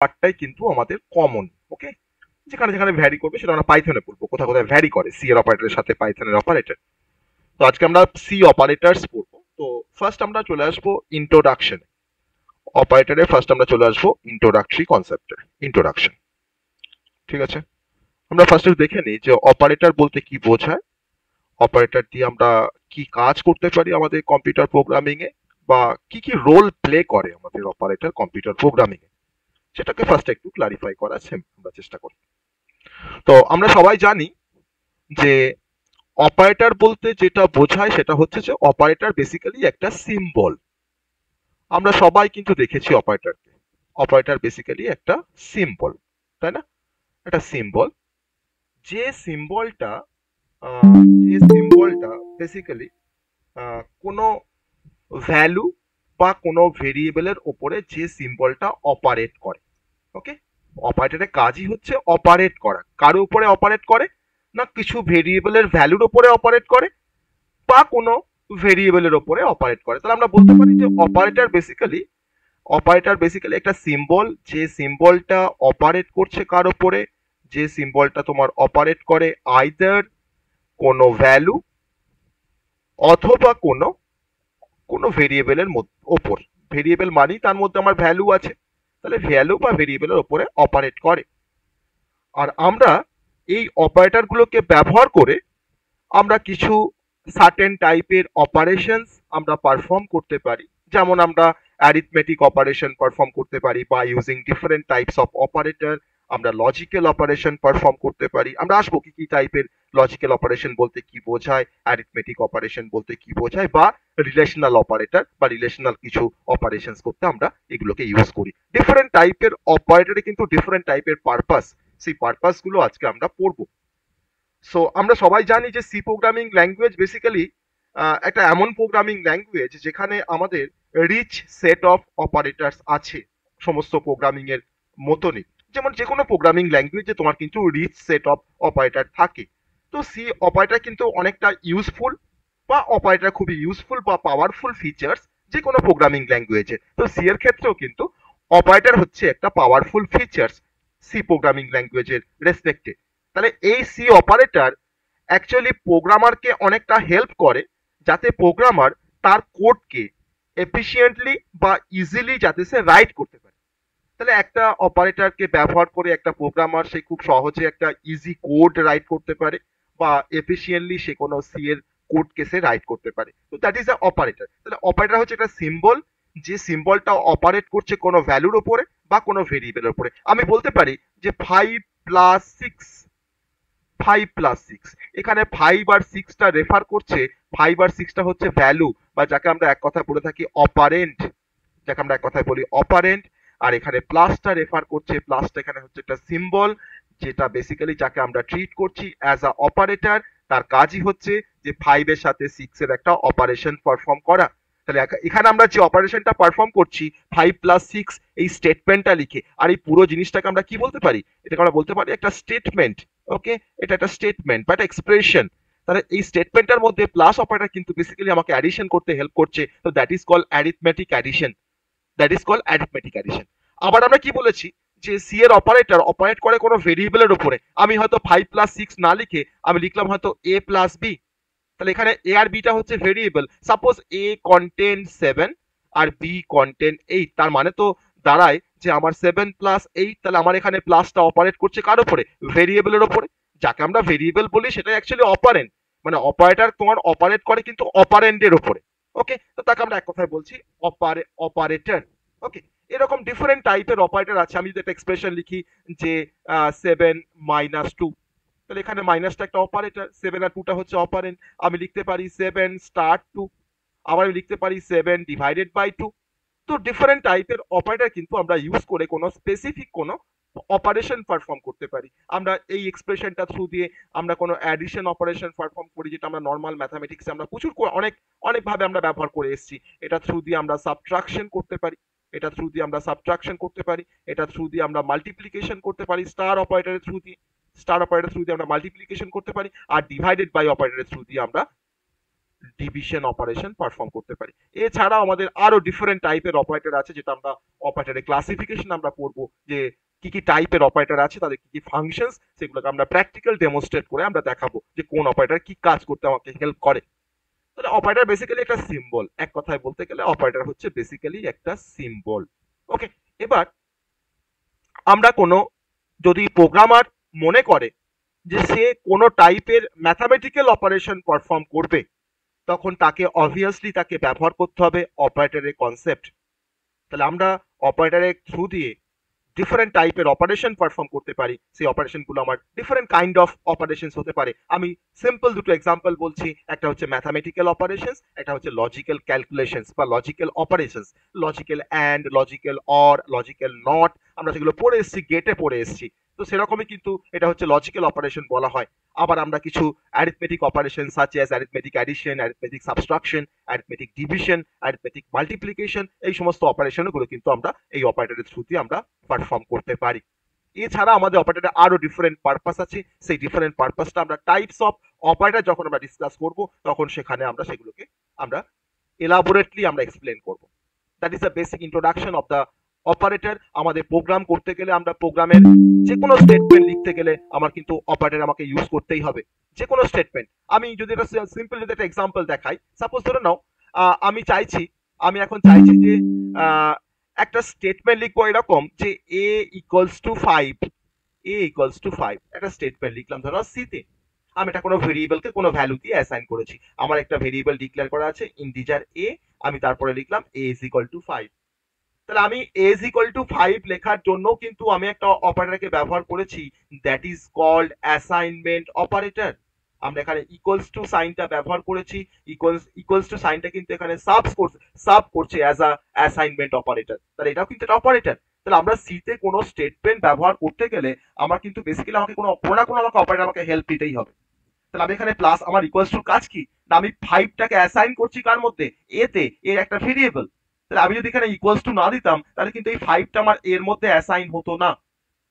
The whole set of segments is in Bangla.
পার্টটাই কিন্তু আমাদের কমন। ওকে, যেখানে যেখানে ভ্যারি করবে সেটা আমরা পাইথনে বলবো, কোথায় কোথায় ভ্যারি করে সি এর অপারেটরের সাথে পাইথনের অপারেটর। তো আজকে আমরা সি অপারেটরস পড়বো। তো ফার্স্ট আমরা চলে আসবো ইন্ট্রোডাকশন। অপারেটরে ফার্স্ট আমরা চলে আসবো ইন্ট্রোডাক্টরি কনসেপ্টে, ইন্ট্রোডাকশন। ঠিক আছে, আমরা ফার্স্টে দেখে নিই যে অপারেটর বলতে কি বোঝায়, অপারেটর দিয়ে আমরা কি কাজ করতে পারি আমাদের কম্পিউটার প্রোগ্রামিং এ, বা কি কি রোল প্লে করে আমাদের অপারেটর কম্পিউটার প্রোগ্রামিং এ, সেটাকে ফার্স্ট একটু ক্লারিফাই করার আমরা চেষ্টা করি। তো আমরা সবাই জানি যে অপারেটর বলতে যেটা বোঝায় সেটা হচ্ছে যে অপারেটর বেসিক্যালি একটা সিম্বল। আমরা সবাই কিন্তু দেখেছি অপারেটরকে। অপারেটর বেসিক্যালি একটা সিম্বল, তাই না? একটা সিম্বল, যে সিম্বলটা যে সিম্বলটা বেসিক্যালি কোনো ভ্যালু বা কোনো ভেরিয়েবলের ওপরে যে সিম্বলটা অপারেট করে। ওকে, অপারেটরের কাজই হচ্ছে অপারেট করা। কার উপরে অপারেট করে? না কিছু ভেরিয়েবলের ভ্যালুর উপরে অপারেট করে, বা কোনো ভেরিয়েবলের উপরে অপারেট করে। তাহলে আমরা বলতে পারি যে অপারেটর বেসিক্যালি একটা সিম্বল, যে সিম্বলটা অপারেট করছে কার উপরে? যে সিম্বলটা তোমার অপারেট করে আইদার কোনো ভ্যালু অথবা কোনো কোনো ভেরিয়েবলের ওপর। ভেরিয়েবল মানেই তার মধ্যে আমার ভ্যালু আছে, তাহলে ভ্যালু বা ভেরিয়েবলের ওপরে অপারেট করে। আর আমরা এই অপারেটরগুলোকে ব্যবহার করে আমরা কিছু সার্টেন টাইপের অপারেশনস আমরা পারফর্ম করতে পারি। যেমন আমরা অ্যারিথমেটিক অপারেশন পারফর্ম করতে পারি, বা using different types of operator আমরা লজিক্যাল অপারেশন পারফর্ম করতে পারি। আমরা আসবো কি কি টাইপের লজিক্যাল অপারেশন বলতে কি বোঝায়, অ্যারিথমেটিক অপারেশন বলতে কি বোঝায়, বা রিলেশনাল অপারেটর বা রিলেশনাল কিছু অপারেশনস করতে আমরা এগুলোকে ইউজ করি। ডিফারেন্ট টাইপের অপারেটরে কিন্তু ডিফারেন্ট টাইপের পারপাস, সেই পারপাস গুলো আজকে আমরা পড়বো। সো আমরা সবাই জানি যে সি প্রোগ্রামিং ল্যাঙ্গুয়েজ বেসিক্যালি একটা এমন প্রোগ্রামিং ল্যাঙ্গুয়েজ যেখানে আমাদের রিচ সেট অফ অপারেটরস আছে সমস্ত প্রোগ্রামিং এর মতনই। যেমন যে কোনো প্রোগ্রামিং ল্যাঙ্গুয়েজে তোমার কিন্তু রিচ সেট অফ অপারেটর থাকে। তো সি অপারেটর কিন্তু অনেকটা ইউজফুল, বা অপারেটর খুবই ইউজফুল বা পাওয়ারফুল ফিচার্স যে কোনো প্রোগ্রামিং ল্যাঙ্গুয়েজে। তো সি এর ক্ষেত্রেও কিন্তু অপারেটর হচ্ছে একটা পাওয়ারফুল ফিচার্স সি প্রোগ্রামিং ল্যাঙ্গুয়েজের রেসপেক্টে। তাহলে এই সি অপারেটর অ্যাকচুয়ালি প্রোগ্রামারকে অনেকটা হেল্প করে, যাতে প্রোগ্রামার তার কোডকে এফিসিয়েন্টলি বা ইজিলি যাতে সে রাইট করতে পারে। তাহলে একটা অপারেটরকে ব্যবহার করে একটা প্রোগ্রামার সে খুব সহজে একটা ইজি কোড রাইট করতে পারে, বা এফিসিয়েন্টলি সে কোনো সি এর কোডকে সে রাইট করতে পারে। তো দ্যাট ইজ আ অপারেটর। তাহলে অপারেটর হচ্ছে একটা সিম্বল, যে সিম্বলটা অপারেট করছে কোনো ভ্যালুর উপরে বা কোনো ভেরিয়েবলের উপরে। আমি বলতে পারি যে 5 + 6, 5 + 6, এখানে 5 আর 6টা রেফার করছে, 5 আর 6টা হচ্ছে ভ্যালু, বা যাকে আমরা এক কথায় বলে থাকি অপারেন্ট, যাকে আমরা এক কথায় বলি অপারেন্ট। আর এখানে প্লাসটা রেফার করছে, প্লাসটা এখানে হচ্ছে একটা সিম্বল, যেটা বেসিক্যালি যাকে আমরা ট্রিট করছি অ্যাজ আ অপারেটর। তার কাজই হচ্ছে যে 5 এর সাথে 6 এর একটা অপারেশন পারফর্ম করা। তাহলে এখানে আমরা যে অপারেশনটা পারফর্ম করছি 5 + 6, এই স্টেটমেন্টটা লিখে, আর এই পুরো জিনিসটাকে আমরা কি বলতে পারি? এটাকে আমরা বলতে পারি একটা স্টেটমেন্ট। ওকে, এটা একটা স্টেটমেন্ট বা একটা এক্সপ্রেশন। তাহলে এই স্টেটমেন্টের মধ্যে প্লাস অপারেটর কিন্তু বেসিক্যালি আমাকে অ্যাডিশন করতে হেল্প করছে, তো that is call arithmetic addition. That is call arithmetic addition. আবার আমরা কি বলেছি যে সি এর অপারেটর অপারেট করে কোনো ভেরিয়েবলের উপরে। আমি হয়তো 5 + 6 না লিখে আমি লিখলাম হয়তো a + b। তাহলে এখানে এ আর বিটা হচ্ছে ভেরিয়েবল। সাপোজ এ কন্টেন্ট 7 আর বি কন্টেন্ট 8, তার মানে তো দাঁড়ায় যে আমার 7 + 8, তাহলে আমার এখানে প্লাসটা অপারেট করছে কার উপরে? ভেরিয়েবলের উপরে। যাকে আমরা ভেরিয়েবল বলি সেটাই অ্যাকচুয়ালি অপারেন্ট, মানে অপারেটর তোমার অপারেট করে কিন্তু অপারেন্ডের উপরে। ওকে, তো তাকে আমরা এক কথায় বলছি অপারেটর। ওকে, এরকম ডিফারেন্ট টাইপের অপারেটর আছে। আমি যদি একটা এক্সপ্রেশন লিখি যে 7 - 2, তাহলে এখানে মাইনাসটা একটা অপারেটর, 7 আর 2টা হচ্ছে অপারেন্ট। আমি লিখতে পারি 7 * 2, আবার আমি লিখতে পারি 7 ÷ 2। তো ডিফারেন্ট টাইপের অপারেটর কিন্তু আমরা ইউজ করে কোনো স্পেসিফিক কোনো অপারেশন পারফর্ম করতে পারি। আমরা এই এক্সপ্রেশনটা থ্রু দিয়ে আমরা কোনো অ্যাডিশন অপারেশন পারফর্ম করি, যেটা আমরা নর্মাল ম্যাথামেটিক্সে আমরা প্রচুর অনেক অনেকভাবে আমরা ব্যবহার করে এসেছি। এটা থ্রু দিয়ে আমরা সাবট্রাকশন করতে পারি, এটা থ্রু দিয়ে আমরা সাবট্রাকশন করতে পারি, এটা থ্রু দিয়ে আমরা মাল্টিপ্লিকেশন করতে পারি স্টার অপারেটরের থ্রু দিয়ে, স্টার অপারেটর থ্রু দিয়ে আমরা মাল্টিপ্লিকেশন করতে পারি, আর ডিভাইডেড বাই অপারেটরের থ্রু দিয়ে আমরা ডিভিশন অপারেশন পারফর্ম করতে পারি। এছাড়াও আমাদের আরো ডিফারেন্ট টাইপের অপারেটর আছে, যেটা আমরা অপারেটরের ক্লাসিফিকেশন আমরা পড়বো, যে কি কি টাইপের অপারেটর আছে, তাদের কি কি ফাংশনস, সেগুলোকে আমরা প্র্যাকটিক্যাল ডেমনস্ট্রেট করে আমরা দেখাবো যে কোন অপারেটর কি কাজ করতে আমাকে হেল্প করে। তাহলে অপারেটর বেসিক্যালি একটা সিম্বল, এক কথায় বলতে গেলে অপারেটর হচ্ছে বেসিক্যালি একটা সিম্বল। ওকে, এবার আমরা কোনো, যদি প্রোগ্রামার মনে করে যে সে কোনো টাইপের ম্যাথামেটিক্যাল অপারেশন পারফর্ম করবে, তখন তাকে অবভিয়াসলি তাকে ব্যবহার করতে হবে অপারেটরের কনসেপ্ট। তাহলে আমরা অপারেটরের থ্রু দিয়ে ডিফারেন্ট টাইপের অপারেশন পারফর্ম করতে পারি। সেই অপারেশনগুলো আমার ডিফারেন্ট কাইন্ড অফ অপারেশনস হতে পারে। আমি সিম্পল দুটো এক্সাম্পল বলছি, একটা হচ্ছে ম্যাথামেটিক্যাল অপারেশনস, একটা হচ্ছে লজিক্যাল ক্যালকুলেশনস বা logical operations. Logical and, logical or, logical not, আমরা সেগুলো পড়ে এসেছি, গেটে পড়ে এসেছি। তো সেরকমই কিন্তু এটা হচ্ছে লজিক্যাল অপারেশন বলা হয়। আবার আমরা কিছু arithmetic operation such as arithmetic addition, arithmetic subtraction, arithmetic division, arithmetic multiplication, এই সমস্ত অপারেশনগুলো কিন্তু আমরা এই অপারেটরের থ্রু দিয়ে আমরা পারফর্ম করতে পারি। এছাড়া আমাদের অপারেটরে আরো ডিফারেন্ট পারপাস আছে। সেই ডিফারেন্ট পারপাসটা আমরা টাইপস অফ অপারেটর যখন আমরা ডিসকাস করব, তখন সেখানে আমরা সেগুলোকে আমরা এলাবোরেটলি আমরা এক্সপ্লেন করব। That is the basic introduction of the operator. আমাদের প্রোগ্রাম করতে গেলে, আমরা প্রোগ্রামের যে কোনো স্টেটমেন্ট লিখতে গেলে আমার কিন্তু অপারেটর আমাকে ইউজ করতেই হবে। যে কোনো স্টেটমেন্ট, আমি যদি এটা সিম্পল যদি একটা এক্সাম্পল দেখাই, সাপোজ ধরে নাও আমি এখন চাইছি যে একটা স্টেটমেন্ট লিখবো এরকম যে a=5 একটা স্টেটমেন্ট লিখলাম ধরো সি তে। আমি এটা কোনো ভেরিয়েবলকে কোনো ভ্যালু দিয়ে অ্যাসাইন করেছি। আমার একটা ভেরিয়েবল ডিক্লেয়ার করা আছে ইন্টিজার a, আমি তারপরে লিখলাম a=5। তাহলে আমি a=5 লেখার জন্য কিন্তু আমি একটা অপারেটরকে ব্যবহার করেছি, that is called assignment operator. আমরা এখানে ইকুয়ালস টু সাইনটা ব্যবহার করেছি। ইকুয়ালস টু সাইনটা কিন্তু এখানে সাব করছে অ্যাজ আ অ্যাসাইনমেন্ট অপারেটর। তাহলে এটাও কিন্তু একটা অপারেটর। তাহলে আমরা সি তে কোনো স্টেটমেন্ট ব্যবহার করতে গেলে আমার কিন্তু বেসিক্যালি আমাকে কোনো না কোনো আমাকে অপারেটর আমাকে হেল্প দিতেই হবে। তাহলে আমি এখানে প্লাস, আমার ইকুয়ালস টু কাজ কি, না আমি 5টাকে অ্যাসাইন করছি কার মধ্যে, এ তে, এর একটা ভেরিয়েবল। তাহলে আমি যদি এখানে ইকুয়ালস টু না দিতাম, তাহলে কিন্তু এই 5টা আমার এর মধ্যে অ্যাসাইন হতো না।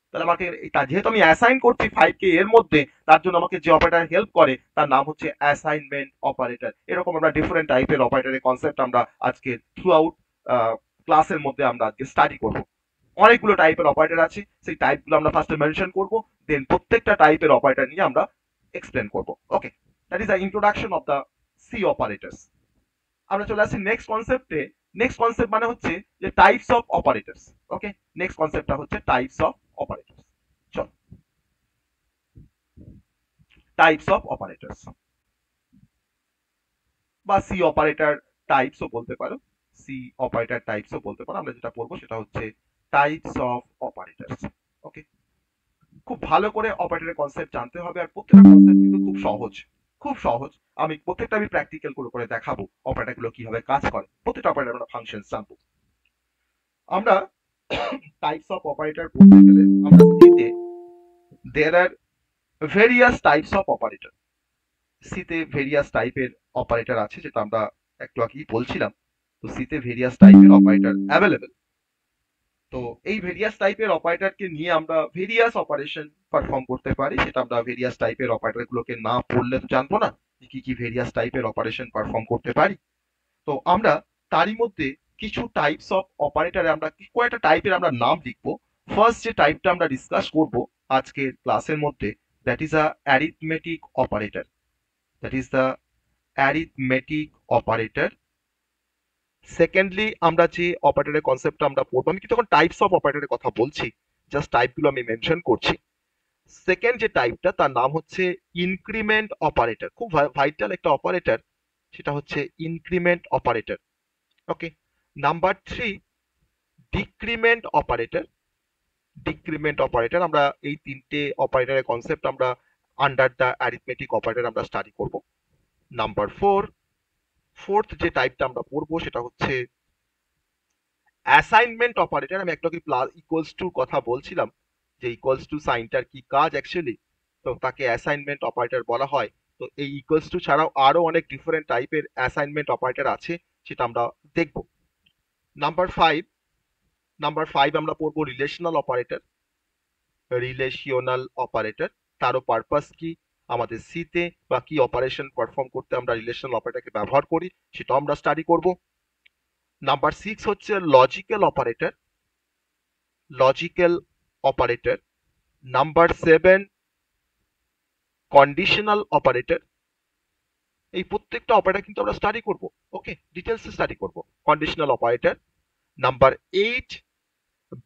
তাহলে আমাকে যেহেতু আমি অ্যাসাইন করছি 5কে এর মধ্যে, তার জন্য আমাকে যে অপারেটর হেল্প করে তার নাম হচ্ছে অ্যাসাইনমেন্ট অপারেটর। এরকম আমরা ডিফারেন্ট টাইপের অপারেটরের কনসেপ্ট আমরা আজকে থ্রু আউট ক্লাসের মধ্যে আমরা আজকে স্টাডি করব। অনেকগুলো টাইপের অপারেটর আছে, সেই টাইপগুলো আমরা ফার্স্টে মেনশন করব, দেন প্রত্যেকটা টাইপের অপারেটর নিয়ে আমরা এক্সপ্লেন করব। Okay, that is the introduction of the C operators. আমরা চলে আসছি নেক্সট কনসেপ্টে। নেক্সট কনসেপ্ট মানে হচ্ছে যে types of operators. Okay, next কনসেপ্টটা হচ্ছে টাইপস অফ অপারেটরস। চল, টাইপস অফ অপারেটরস বা সি অপারেটর টাইপসও বলতে পারো, সি অপারেটর টাইপসও বলতে পারো। আমরা যেটা পড়বো সেটা হচ্ছে টাইপস অফ অপারেটরস। ওকে, খুব ভালো করে অপারেটরের কনসেপ্ট জানতে হবে, আর প্রত্যেকটা কনসেপ্ট কিন্তু খুব সহজ, খুব সহজ। আমি প্রত্যেকটা আমি প্র্যাকটিক্যাল করে দেখাবো অপারেটরগুলো কিভাবে কাজ করে, প্রত্যেকটা অপারেটর আমরা ফাংশনস জানবো। আমরা টাইপস অফ অপারেটর পড়তে গেলে আমরা সিতে দেয়ার আর ভেরিয়াস টাইপস অফ অপারেটর। সিতে ভেরিয়াস টাইপের অপারেটর আছে, যেটা আমরা একটু আগেই বলছিলাম। তো সিতে ভেরিয়াস টাইপের অপারেটর অ্যাভেলেবেল। তো এই ভেরিয়াস টাইপের অপারেটরকে নিয়ে আমরা ভেরিয়াস অপারেশন পারফর্ম করতে পারি। সেটা আমরা ভেরিয়াস টাইপের অপারেটরগুলোকে না পড়লে তো জানবো না যে কি কি ভেরিয়াস টাইপের অপারেশন পারফর্ম করতে পারি। তো আমরা তারই মধ্যে কিছু টাইপস অফ অপারেটরে আমরা কয়েকটা টাইপের আমরা নাম লিখবো। ফার্স্ট যে টাইপটা আমরা ডিসকাস করব আজকের ক্লাসের মধ্যে, that is a arithmetic operator. That is the arithmetic operator. Secondly আমরা যে অপারেটরের কনসেপ্টটা আমরা পড়বো, আমি কিন্তু এখন টাইপস অফ অপারেটরের কথা বলছি, জাস্ট টাইপগুলো আমি মেনশন করছি। সেকেন্ড যে টাইপটা তার নাম হচ্ছে ইনক্রিমেন্ট অপারেটর, খুব ভাইটাল একটা অপারেটর, সেটা হচ্ছে increment operator. Okay, number 3 decrement operator. Decrement operator, আমরা এই তিনটে অপারেটরের কনসেপ্ট আমরা আন্ডার দ্য অ্যারিথমেটিক অপারেটর আমরা স্টাডি করব। নাম্বার 4, ফোর্থ যে টাইপটা আমরা পড়বো সেটা হচ্ছে অ্যাসাইনমেন্ট অপারেটর। আমি একটু প্লাস ইকুয়ালস টু কথা বলছিলাম, যে ইকুয়ালস টু সাইনটার কি কাজ অ্যাকচুয়ালি, তো তাকে অ্যাসাইনমেন্ট অপারেটর বলা হয়। তো এই ইকুয়ালস টু ছাড়াও আরো অনেক ডিফারেন্ট টাইপের অ্যাসাইনমেন্ট অপারেটর আছে, সেটা আমরা দেখব। নাম্বার 5 আমরা পড়বো রিলেশনাল অপারেটর। রিলেশনাল অপারেটর, তারও পারপাস কি, আমাদের সি তে বা কি অপারেশন পারফর্ম করতে আমরা রিলেশনাল অপারেটরকে ব্যবহার করি সেটাও আমরা স্টাডি করব। নাম্বার 6 হচ্ছে logical operator, logical operator. Number 7 conditional operator. এই প্রত্যেকটা অপারেটর কিন্তু আমরা স্টাডি করব, ওকে, ডিটেলসে স্টাডি করব। Conditional operator. Number 8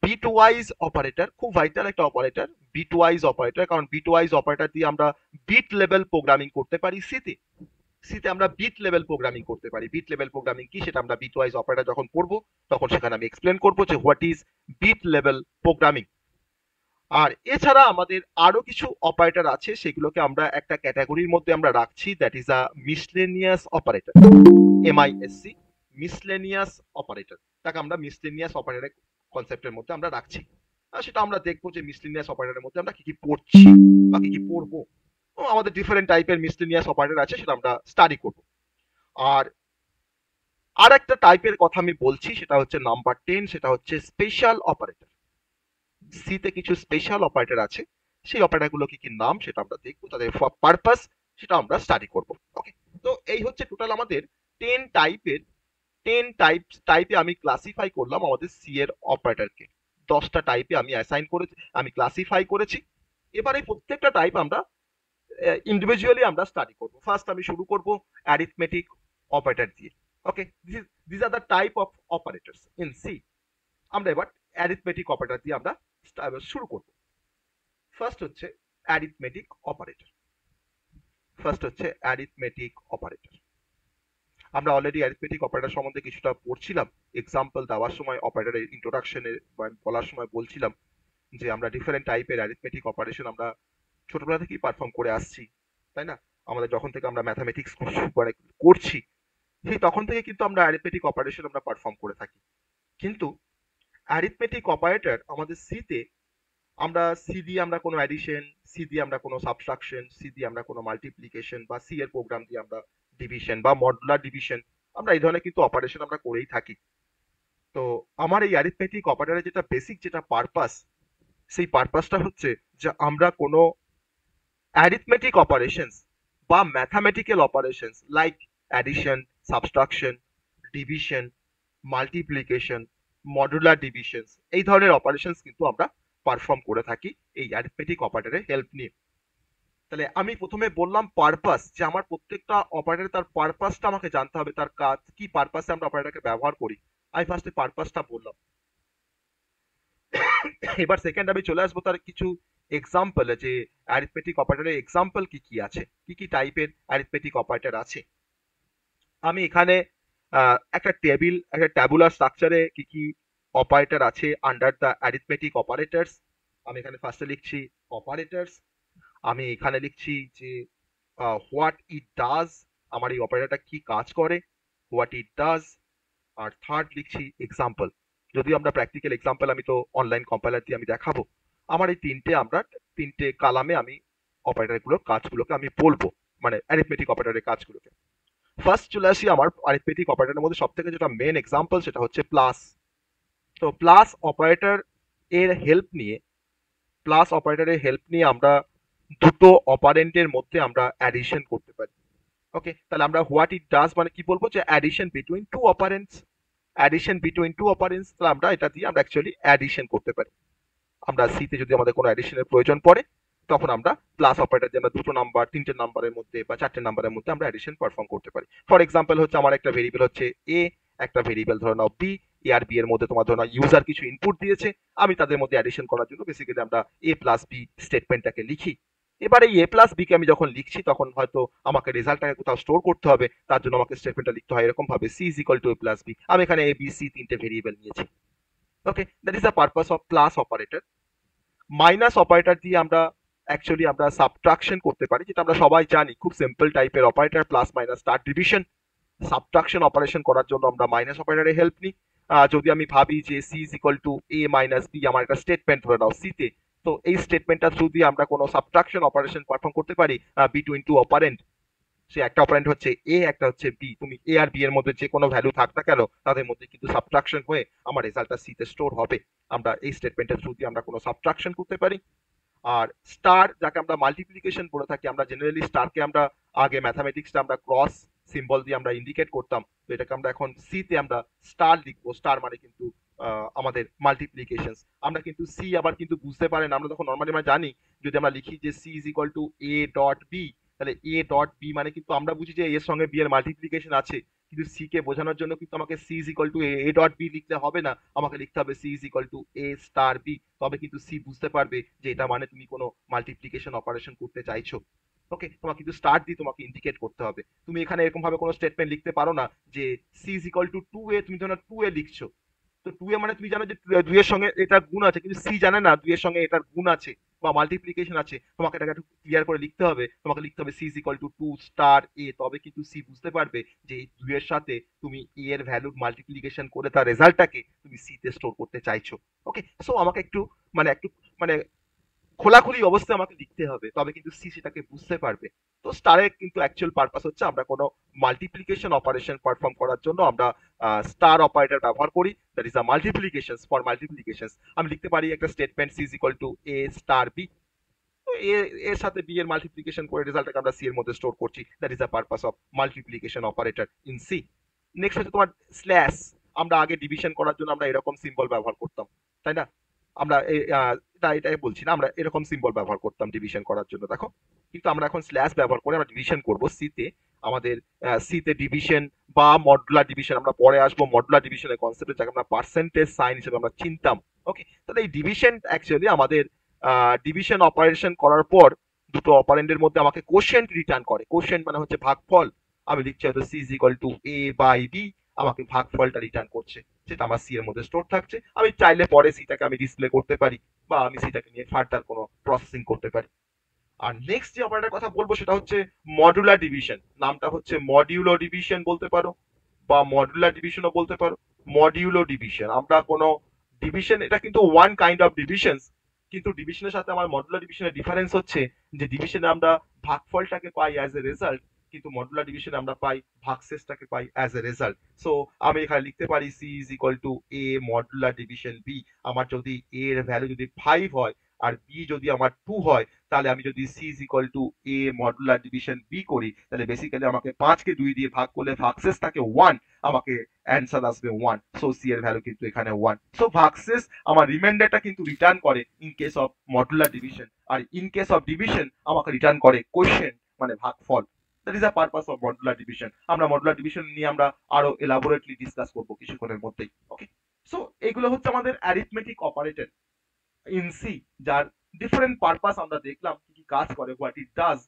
bitwise operator, খুব ভাইটাল একটা অপারেটর বিটওয়াইজ অপারেটর, কারণ বিটওয়াইজ অপারেটর দিয়ে আমরা বিট লেভেল প্রোগ্রামিং করতে পারি সিতে। সিতে আমরা বিট লেভেল প্রোগ্রামিং করতে পারি। বিট লেভেল প্রোগ্রামিং কি সেটা আমরা বিটওয়াইজ অপারেটর যখন পড়বো তখন সেখানে আমি এক্সপ্লেন করবো যে what is bit level programming. আর এছাড়া আমাদের আরো কিছু অপারেটর আছে, সেগুলোকে আমরা একটা ক্যাটাগরির মধ্যে আমরা রাখছি, that is a miscellaneous operator, এমআইএসসি, miscellaneous operator. তাকে আমরা মিসলেনিয়াস অপারেটর কনসেপ্টের মধ্যে আমরা রাখছি। আর সেটা আমরা দেখবো যে মিসলেনিয়াস অপারেটরের মধ্যে আমরা কি কি পড়ছি বা কি কি পড়বো। আমাদের ডিফারেন্ট টাইপের মিসলেনিয়াস অপারেটর আছে, সেটা আমরা স্টাডি করব। আর আর একটা টাইপের কথা আমি বলছি, সেটা হচ্ছে নাম্বার 10, সেটা হচ্ছে স্পেশাল অপারেটর। সিতে কিছু স্পেশাল অপারেটর আছে, সেই অপারেটরগুলো কি কি নাম সেটা আমরা দেখবো, তাদের পারপাস সেটা আমরা স্টাডি করব। ওকে, তো এই হচ্ছে টোটাল আমাদের 10 টাইপের, 10 টাইপে আমি ক্লাসিফাই করলাম আমাদের সি এর অপারেটরকে। 10টা টাইপে আমি অ্যাসাইন করেছি, আমি ক্লাসিফাই করেছি। এবার এই প্রত্যেকটা টাইপ আমরা ইন্ডিভিজুয়ালি আমরা স্টাডি করব। ফার্স্ট আমি শুরু করব অ্যারিথমেটিক অপারেটর দিয়ে। Okay, this are the type of operators in C. আমরা এবার অ্যারিথমেটিক অপারেটর দিয়ে আমরা শুরু করব। ফার্স্ট হচ্ছে অ্যারিথমেটিক অপারেটর। ফার্স্ট হচ্ছে অ্যারিথমেটিক অপারেটর। আমরা অলরেডি অ্যারিথমেটিক অপারেটর সম্বন্ধে কিছুটা পড়ছিলাম, এক্সাম্পল দেওয়ার সময় অপারেটরের ইন্ট্রোডাকশনে বলার সময় বলছিলাম যে আমরা ডিফারেন্ট টাইপের অ্যারিথমেটিক অপারেশন আমরা ছোটবেলা থেকেই পারফর্ম করে আসছি, তাই না? আমাদের যখন থেকে আমরা ম্যাথামেটিক্স করছি সেই তখন থেকে কিন্তু আমরা অ্যারিথমেটিক অপারেশন আমরা পারফর্ম করে থাকি। কিন্তু অ্যারিথমেটিক অপারেটর আমাদের সিতে, আমরা সি দিয়ে আমরা কোনো অ্যাডিশন, সি দিয়ে আমরা কোনো সাবট্রাকশন, সি দিয়ে আমরা কোনো মাল্টিপ্লিকেশন বা সি এর প্রোগ্রাম দিয়ে আমরা ডিভিশন বা মডুলার ডিভিশন, আমরা এই ধরনের কিন্তু অপারেশন আমরা করেই থাকি। তো আমার এই অ্যারিথমেটিক অপারেটরের যেটা বেসিক যেটা পারপাস, সেই পারপাসটা হচ্ছে যে আমরা কোনো অ্যারিথমেটিক অপারেশনস বা mathematical operations like addition, subtraction, division, multiplication, modular divisions, এই ধরনের অপারেশনস কিন্তু আমরা পারফর্ম করে থাকি এই অ্যারিথমেটিক অপারেটরের হেল্প নিয়ে। তাহলে আমি প্রথমে বললাম পারপাস, যে আমার প্রত্যেকটা অপারেটর তার পারপাসটা আমাকে জানতে হবে, তার কাজ কি, পারপাসে আমরা অপারেটরকে ব্যবহার করি। আমি ফার্স্টে পারপাসটা বললাম। এবার সেকেন্ড আমি চলে আসবো তার কিছু এক্সাম্পল, যে অ্যারিথমেটিক অপারেটরের এক্সাম্পল কি কি আছে, কি কি টাইপের অ্যারিথমেটিক অপারেটর আছে। আমি এখানে একটা টেবিল, একটা ট্যাবুলার স্ট্রাকচারে কি কি অপারেটর আছে আন্ডার দ্য অ্যারিথমেটিক অপারেটরস, আমি এখানে ফার্স্টে লিখছি অপারেটরস। আমি এখানে লিখছি যে হোয়াট ইট ডাজ, আমার এই অপারেটরটা কি কাজ করে, হোয়াট ইট ডাজ। আর থার্ড লিখছি এক্সাম্পল, যদিও আমরা প্র্যাকটিক্যাল এক্সাম্পল আমি তো অনলাইন কম্পাইলার দিয়ে আমি দেখাবো। আমার এই তিনটে কালামে আমি অপারেটরগুলোর কাজগুলোকে আমি বলবো, মানে অ্যারিথমেটিক অপারেটরের কাজগুলোকে। ফার্স্ট চলে আসি আমার অ্যারিথমেটিক অপারেটরের মধ্যে সব থেকে যেটা মেন এক্সাম্পল, সেটা হচ্ছে প্লাস। তো প্লাস অপারেটর এর হেল্প নিয়ে, প্লাস অপারেটরের হেল্প নিয়ে আমরা দুটো অপারেন্টের মধ্যে আমরা অ্যাডিশন করতে পারি। ওকে, তাহলে আমরা হোয়াট ইট ডাজ মানে কি বলবো, যে addition between two operands, addition between two operands, তাহলে আমরা এটা দিয়ে আমরা অ্যাকচুয়ালি অ্যাডিশন করতে পারি। আমরা সিতে যদি আমাদের কোনো অ্যাডিশনের প্রয়োজন পড়ে তখন আমরা প্লাস অপারেটর দিয়ে আমরা দুটো নাম্বার, তিনটে নাম্বারের মধ্যে বা চারটে নাম্বারের মধ্যে আমরা অ্যাডিশন পারফর্ম করতে পারি। ফর এক্সাম্পল হচ্ছে আমার একটা ভেরিয়েবল হচ্ছে এ, একটা ভেরিয়েবল ধরে নাও বি, এ আর বি এর মধ্যে তোমার ধরে নাও ইউজার কিছু ইনপুট দিয়েছে, আমি তাদের মধ্যে অ্যাডিশন করার জন্য বেসিক্যালি আমরা এ প্লাস বি স্টেটমেন্টটাকে লিখি। এবার এই এ প্লাস বি কে আমি যখন লিখছি তখন হয়তো আমাকে রেজাল্টটাকে কোথাও স্টোর করতে হবে, তার জন্য আমাকে স্টেটমেন্টটা লিখতে হয় এরকম ভাবে C is equal to A plus B. আমি এখানে এ বি সি তিনটে ভেরিয়েবল নিয়েছি। Okay, that is the purpose of plus operator. Minus operator দিয়ে আমরা অ্যাকচুয়ালি আমরা সাবট্রাকশন করতে পারি, যেটা আমরা সবাই জানি, খুব সিম্পল টাইপের operator, plus minus star division. Subtraction operation করার জন্য আমরা মাইনাস অপারেটরের হেল্প নিই। যদি আমি ভাবি যে c is equal to A minus b, আমার একটা স্টেটমেন্ট ধরে নাও সিতে, তো এই স্টেটমেন্টটা থ্রু দিয়ে আমরা কোনো সাবট্রাকশন অপারেশন পারফর্ম করতে পারি বিটুইন টু অপারেন্ট। সে একটা অপারেন্ট হচ্ছে এ, একটা হচ্ছে বি, তুমি এ আর বি এর মধ্যে যে কোনো ভ্যালু থাক না কেন তাদের মধ্যে কিন্তু সাবট্রাকশন হয়ে আমার রেজাল্টটা সি তে স্টোর হবে। আমরা এই স্টেটমেন্টের থ্রু দিয়ে আমরা কোনো সাবট্রাকশন করতে পারি। আর স্টার যাকে আমরা মাল্টিপ্লিকেশন বলে থাকি, আমরা জেনারেলি স্টারকে আমরা আগে ম্যাথামেটিক্সটা আমরা ক্রস সিম্বল দিয়ে আমরা ইন্ডিকেট করতাম, তো এটাকে আমরা এখন সি তে আমরা স্টার লিখবো। স্টার মানে কিন্তু আমাদের মাল্টিপ্লিকেশন। আমরা কিন্তু সি আবার কিন্তু বুঝতে পারেন, আমরা যখন নর্মালি আমরা জানি যদি আমরা লিখি যে c is equal to a dot b, তাহলে এ ডট বি মানে কিন্তু আমরা বুঝি যে এর সঙ্গে বি এর মাল্টিপ্লিকেশন আছে, কিন্তু সি কে বোঝানোর জন্য কিন্তু আমাকে c is equal to a dot b লিখতে হবে না, আমাকে লিখতে হবে C is equal to a star b. তবে কিন্তু সি বুঝতে পারবে যে এটা মানে তুমি কোনো মাল্টিপ্লিকেশন অপারেশন করতে চাইছো। ওকে, তোমাকে কিন্তু স্টার্ট দিয়ে তোমাকে ইন্ডিকেট করতে হবে। তুমি এখানে এরকম ভাবে কোনো স্টেটমেন্ট লিখতে পারো না যে c is equal two 2a, তুমি ধরো 2a লিখছো, তো 2a মানে তুমি জানো যে 2 এর সঙ্গে এটা গুণ আছে, কিন্তু সি জানে না 2 এর সঙ্গে এটার গুণ আছে বা মাল্টিপ্লিকেশন আছে। তোমাকে এটাকে একটু ক্লিয়ার করে লিখতে হবে, তোমাকে লিখতে হবে C is equal to 2 star A, তবে কিন্তু সি বুঝতে পারবে যে এই 2 এর সাথে তুমি এ এর ভ্যালুর মাল্টিপ্লিকেশন করে তার রেজাল্টটাকে তুমি সি তে স্টোর করতে চাইছো। ওকে, সো আমাকে একটু মানে খোলাখুলি অবস্থায় আমাকে লিখতে হবে, তবে কিন্তু সি সেটাকে বুঝতে পারবে। তো স্টারের কিন্তু অ্যাকচুয়াল পারপাস হচ্ছে আমরা কোনো মাল্টিপ্লিকেশন অপারেশন পারফর্ম করার জন্য আমরা স্টার অপারেটর ব্যবহার করি, that is a multiplications for multiplications. আমি লিখতে পারি একটা statement c is equal to a star b, তো এ এর সাথে বি এর মাল্টিপ্লিকেশন করে রেজাল্টটাকে আমরা সি এর মধ্যে স্টোর করছি, that is the purpose of multiplication operator in C. Next হচ্ছে তোমার স্ল্যাশ। আমরা আগে ডিভিশন করার জন্য আমরা এরকম সিম্বল ব্যবহার করতাম, তাই না? আমরা এটাই বলছি না, আমরা এরকম সিম্বল ব্যবহার করতাম ডিভিশন করার জন্য, দেখো। কিন্তু আমরা এখন স্ল্যাশ ব্যবহার করে আমরা ডিভিশন করব সি তে। আমাদের সি তে ডিভিশন বা মডুলার ডিভিশন, আমরা পরে আসবো মডুলার ডিভিশনের কনসেপ্টে, যাকে আমরা পার্সেন্টেজ সাইন হিসেবে আমরা চিনতাম। ওকে, তাহলে এই ডিভিশন অ্যাকচুয়ালি আমাদের ডিভিশন অপারেশন করার পর দুটো অপারেন্ডের মধ্যে আমাকে কোশেন্ট রিটার্ন করে। কোশেন্ট মানে হচ্ছে ভাগফল। আমি লিখছি হয়তো c is equal to A by b, আমাকে ভাগফলটা রিটার্ন করছে, সেটা আমার সি এর মধ্যে স্টোর থাকছে। আমি চাইলে পরে সিটাকে আমি ডিসপ্লে করতে পারি বা আমি সিটাকে নিয়ে ফার্দার কোনো প্রসেসিং করতে পারি। আর নেক্সট যে অপারেটর কথা বলবো সেটা হচ্ছে মডুলার ডিভিশন। নামটা হচ্ছে মডিউলো ডিভিশন বলতে পারো বা মডুলার ডিভিশনও বলতে পারো। মডিউলো ডিভিশন, আমরা কোনো ডিভিশন, এটা কিন্তু ওয়ান কাইন্ড অফ ডিভিশন, কিন্তু ডিভিশনের সাথে আমার মডুলার ডিভিশনের ডিফারেন্স হচ্ছে যে ডিভিশনে আমরা ভাগফলটাকে পাই অ্যাজ এ রেজাল্ট, কিন্তু মডুলার ডিভিশনে আমরা পাই ভাগশেষটাকে পাই অ্যাজ এ রেজাল্ট। সো আমি এখানে লিখতে পারি c is equal to A modular division b. আমার যদি এ এর ভ্যালু যদি 5 হয় আর বি যদি আমার 2 হয়, তাহলে আমি যদি c is equal to A modular division b করি, তাহলে বেসিক্যালি আমাকে 5 কে 2 দিয়ে ভাগ করলে ভাগশেষ থাকে 1, আমাকে অ্যান্সার আসবে 1। সো সি এর ভ্যালু কিন্তু এখানে 1। সো ভাগশেষ আমার রিমাইন্ডারটা কিন্তু রিটার্ন করে in case of modular division, আর ইন কেস অফ ডিভিশন আমাকে রিটার্ন করে কোশ্চেন মানে ভাগফল। That is the purpose of modular division. আমরা মডুলার ডিভিশন নিয়ে আমরা আরো এলাবোরেটলি ডিসকাস করবো কিছুক্ষণের মধ্যেই। ওকে, সো এগুলো হচ্ছে আমাদের অ্যারিথমেটিক অপারেটর ইন সি, যার ডিফারেন্ট পারপাস আমরা দেখলাম কি কি কাজ করে, হোয়াট ইট ডাজ।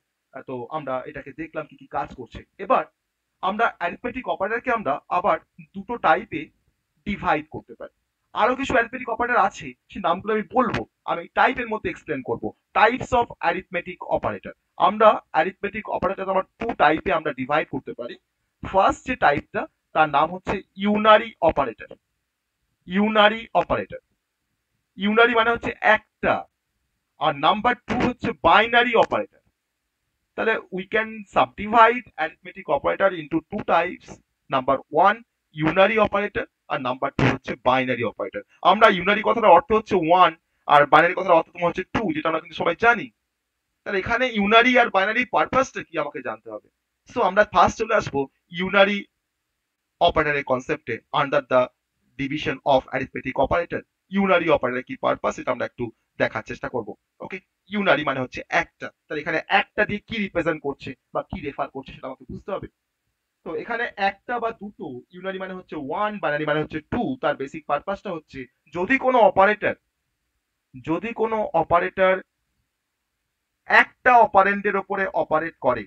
তো আমরা এটাকে দেখলাম কি কি কাজ করছে। এবার আমরা অ্যারিথমেটিক অপারেটরকে আমরা আবার দুটো টাইপে ডিভাইড করতে পারি। আরো কিছু অ্যারিথমেটিক অপারেটর আছে, সে নামগুলো আমি বলবো, আমি টাইপের মধ্যে এক্সপ্লেন করব। Types of arithmetic operator. আমরা অ্যারিথমেটিক অপারেটর আমরা টু টাইপে আমরা ডিভাইড করতে পারি। ফার্স্ট যে টাইপটা তার নাম হচ্ছে unary operator. Unary operator, unary মানে হচ্ছে একটা, আর নাম্বার 2 হচ্ছে বাইনারি অপারেটর। তাহলে we can subdivide arithmetic operator into two types. Number 1 unary operator, আর নাম্বার 2 হচ্ছে বাইনারি অপারেটর। আমরা ইউনারি কথার অর্থ হচ্ছে 1 আর বাইনারি কথার অর্থ তোমার হচ্ছে 2, যেটা আমরা কিন্তু সবাই জানি। তাহলে এখানে ইউনারি আর বাইনারি পারপাসটা কি আমাকে জানতে হবে। সো আমরা ফার্স্ট চলে আসবো ইউনারি অপারেটরের কনসেপ্টে under the division of arithmetic operator. Unary operator কি পারপাস এটা আমরা একটু দেখার চেষ্টা করব। ওকে, ইউনারি মানে হচ্ছে একটা, তাহলে এখানে একটা দিয়ে কি রিপ্রেজেন্ট করছে বা কি রেফার করছে সেটা আমাকে বুঝতে হবে। তো এখানে একটা বা দুটো, ইউনারি মানে হচ্ছে 1, বাইনারি মানে হচ্ছে 2। তার বেসিক পারপাসটা হচ্ছে যদি কোনো অপারেটর একটা অপারেন্ডের উপরে অপারেট করে,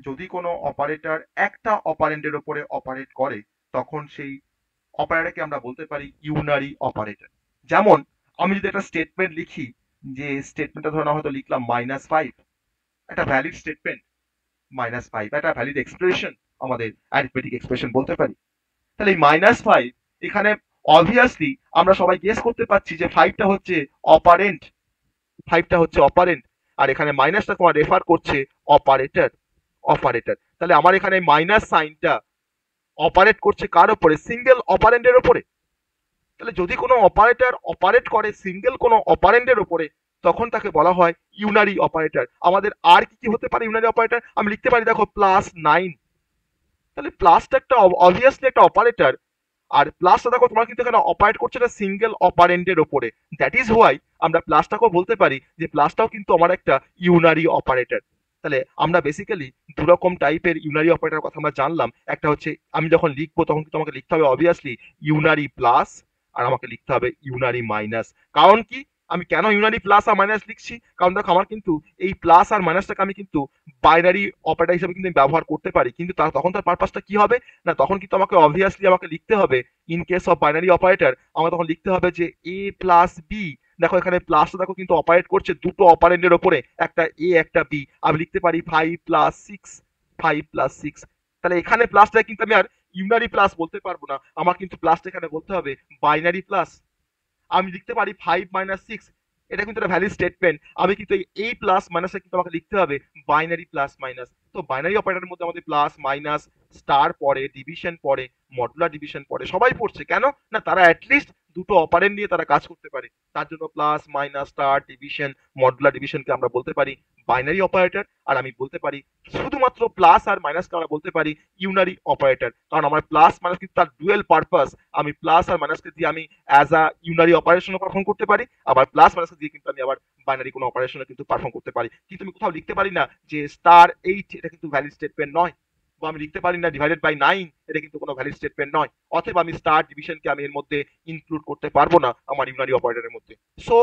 যদি কোনো অপারেটর একটা অপারেন্ডের উপরে অপারেট করে, তখন সেই অপারেটরকে আমরা বলতে পারি ইউনারি অপারেটর। যেমন আমি যদি একটা স্টেটমেন্ট লিখি, যে স্টেটমেন্টটা ধরো হয়তো লিখলাম -5, একটা ভ্যালিড স্টেটমেন্ট। -5 একটা ভ্যালিড এক্সপ্রেশন, আমাদের অ্যারিথমেটিক এক্সপ্রেশন বলতে পারি। তাহলে এই -5 এখানে অবভিয়াসলি আমরা সবাই গেস করতে পারছি যে 5টা হচ্ছে অপারেন্ট, 5টা হচ্ছে অপারেন্ট, আর এখানে মাইনাসটা তোমার রেফার করছে অপারেটর। তাহলে আমার এখানে মাইনাস সাইনটা অপারেট করছে কার উপরে? সিঙ্গেল অপারেন্ডের উপরে। তাহলে যদি কোনো অপারেটর অপারেট করে সিঙ্গেল কোনো অপারেন্ডের উপরে, তখন তাকে বলা হয় ইউনারি অপারেটর। আমাদের আর কি কি হতে পারে ইউনারি অপারেটর? আমি লিখতে পারি দেখো +9। তাহলে প্লাসটা একটা অবভিয়াসলি একটা অপারেটর। আর প্লাসটা দেখো তোমার কিন্তু এখানে অপারেট করছে একটা সিঙ্গেল অপারেন্ডের ওপরে। দ্যাট ইজ হোয়াই আমরা প্লাসটাকেও বলতে পারি যে প্লাসটাও কিন্তু আমার একটা ইউনারি অপারেটর। তাহলে আমরা বেসিক্যালি দু রকম টাইপের ইউনারি অপারেটর কথা আমরা জানলাম। একটা হচ্ছে আমি যখন লিখবো তখন কিন্তু আমাকে লিখতে হবে অবভিয়াসলি ইউনারি প্লাস, আর আমাকে লিখতে হবে ইউনারি মাইনাস। কারণ কি, আমি কেন ইউনারি প্লাস আর মাইনাস লিখছি? কারণ দেখো আমার কিন্তু এই প্লাস আর মাইনাসটাকে আমি কিন্তু বাইনারি অপারেটর হিসেবে কিন্তু ব্যবহার করতে পারি, কিন্তু তখন তার পারপাসটা কি হবে না, তখন কিন্তু আমাকে অবভিয়াসলি আমাকে লিখতে হবে in case of binary operator আমাকে তখন লিখতে হবে যে এ প্লাস বি। দেখো এখানে প্লাসটা দেখো কিন্তু অপারেট করছে দুটো অপারেন্ডের ওপরে, একটা এ একটা বি। আমি লিখতে পারি 5+6, 5+6। তাহলে এখানে প্লাসটা কিন্তু আমি আর ইউনারি প্লাস বলতে পারবো না, আমার কিন্তু প্লাসটা এখানে বলতে হবে বাইনারি প্লাস। আমি লিখতে পারি 5 - 6, এটা কিন্তু একটা ভ্যালিড স্টেটমেন্ট। আমি কিন্তু এই প্লাস মাইনাসে কিন্তু আমাকে লিখতে হবে বাইনারি প্লাস মাইনাস। তো বাইনারি অপারেটরের মধ্যে আমাদের প্লাস মাইনাস স্টার পড়ে, ডিভিশন পড়ে, মডুলার ডিভিশন পড়ে, সবাই পড়ছে। কেন না, তারা অ্যাটলিস্ট দুটো অপারেন্ড নিয়ে তারা কাজ করতে পারে। তার জন্য plus minus star division modular ডিভিশনকে আমরা বলতে পারি বাইনারি অপারেটর। আর আমি বলতে পারি শুধুমাত্র প্লাস আর মাইনাসকে আমরা বলতে পারি ইউনারি অপারেটর। কারণ আমার প্লাস মাইনাস কিন্তু তার ডুয়েল পারপাস। আমি প্লাস আর মাইনাসকে দিয়ে আমি অ্যাজ আ ইউনারি অপারেশনও পারফর্ম করতে পারি, আবার প্লাস মাইনাস দিয়ে কিন্তু আমি আবার বাইনারি কোনো অপারেশনও কিন্তু পারফর্ম করতে পারি। কিন্তু আমি কোথাও লিখতে পারি না যে *8, এটা কিন্তু ভ্যালিড স্টেটমেন্ট নয়। বা আমি লিখতে পারি না /9, এটা কিন্তু কোনো ভ্যালিড স্টেটমেন্ট নয়। অতএব আমি স্টার ডিভিশনকে আমি এর মধ্যে ইনক্লুড করতে পারবো না আমার ইউনারি অপারেটরের মধ্যে। সো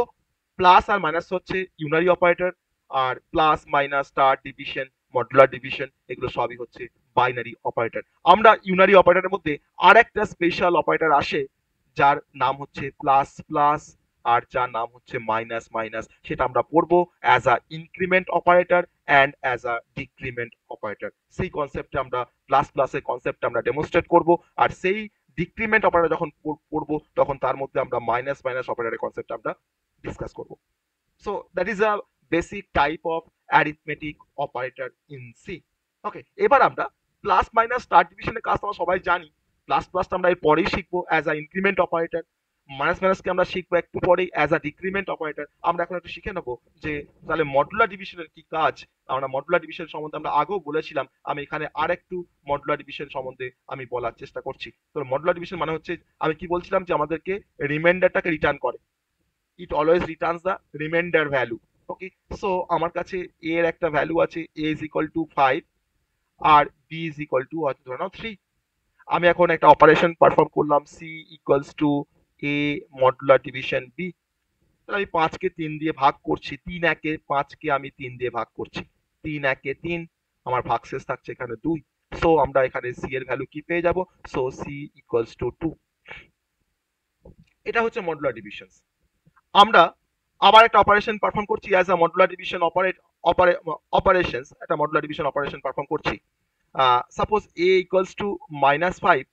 প্লাস আর মাইনাস হচ্ছে ইউনারি অপারেটর, আর plus minus star division modular division এগুলো সবই হচ্ছে বাইনারি অপারেটর। আমরা ইউনারি অপারেটরের মধ্যে আর একটা স্পেশাল অপারেটর আসে যার নাম হচ্ছে প্লাস প্লাস, আর যার নাম হচ্ছে মাইনাস মাইনাস। সেটা আমরা পড়বো as a increment operator and as a decrement operator. সেই কনসেপ্টে আমরা প্লাস প্লাসের কনসেপ্টটা আমরা ডেমনস্ট্রেট করব, আর সেই ডিক্রিমেন্ট অপারেটর যখন পড়বো তখন তার মধ্যে আমরা মাইনাস মাইনাস অপারেটরের কনসেপ্ট আমরা ডিসকাস করব। So that is a basic type of arithmetic operator in C. Okay, এবার আমরা প্লাস মাইনাস স্টার ডিভিশনের কাজ আমরা সবাই জানি। প্লাস প্লাসটা আমরা এর পরেই শিখবো as a increment operator, minus মাইনাসকে আমরা শিখবো একটু পরেই অ্যাজ আ ডিক্রিমেন্ট অপারেটর। আমরা এখন একটু শিখে নেবো যে তাহলে মডুলার ডিভিশনের কি কাজ। আমরা মডুলার ডিভিশন সম্বন্ধে আমরা আগেও বলেছিলাম, আমি এখানে আর একটু মডুলার ডিভিশন সম্বন্ধে আমি বলার চেষ্টা করছি। তো মডুলার ডিভিশন মানে হচ্ছে, আমি কি বলছিলাম যে আমাদেরকে রিমাইন্ডারটাকে রিটার্ন করে, it always returns the remainder value. Okay, so আমার কাছে a এর একটা ভ্যালু আছে, a is equal to 5 আর b is equal to ধরে নাও 3। আমি এখন একটা অপারেশন পারফর্ম করলাম, c equals to a modular division b। তাহলে আমি 5 কে 3 দিয়ে ভাগ করছি, 3 একে 5 কে আমি 3 দিয়ে ভাগ করছি, 3 একে 3, আমার ভাগশেষ থাকছে এখানে 2। সো আমরা এখানে c এর ভ্যালু কি পেয়ে যাব, সো c equals to 2। এটা হচ্ছে মডুলার ডিভিশন। আমরা আবার একটা অপারেশন পারফর্ম করছি as a modular division operations, একটা মডুলার ডিভিশন অপারেশন পারফর্ম করছি। সাপোজ a ইকুয়ালস টু -5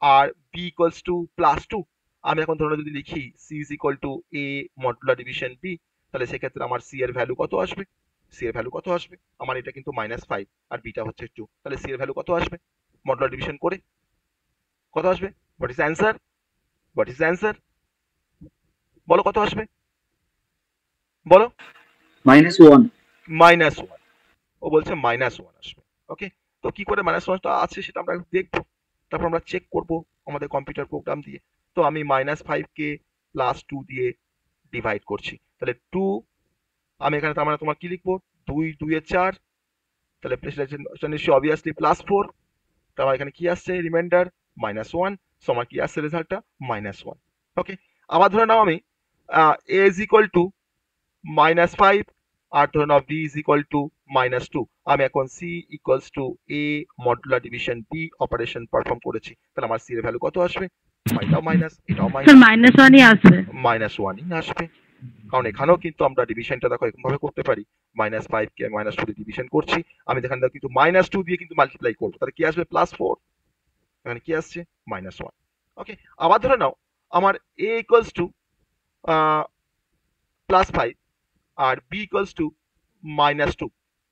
আর b ইকুয়ালস টু +2। আমি এখন ধরো যদি লিখি c is equal to a modular division b, তাহলে সেক্ষেত্রে আমার c এর ভ্যালু কত আসবে, c এর ভ্যালু কত আসবে, আমার এটা কিন্তু -5 আর b টা হচ্ছে 2, তাহলে c এর ভ্যালু কত আসবে মডুলার ডিভিশন করে, কত আসবে? What is answer, what is answer, বলো কত আসবে, বলো। -1। -1, ও বলছে -1 আসবে। ওকে, তো কি করে -1টা আছে সেটা আমরা দেখবো, তারপর আমরা চেক করব আমাদের কম্পিউটার প্রোগ্রাম দিয়ে। তো আমি -5 কে +2 দিয়ে ডিভাইড করছি, তাহলে 2, আমি এখানে তার মানে তোমার কি লিখবো, 2 2 এ 4, তাহলে নিশ্চয়ই অবভিয়াসলি +4। তার এখানে কি আসছে রিমাইন্ডার -1, সো আমার কি আসছে রেজাল্টটা -1। ওকে, আবার ধরে নাও আমি a ইজ ইকুয়াল টু -5 আর ধরে নাও b ইজ ইকুয়াল টু -2। আমি এখন c equals to a modular division b operation perform করেছি, তাহলে আমার c এর ভ্যালু কত আসবে, এটাও মাইনাস এটাও স্যার মাইনাস, -1ই আসবে। -1ই আসবে। কারণ এখানেও কিন্তু আমরা ডিভিশনটা দেখো এরকম ভাবে করতে পারি, -5 কে -2 দিয়ে ডিভিশন করছি, আমি এখানে কিন্তু -2 দিয়ে কিন্তু মাল্টিপ্লাই করবো, তাহলে কি আসবে +4, এখানে কি আসছে -1। ওকে, আবার ধরে নাও আমার a ইকুয়ালস টু +5 আর b equals to -2,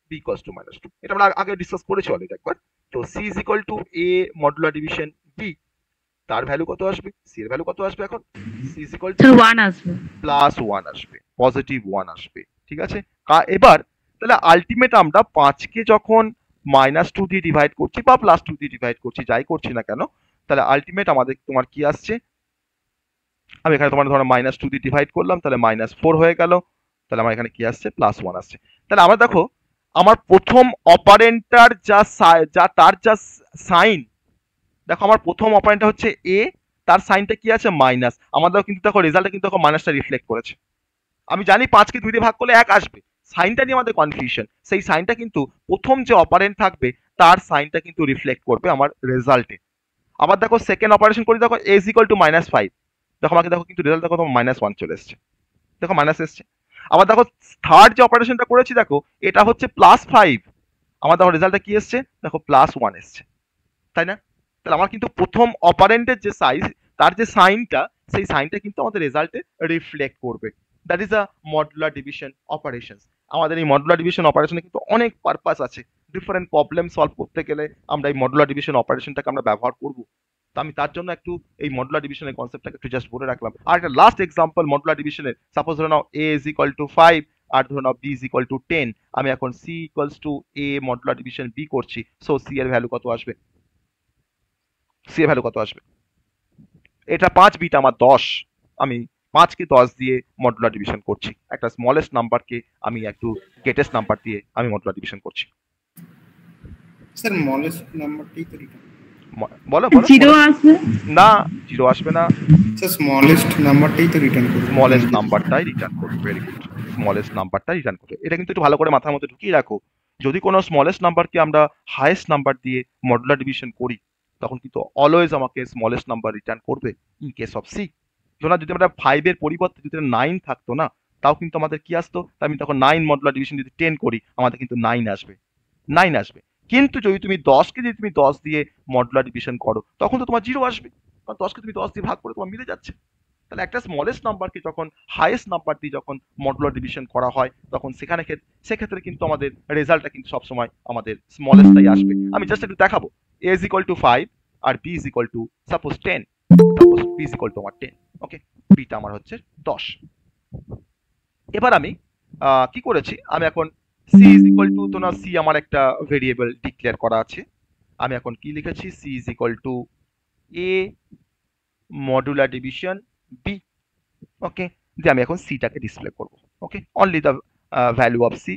b equals to -2, এটা আমরা আগে ডিসকাস করেছি অলরেডি একবার। তো c is equal to a modular division b, তার ভ্যালু কত আসবে, সি এর ভ্যালু কত আসবে এখন, c is equal to sir 1 আসবে। +1 আসবে, +1 আসবে। ঠিক আছে, এবার তাহলে আলটিমেট আমরা 5কে যখন -2 দিয়ে ডিভাইড করছি বা +2 দিয়ে ডিভাইড করছি, যাই করছি না কেন, তাহলে আলটিমেট আমাদের তোমার কি আসছে, আমি এখানে তোমার ধরো -2 দিয়ে ডিভাইড করলাম, তাহলে -4 হয়ে গেল, তাহলে আমার এখানে কি আসছে, +1 আসছে। তাহলে আমরা দেখো আমার প্রথম অপারেন্টটার তার যা সাইন, দেখো আমার প্রথম অপারেন্টটা হচ্ছে এ, তার সাইনটা কি আছে মাইনাস, আমাদের কিন্তু দেখো রেজাল্টে কিন্তু দেখো মাইনাসটা রিফ্লেক্ট করেছে। আমি জানি 5কে 2 দিয়ে ভাগ করলে 1 আসবে, সাইনটা নিয়ে আমাদের কনফিউশন, সেই সাইনটা কিন্তু প্রথম যে অপারেন্ট থাকবে তার সাইনটা কিন্তু রিফ্লেক্ট করবে আমার রেজাল্টে। আবার দেখো সেকেন্ড অপারেশন করি, দেখো a = -5, দেখো আমাকে দেখো কিন্তু রেজাল্ট দেখো তোমার -1 চলে এসছে, দেখো মাইনাস এসছে। আবার দেখো থার্ড যে অপারেশনটা করেছি, দেখো এটা হচ্ছে +5, আমার দেখো রেজাল্টটা কি এসছে, দেখো +1 এসছে, তাই না? তাহলে আমার কিন্তু প্রথম অপারেন্টের যে সাইজ, তার যে সাইনটা, সেই সাইনটা কিন্তু আমাদের রেজাল্টে রিফ্লেক্ট করবে। That is a modular division operations. আমাদের এই মডুলার ডিভিশন অপারেশনে কিন্তু অনেক পারপাস আছে, ডিফারেন্ট প্রবলেম সলভ করতে গেলে আমরা এই মডুলার ডিভিশন অপারেশনটাকে আমরা ব্যবহার করব। তো আমি তার জন্য একটু এই মডুলার ডিভিশনের কনসেপ্টটাকে একটু জাস্ট বলে রাখলাম। আর একটা লাস্ট এক্সাম্পল মডুলার ডিভিশনের, সাপোজ ধরে নাও a = 5 আর ধরে নাও b = 10, আমি এখন c = a modular division b করছি, সো c এর ভ্যালু কত আসবে, সি এর ভ্যালু কত আসবে, এটা 5 বিট আমার 10, আমি 5কে 10 দিয়ে মডুলার ডিভিশন করছি, একটা স্মলেস্ট নাম্বারকে আমি একটু গ্রেটেস্ট নাম্বার দিয়ে আমি মডুলার ডিভিশন করছি। স্যার স্মলেস্ট নাম্বারটাই তো রিটার্ন, বলো বলো, 0 আসবে। না 0 আসবে না, স্যার স্মলেস্ট নাম্বারটাই তো রিটার্ন করবে, স্মলেস্ট নাম্বারটাই রিটার্ন করবে, ভেরি গুড, স্মলেস্ট নাম্বারটা রিটার্ন করবে। এটা কিন্তু একটু ভালো করে মাথার মধ্যে ঢুকিয়ে রাখো, যদি কোনো স্মলেস্ট নাম্বারকে আমরা হাইয়েস্ট নাম্বার দিয়ে মডুলার ডিভিশন করি, তখন কিন্তু অলওয়েজ আমাকে স্মলেস্ট নাম্বার রিটার্ন করবে ইন কেস অফ সি। যদি আমরা 5 এর পরিবর্তে যদি 9 থাকতো না, তাও কিন্তু আমাদের কি আসতো, আমি তখন 9 মডুলার ডিভিশন যদি 10 করি, আমাদের কিন্তু 9 আসবে, 9 আসবে। কিন্তু যদি তুমি 10কে যদি তুমি 10 দিয়ে মডুলার ডিভিশন করো, তখন তো তোমার 0 আসবে, কারণ 10কে তুমি 10 দিয়ে ভাগ করে তোমার মিলে যাচ্ছে। তাহলে একটা স্মলেস্ট নাম্বারকে যখন হাইয়েস্ট নাম্বার দিয়ে যখন মডুলার ডিভিশন করা হয়, তখন সেক্ষেত্রে কিন্তু আমাদের রেজাল্টটা কিন্তু সবসময় আমাদের স্মলেস্টটাই আসবে। আমি জাস্ট একটু দেখাবো, a = 5 আর b = সাপোজ 10, সাপোজ b = আমার 10, ওকে, বিটা আমার হচ্ছে 10। এবার আমি কি করেছি, আমি এখন c = তো না, c আমার একটা ভেরিয়েবল ডিক্লেয়ার করা আছে, আমি এখন কি লিখেছি, c = a modular division b, okay, যে আমি এখন সিটাকে ডিসপ্লে করব, okay, only the value of C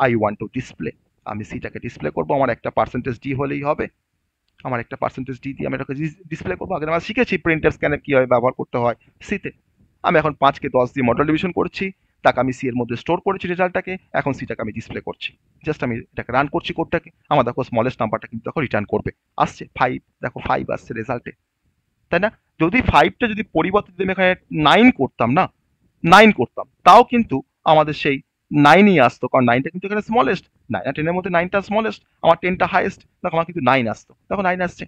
I want to display, আমি সিটাকে ডিসপ্লে করব, আমার একটা %d হলেই হবে, আমার একটা %d দিয়ে আমি এটাকে ডিসপ্লে করবো। আগে আমরা শিখেছি প্রিন্টএফ স্ক্যানার কিভাবে ব্যবহার করতে হয় সিতে। আমি এখন 5কে 10 দিয়ে মডুলার ডিভিশন করছি, তাকে আমি সি এর মধ্যে স্টোর করেছি রেজাল্টটাকে, এখন সিটাকে আমি ডিসপ্লে করছি, জাস্ট আমি এটাকে রান করছি কোডটাকে, আমার দেখো স্মলেস্ট নাম্বারটা কিন্তু দেখো রিটার্ন করবে, আসছে 5, দেখো 5 আসছে রেজাল্টে, তাই না? যদি 5টা যদি পরিবর্তে যদি আমি এখানে 9 করতাম না, 9 করতাম, তাও কিন্তু আমাদের সেই 9ই আসতো, কারণ 9টা কিন্তু এখানে স্মলেস্ট, 9 আর 10 এর মধ্যে 9টা স্মলেস্ট, আমার 10টা হাইয়েস্ট, দেখো আমার কিন্তু 9 আসতো, দেখো 9 আসছে,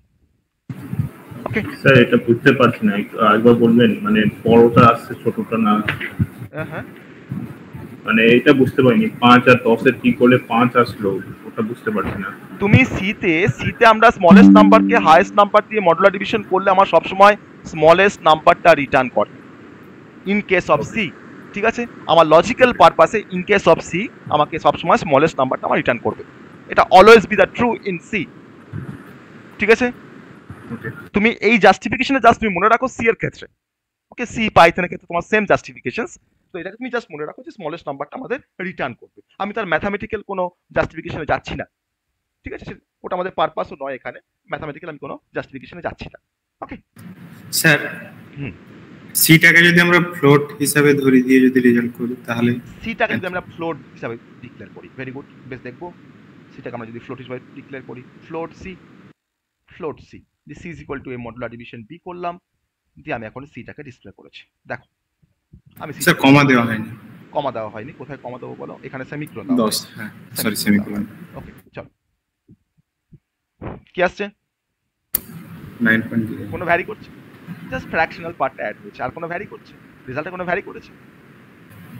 ওকে। স্যার এটা বুঝতে পারছি না, একটু আরেকবার বলবেন, মানে বড়টা আসছে ছোটটা না, হ্যাঁ, মানে এটা বুঝতে পারিনি, 5 আর 10 এর কি করলে 5 আসলো, ওটা বুঝতে পারছি না। তুমি সিতে আমরা স্মলেস্ট নাম্বারকে হাইয়েস্ট নাম্বার দিয়ে মডুলার ডিভিশন করলে আমার সবসময় স্মলেস্ট নাম্বারটা রিটার্ন করে ইন কেস অফ সি, ঠিক আছে, আমার লজিক্যাল পারপাসে ইন কেস অফ সি আমাকে সবসময় স্মলেস্ট নাম্বারটা আমার রিটার্ন করবে, এটা always be the true in C, ঠিক আছে। তুমি এই জাস্টিফিকেশনে জাস্ট তুমি মনে রাখো সি এর ক্ষেত্রে, ওকে, সি পাইথনের ক্ষেত্রে তোমার সেম জাস্টিফিকেশনস, তো এটাকে তুমি জাস্ট মনে রাখো যে স্মলেস্ট নাম্বারটা আমাদের রিটার্ন করবে, আমি তার ম্যাথামেটিক্যাল কোনো জাস্টিফিকেশনে যাচ্ছি না, ঠিক আছে, ওটা আমাদের পারপাসও নয়, এখানে ম্যাথামেটিক্যাল আমি কোনো জাস্টিফিকেশনে যাচ্ছি না, ওকে। স্যার সিটাকে যদি আমরা ফ্লোট হিসাবে ধরে দিয়ে যদি রেজাল্ট করি, তাহলে সিটাকে যদি আমরা ফ্লোট হিসাবে ডিক্লেয়ার করি, ভেরি গুড, বেশ দেখবো, সিটাকে আমরা যদি ফ্লোট হিসাবে ডিক্লেয়ার করি, ফ্লোট সি যে c = a modular division b করলাম, দিয়ে আমি এখন সিটাকে ডিসপ্লে করেছি, দেখো আমি স্যার কমা দেওয়া হয়নি, কমা দেওয়া হয়নি, কোথায় কমা দেবো বলো, এখানে সেমিকোলন দাও, 10, হ্যাঁ সরি সেমিকোলন, ওকে, চলো কি আসছে, 9.0, কোনো ভ্যারি করছে, জাস্ট ফ্র্যাকশনাল পার্টটা অ্যাড হয়েছে, আর কোনো ভ্যারি করছে, রেজাল্টে কোনো ভ্যারি করেছে,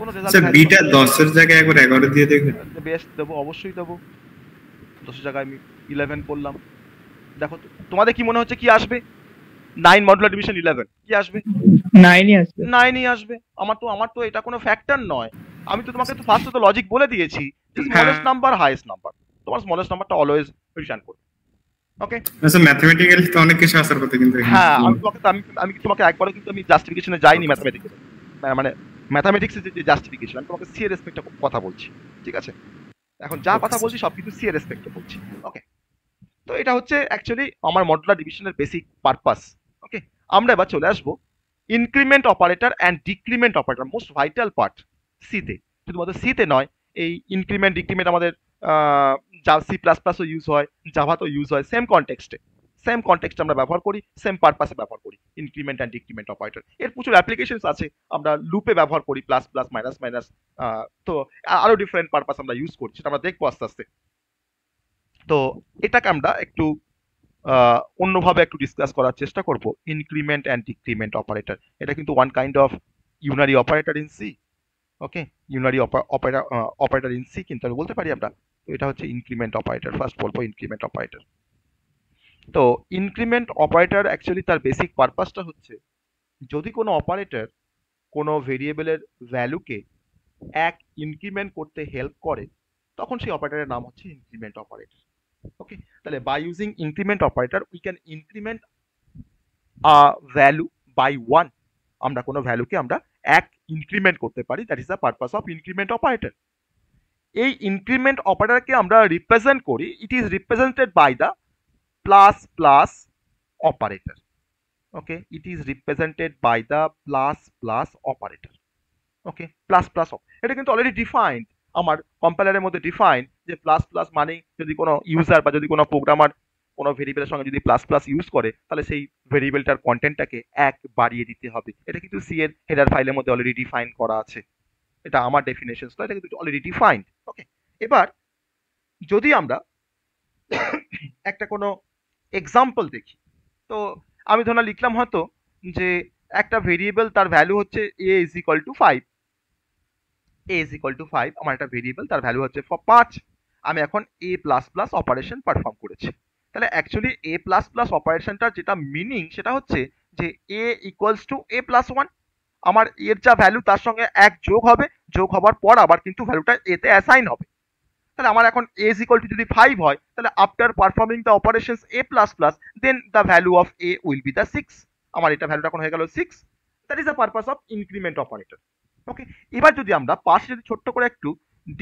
কোনো রেজাল্ট, স্যার বিটা 10 এর জায়গায় একবার 11 দিয়ে দেখবেন, বেশ দেবো, অবশ্যই দেবো, 10 এর জায়গায় আমি 11 করলাম, দেখো তোমাদের কি মনে হচ্ছে কি আসবে, 9 মডুলার ডিভিশন 11 কি আসবে? 9ই আসবে। 9ই আসবে। আমার তো এটা কোনো ফ্যাক্টর নয়। আমি তো তোমাকে তো ফার্স্টে তো লজিক বলে দিয়েছি যে স্মলেস্ট নাম্বার হাইয়েস্ট নাম্বার, তোমার স্মলেস্ট নাম্বারটা অলওয়েজ রিটার্ন করবে। ওকে, আচ্ছা ম্যাথমেটিক্যালি তো অনেক কিছু আসার কথা, কিন্তু হ্যাঁ আমি তোমাকে একবারও কিন্তু আমি জাস্টিফিকেশনে যাইনি ম্যাথমেটিক্সে, মানে ম্যাথমেটিক্সের যে জাস্টিফিকেশন, আমি তোমাকে সি এর রেসপেক্টে কথা বলছি, ঠিক আছে? এখন যা কথা বলছি সব কিছু সি এর রেসপেক্টে বলছি। ওকে, তো এটা হচ্ছে অ্যাকচুয়ালি আমার মডুলার ডিভিশনের বেসিক পারপাস। ওকে, আমরা এবার চলে আসবো increment operator and decrement operator, most vital part সিতে। শুধুমাত্র সিতে নয়, এই ইনক্রিমেন্ট ডিক্রিমেন্ট আমাদের সি প্লাস প্লাসও ইউজ হয়, জাভাতেও ইউজ হয়, সেম কনটেক্সটে আমরা ব্যবহার করি, সেম পারপাসে ব্যবহার করি ইনক্রিমেন্ট অ্যান্ড ডিক্রিমেন্ট অপারেটর। এর প্রচুর অ্যাপ্লিকেশনস আছে, আমরা লুপে ব্যবহার করি, প্লাস প্লাস মাইনাস মাইনাস, তো আরো ডিফারেন্ট পারপাস আমরা ইউজ করি, সেটা আমরা দেখবো আস্তে আস্তে। তো এটাকে আমরা একটু অন্যভাবে একটু ডিসকাস করার চেষ্টা করব। ইনক্রিমেন্ট অ্যান্ড ডিক্রিমেন্ট অপারেটর, এটা কিন্তু one kind of unary operator in C. Okay, unary operator in C কিন্তু আমি বলতে পারি আমরা। তো এটা হচ্ছে ইনক্রিমেন্ট অপারেটর। ফার্স্ট বলবো ইনক্রিমেন্ট অপারেটর। তো ইনক্রিমেন্ট অপারেটর অ্যাকচুয়ালি তার বেসিক পারপাসটা হচ্ছে, যদি কোনো অপারেটর কোনো ভেরিয়েবলের ভ্যালুকে এক ইনক্রিমেন্ট করতে হেল্প করে, তখন সেই অপারেটরের নাম হচ্ছে ইনক্রিমেন্ট অপারেটর। ওকে, তাহলে by using increment operator we can increment a value by 1। আমরা কোনো ভ্যালুকে আমরা এক ইনক্রিমেন্ট করতে পারি, that is the purpose of increment operator. এই ইনক্রিমেন্ট অপারেটরকে আমরা রিপ্রেজেন্ট করি, it is represented by the plus plus operator. Okay, it is represented by the plus plus operator. Okay, plus plus, এটা কিন্তু অলরেডি ডিফাইন্ড, আমার কম্পাইলারের মধ্যে ডিফাইন যে প্লাস প্লাস মানে যদি কোনো ইউজার বা যদি কোনো প্রোগ্রামার কোনো ভেরিয়েবলের সঙ্গে যদি প্লাস প্লাস ইউজ করে, তাহলে সেই ভেরিয়েবলটার কন্টেন্টটাকে এক বাড়িয়ে দিতে হবে। এটা কিন্তু সি এর হেডার ফাইলের মধ্যে অলরেডি ডিফাইন করা আছে। এটা আমার ডেফিনেশন, এটা কিন্তু অলরেডি ডিফাইন্ড। ওকে, এবার যদি আমরা একটা কোনো এক্সাম্পল দেখি, তো আমি ধরুন লিখলাম হয়তো যে একটা ভেরিয়েবল, তার ভ্যালু হচ্ছে a is equal two 5। a is equal two 5 আমার একটা ভেরিয়েবল, তার ভ্যালু হচ্ছে 5। আমি এখন a plus plus operation perform করেছি। তাহলে অ্যাকচুয়ালি a প্লাস প্লাস অপারেশনটার যেটা মিনিং সেটা হচ্ছে যে a equals two a plus 1। আমার এর যা ভ্যালু তার সঙ্গে এক যোগ হবে, যোগ হবার পর আবার কিন্তু ভ্যালুটা a তে অ্যাসাইন হবে। তাহলে আমার এখন a ইজ ইকুয়াল টু যদি 5 হয়, তাহলে after performing the operations a plus plus, then the value of a will be the 6। আমার এটা ভ্যালুটা এখন হয়ে গেল 6। That is the purpose of increment operator. Okay, এবার যদি আমরা পাশে যদি ছোট্ট করে একটু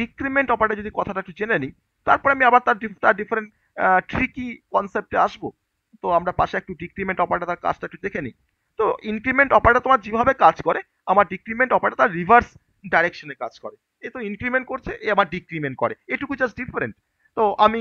ডিক্রিমেন্ট অপারেটর যদি কথাটা একটু জেনে নিই, তারপরে আমি আবার তার ডিফারেন্ট ট্রিকি কনসেপ্টে আসবো। তো আমরা পাশে একটু ডিক্রিমেন্ট অপারেটর তার কাজটা একটু দেখে নিই। তো ইনক্রিমেন্ট অপারেটর তোমার যেভাবে কাজ করে, আমার ডিক্রিমেন্ট অপারেটর তার রিভার্স ডাইরেকশনে কাজ করে। এ তো ইনক্রিমেন্ট করছে, এ আবার ডিক্রিমেন্ট করে, এটুকু জাস্ট ডিফারেন্ট। তো আমি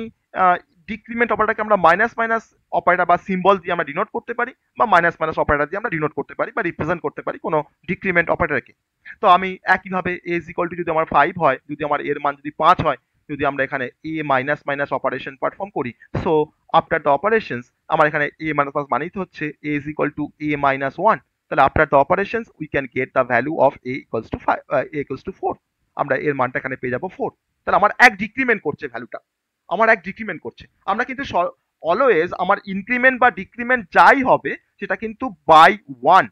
ডিক্রিমেন্ট অপারেটরকে আমরা মাইনাস মাইনাস অপারেটর বা সিম্বল দিয়ে আমরা ডিনোট করতে পারি, বা মাইনাস মাইনাস অপারেটর দিয়ে আমরা ডিনোট করতে পারি বা রিপ্রেজেন্ট করতে পারি কোনো ডিক্রিমেন্ট অপারেটরকে। তো আমি একইভাবে a ইজ ইকুয়াল টু যদি আমার 5 হয়, যদি আমার এর মান যদি 5 হয়, যদি আমরা এখানে a minus minus operation perform করি, সো আফটার দ্য অপারেশনস আমার এখানে a মাইনাস মাইনাস মানেই তো হচ্ছে a is equal to a minus 1। তাহলে after the operations we can get the value of a equals to 5, a equals two 4। আমরা এর মানটা এখানে পেয়ে যাবো 4। তাহলে আমার এক ডিক্রিমেন্ট করছে ভ্যালুটা, আমার এক ডিক্রিমেন্ট করছে। আমরা কিন্তু অলওয়েজ আমার ইনক্রিমেন্ট বা ডিক্রিমেন্ট যাই হবে সেটা কিন্তু বাই 1,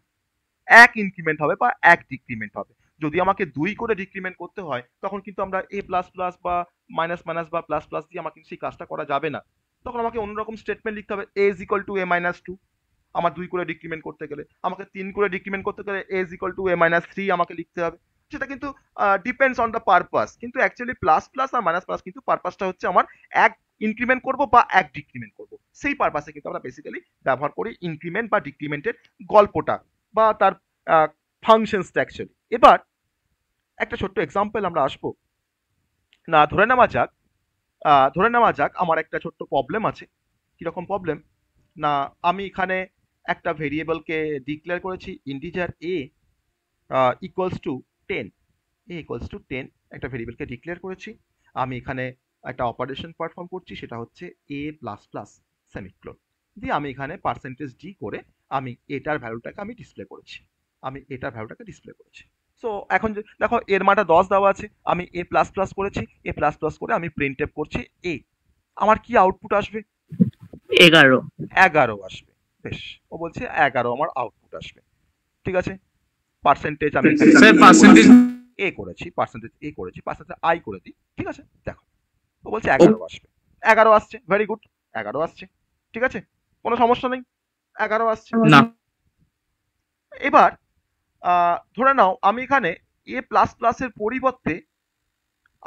এক ইনক্রিমেন্ট হবে বা এক ডিক্রিমেন্ট হবে। যদি আমাকে 2 করে ডিক্রিমেন্ট করতে হয়, তখন কিন্তু আমরা a প্লাস প্লাস বা মাইনাস মাইনাস বা প্লাস প্লাস দিয়ে আমাকে সেই কাজটা করা যাবে না। তখন আমাকে অন্যরকম স্টেটমেন্ট লিখতে হবে, a is equal to a minus 2। আমার 2 করে ডিক্রিমেন্ট করতে গেলে, আমাকে 3 করে ডিক্রিমেন্ট করতে গেলে a is equal to a minus 3 আমাকে লিখতে হবে। সেটা কিন্তু ডিপেন্ডস অন দ্য পারপাস। কিন্তু অ্যাকচুয়ালি প্লাস প্লাস আর মাইনাস প্লাস কিন্তু পারপাসটা হচ্ছে আমার এক ইনক্রিমেন্ট করব বা এক ডিক্রিমেন্ট করব, সেই পারপাসে কিন্তু আমরা বেসিক্যালি ব্যবহার করি ইনক্রিমেন্ট বা ডিক্রিমেন্টের গল্পটা বা তার ফাংশনসটা অ্যাকচুয়ালি। এবার একটা ছোট্ট এক্সাম্পল আমরা আসবো না, ধরে নেওয়া যাক আমার একটা ছোট্ট প্রবলেম আছে। কিরকম প্রবলেম না, আমি এখানে একটা ভেরিয়েবলকে ডিক্লেয়ার করেছি integer a equals two 10। a equals two 10 একটা ভেরিয়েবলকে ডিক্লেয়ার করেছি। আমি এখানে একটা অপারেশন পারফর্ম করছি, সেটা হচ্ছে a প্লাস প্লাস সেমিক্লোন দিয়ে আমি এখানে পার্সেন্টেজ d করে আমি এটার ভ্যালুটাকে আমি ডিসপ্লে করেছি, সো এখন দেখো এর মানটা 10 দেওয়া আছে, আমি a প্লাস প্লাস করেছি, a প্লাস প্লাস করে আমি প্রিন্ট করছি a। আমার কি আউটপুট আসবে? 11 11 আসবে। বেশ, ও বলছে 11 আমার আউটপুট আসবে। ঠিক আছে, পার্সেন্টেজ আমি স্যার পার্সেন্টেজ এ করেছি, পার্সেন্টেজ এ করেছি, পার্সেন্টেজ আই করে দিই। ঠিক আছে, দেখো ও বলছে 11 আসবে। 11 আসছে, ভেরি গুড, 11 আসছে। ঠিক আছে, কোনো সমস্যা নেই, 11 আসছে। না এবার ধরে নাও আমি এখানে এ প্লাস প্লাসের পরিবর্তে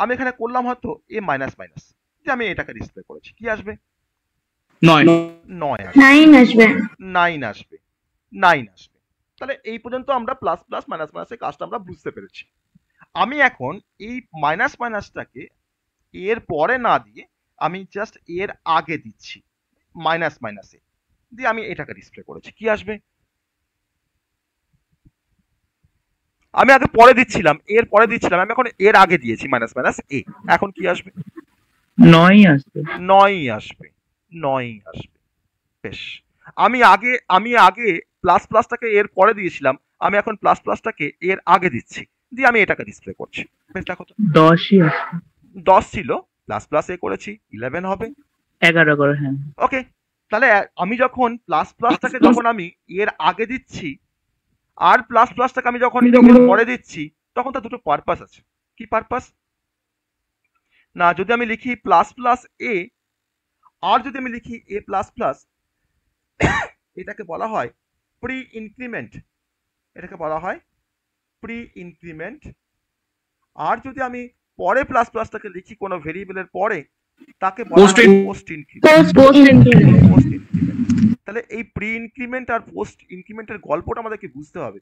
আমি এখানে করলাম হয়তো এ মাইনাস মাইনাস, যে আমি এটাকে ডিসপ্লে করেছি, কি আসবে? 9 9 আসবে, 9 আসবে। 9 আসবে, 9 আসবে। তাহলে এই পর্যন্ত আমরা প্লাস প্লাস মাইনাস মাইনাসের কাজটা আমরা বুঝতে পেরেছি। আমি এখন এই মাইনাস মাইনাসটাকে এর পরে না দিয়ে আমি জাস্ট এর আগে দিচ্ছি, মাইনাস মাইনাসে দিয়ে আমি এটাকে ডিসপ্লে করেছি, কি আসবে? আমি আগে পরে দিচ্ছিলাম, এর পরে দিচ্ছিলাম, আমি এখন এর আগে দিয়েছি মাইনাস মাইনাস এ, এখন কি আসবে? 9 আসবে। 9 আসবে, 9 আসবে। বেশ, আমি আগে প্লাস প্লাসটাকে এর পরে দিয়েছিলাম, আমি এখন প্লাস প্লাসটাকে এর আগে দিচ্ছি, দিয়ে আমি এটাকে ডিসপ্লে করছি। বেশ, দেখো তো 10ই আসবে। 10 ছিল, প্লাস প্লাস এ করেছি, 11 হবে। 11 করে, হ্যাঁ। ওকে, তাহলে আমি যখন প্লাস প্লাসটাকে যখন আমি এর আগে দিচ্ছি আর প্লাস প্লাসটাকে আমি যখন এর পরে দিচ্ছি, তখন তার দুটো পারপাস আছে। কি পারপাস? না, যদি আমি লিখি প্লাস প্লাস এ আর যদি আমি লিখি এ প্লাস প্লাস, এটাকে বলা হয় প্রি ইনক্রিমেন্ট, এটাকে বলা হয় প্রি ইনক্রিমেন্ট। আর যদি আমি পরে প্লাস প্লাসটাকে লিখি কোনো ভেরিয়েবলের পরে, তাকে বলা হয় post increment. Post increment. Post increment. তাহলে এই প্রি ইনক্রিমেন্ট আর পোস্ট ইনক্রিমেন্টের গল্পটা আমাদেরকে বুঝতে হবে।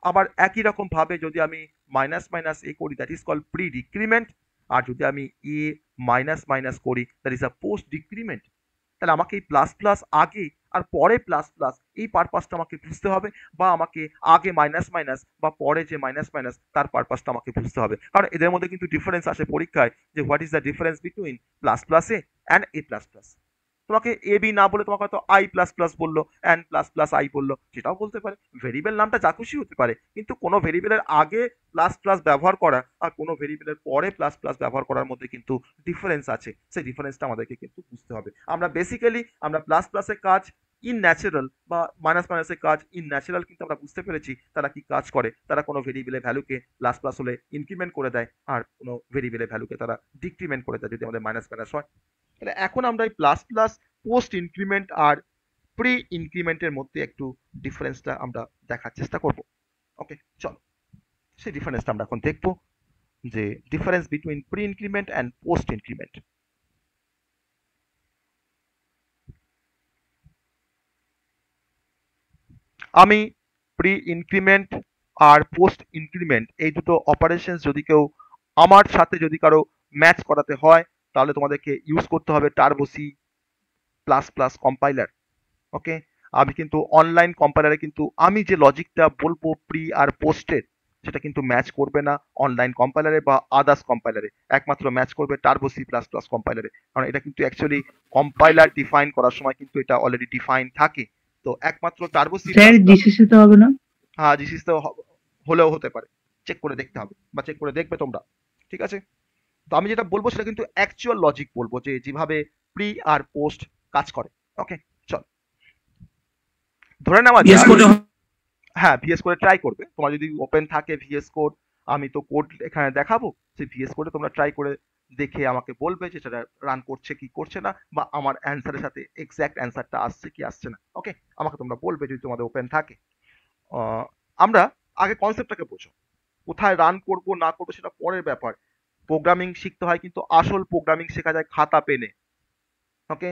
আবার একই রকম ভাবে যদি আমি মাইনাস মাইনাস এ করি, that is called pre decrement. আর যদি আমি এ মাইনাস মাইনাস করি, that is a post decrement. তাহলে আমাকে এই প্লাস প্লাস আগে আর পরে প্লাস প্লাস এই পারপাসটা আমাকে বুঝতে হবে, বা আমাকে আগে মাইনাস মাইনাস বা পরে যে মাইনাস মাইনাস তার পারপাসটা আমাকে বুঝতে হবে। কারণ এদের মধ্যে কিন্তু ডিফারেন্স আসে পরীক্ষায়, যে what is the difference between plus plus A and a plus plus. তোমাকে এ বি না বলে তোমাকে হয়তো আই প্লাস প্লাস বললো, অ্যান্ড প্লাস প্লাস আই বললো, সেটাও বলতে পারে। ভেরিয়েবল নামটা যা খুশি হতে পারে, কিন্তু কোনো ভেরিয়েবলের আগে প্লাস প্লাস ব্যবহার করা আর কোনো ভেরিয়েবলের পরে প্লাস প্লাস ব্যবহার করার মধ্যে কিন্তু ডিফারেন্স আছে। সেই ডিফারেন্সটা আমাদেরকে কিন্তু বুঝতে হবে। আমরা বেসিক্যালি আমরা প্লাস প্লাসের কাজ ইন ন্যাচারাল বা মাইনাস মাইনাসের কাজ ইন ন্যাচারাল কিন্তু আমরা বুঝতে পেরেছি তারা কি কাজ করে। তারা কোনো ভেরিয়েবলের ভ্যালুকে প্লাস প্লাস হলে ইনক্রিমেন্ট করে দেয়, আর কোনো ভেরিয়েবলের ভ্যালুকে তারা ডিক্রিমেন্ট করে দেয় যদি আমাদের মাইনাস মাইনাস হয়। তাহলে এখন আমরা এই প্লাস প্লাস, পোস্ট ইনক্রিমেন্ট আর প্রি ইনক্রিমেন্টের মধ্যে একটু ডিফারেন্সটা আমরা দেখার চেষ্টা করব। ওকে, চলো সেই ডিফারেন্সটা আমরা এখন দেখব, যে difference between pre increment and post increment. আমি প্রি ইনক্রিমেন্ট আর পোস্ট ইনক্রিমেন্ট এই দুটো অপারেশন যদি কেউ আমার সাথে যদি কারো ম্যাচ করাতে হয়, তাহলে তোমাদেরকে ইউজ করতে হবে Turbo C plus plus compiler. Okay, আমি কিন্তু অনলাইন কম্পাইলারে কিন্তু আমি যে লজিকটা বলবো প্রি আর পোস্টের, সেটা কিন্তু ম্যাচ করবে না অনলাইন কম্পাইলারে বা আদার্স কম্পাইলারে। একমাত্র ম্যাচ করবে টার্বো সি প্লাস প্লাস কম্পাইলারে, কারণ এটা কিন্তু অ্যাকচুয়ালি কম্পাইলার ডিফাইন করার সময় কিন্তু এটা অলরেডি ডিফাইন থাকে। তো একমাত্র টার্বো সি স্যার জিসিসি তো হবে না? হ্যাঁ, জিসিস তো হলেও হতে পারে, চেক করে দেখতে হবে বা চেক করে দেখবে তোমরা। ঠিক আছে, তো আমি যেটা বলবো সেটা কিন্তু অ্যাকচুয়াল লজিক বলবো, যে যেভাবে প্রি আর পোস্ট কাজ করে। ওকে, চল ধরে নেওয়া ভিএস যাক, কোড হ্যাঁ ভিএস কোডে ট্রাই করবে। তোমার যদি ওপেন থাকে ভিএস কোড, আমি তো কোড এখানে দেখাবো, সেই ভিএস কোডে তোমরা ট্রাই করে দেখে আমাকে বলবে যে সেটা রান করছে কি করছে না, বা আমার অ্যান্সারের সাথে এক্স্যাক্ট অ্যান্সারটা আসছে কি আসছে না। ওকে, আমাকে তোমরা বলবে যদি তোমাদের ওপেন থাকে। আমরা আগে কনসেপ্টটাকে বোঝো, কোথায় রান করব না করবো সেটা পরের ব্যাপার। প্রোগ্রামিং শিখতে হয়, কিন্তু আসল প্রোগ্রামিং শেখা যায় খাতা পেনে। ওকে,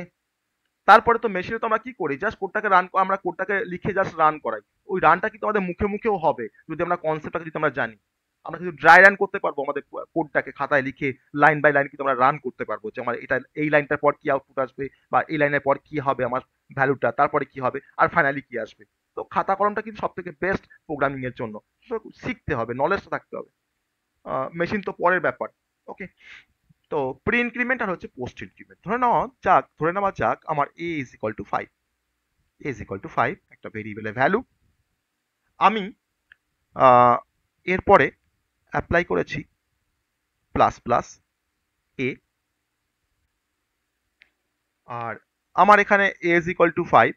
তারপরে তো মেশিনে তো আমরা কি করি, জাস্ট কোডটাকে রান, আমরা কোডটাকে লিখে জাস্ট রান করাই। ওই রানটা কিন্তু আমাদের মুখে মুখেও হবে যদি আমরা কনসেপ্টটাকে যদি আমরা জানি। আমরা কিন্তু ড্রাই রান করতে পারবো, আমাদের কোডটাকে খাতায় লিখে লাইন বাই লাইন কিন্তু আমরা রান করতে পারবো, যে আমার এটা এই লাইনটার পর কি আউটপুট আসবে, বা এই লাইনের পর কি হবে আমার ভ্যালুটা, তারপরে কি হবে, আর ফাইনালি কি আসবে। তো খাতা কলমটা কিন্তু সব থেকে বেস্ট প্রোগ্রামিং এর জন্য। শিখতে হবে, নলেজটা থাকতে হবে। মেশিন তো পরের ব্যাপার। ওকে, তো প্রি ইনক্রিমেন্ট আর হচ্ছে পোস্ট ইনক্রিমেন্ট। ধরে নেওয়া যাক আমার a is equal two 5, a is equal two 5 একটা ভেরিয়েবলের ভ্যালু। আমি এরপরে অ্যাপ্লাই করেছি প্লাস প্লাস a, আর আমার এখানে a ইজ ইকুয়াল টু 5,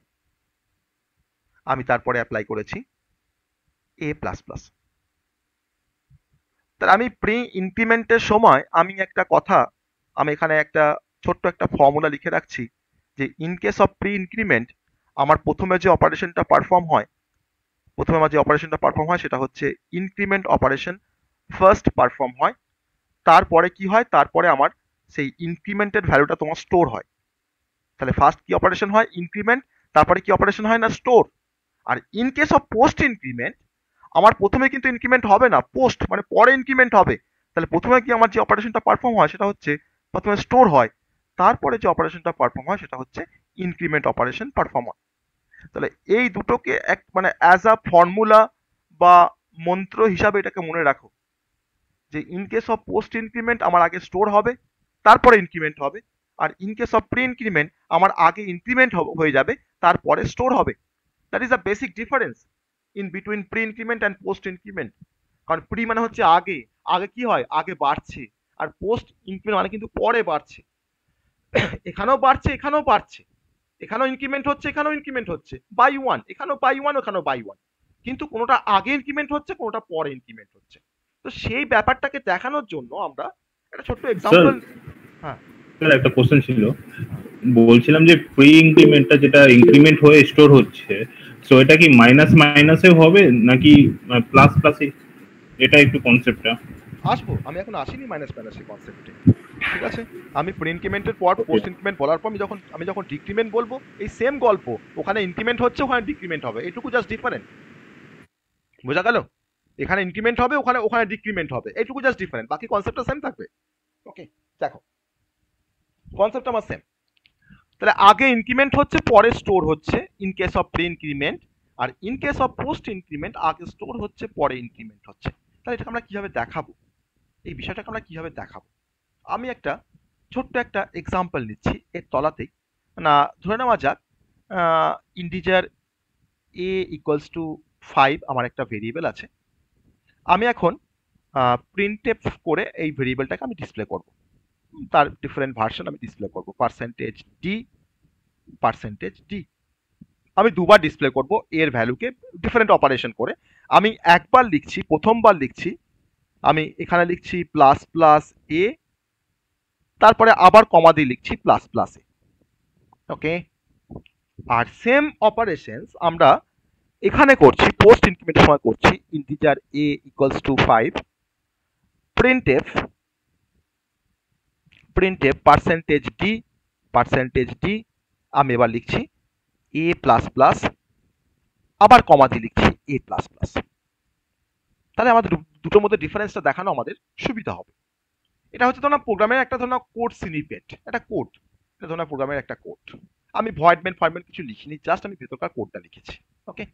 আমি তারপরে অ্যাপ্লাই করেছি এ প্লাস প্লাস। তাহলে আমি প্রি ইনক্রিমেন্টের সময় আমি একটা কথা, আমি এখানে একটা ছোট্ট একটা ফর্মুলা লিখে রাখছি যে in case of pre increment আমার প্রথমে যে অপারেশনটা পারফর্ম হয়, সেটা হচ্ছে ইনক্রিমেন্ট অপারেশন ফার্স্ট পারফর্ম হয়। তারপরে কি হয়, তারপরে আমার সেই ইনক্রিমেন্টের ভ্যালুটা তোমার স্টোর হয়। তাহলে ফার্স্ট কি অপারেশন হয়, ইনক্রিমেন্ট, তারপরে কি অপারেশন হয় না, স্টোর। আর in case of post increment আমার প্রথমে কিন্তু ইনক্রিমেন্ট হবে না, পোস্ট মানে পরে ইনক্রিমেন্ট হবে। তাহলে প্রথমে কি আমার যে অপারেশনটা পারফর্ম হয় সেটা হচ্ছে প্রথমে স্টোর হয়, তারপরে যে অপারেশনটা পারফর্ম হয় সেটা হচ্ছে ইনক্রিমেন্ট অপারেশন পারফর্ম হয়। তাহলে এই দুটোকে এক মানে অ্যাজ আ ফর্মুলা বা মন্ত্র হিসাবে এটাকে মনে রাখো যে in case of post increment আমার আগে স্টোর হবে, তারপরে ইনক্রিমেন্ট হবে। আর in case of pre increment আমার আগে ইনক্রিমেন্ট হয়ে যাবে, তারপরে স্টোর হবে। That is a basic difference in between pre increment and post increment. কারণ প্রি মানে হচ্ছে আগে, আগে কি হয়, আগে বাড়ছে। আর পোস্ট ইনক্রিমেন্ট মানে কিন্তু পরে বাড়ছে। এখানেও বাড়ছে, এখানেও বাড়ছে, এখানেও ইনক্রিমেন্ট হচ্ছে, এখানেও ইনক্রিমেন্ট হচ্ছে, বাই ওয়ান, এখানেও বাই ওয়ান, ওখানেও বাই ওয়ান, কিন্তু কোনোটা আগে ইনক্রিমেন্ট হচ্ছে, কোনোটা পরে ইনক্রিমেন্ট হচ্ছে। তো সেই ব্যাপারটাকে দেখানোর জন্য আমরা একটা ছোট্ট এক্সাম্পল। হ্যাঁ স্যার একটা কোশ্চেন ছিল, বলছিলাম যে প্রি ইনক্রিমেন্টটা যেটা ইনক্রিমেন্ট হয়ে স্টোর হচ্ছে, সো এটা কি মাইনাস মাইনাসে হবে নাকি প্লাস প্লাসে, এটা একটু কনসেপ্টটা। আসবো, আমি এখন আসিনি মাইনাস মাইনাসের কনসেপ্টে, ঠিক আছে। আমি প্রি ইনক্রিমেন্টের পর পোস্ট ইনক্রিমেন্ট বলার পর আমি যখন ডিক্রিমেন্ট বলবো, এই সেম গল্প, ওখানে ইনক্রিমেন্ট হচ্ছে, ওখানে ডিক্রিমেন্ট হবে, এটুকু জাস্ট ডিফারেন্ট। বোঝা গেল? এখানে ইনক্রিমেন্ট হবে, ওখানে ওখানে ডিক্রিমেন্ট হবে, এইটুকু জাস্ট ডিফারেন্ট, বাকি কনসেপ্টটা সেম থাকবে। ওকে, দেখো কনসেপ্ট আমার সেম। তাহলে আগে ইনক্রিমেন্ট হচ্ছে, পরে স্টোর হচ্ছে in case of pre increment. আর in case of post increment আগে স্টোর হচ্ছে, পরে ইনক্রিমেন্ট হচ্ছে। তাহলে এটাকে আমরা কিভাবে দেখাবো, এই বিষয়টাকে আমরা কিভাবে দেখাবো? আমি একটা ছোট্ট একটা এক্সাম্পল নিচ্ছি এর তলাতেই। না ধরে নেওয়া যাক ইন্টিজার এ ইকুয়ালস টু 5 আমার একটা ভেরিয়েবল আছে। আমি এখন প্রিন্টএফ করে এই ভেরিয়েবলটাকে আমি ডিসপ্লে করব। তার ডিফারেন্ট ভার্সন আমি ডিসপ্লে করব, %d। আমি দুবার ডিসপ্লে করব এর ভ্যালুকে ডিফারেন্ট অপারেশন করে। আমি একবার লিখছি, প্রথমবার লিখছি আমি এখানে লিখছি প্লাস প্লাস এ, তারপরে আবার কমা দিয়ে লিখছি প্লাস প্লাস এ। ওকে, আর সেম অপারেশনস আমরা এখানে করছি, পোস্ট ইনক্রিমেন্টের সময় করছি। Integer a equals to 5, printf %d আমি এবার লিখছি a প্লাস প্লাস, আবার কমা দিয়ে লিখছি a প্লাস প্লাস। তাহলে আমাদের দুটোর মধ্যে ডিফারেন্সটা দেখানো আমাদের সুবিধা হবে। এটা হচ্ছে ধরুন প্রোগ্রামের একটা ধরুন কোড স্নিপেট, একটা কোড, এটা ধরুন প্রোগ্রামের একটা কোড। আমি ভয়েড মেন ফয়েড কিছু লিখিনি, জাস্ট আমি ভেতরকার কোডটা লিখেছি। ওকে,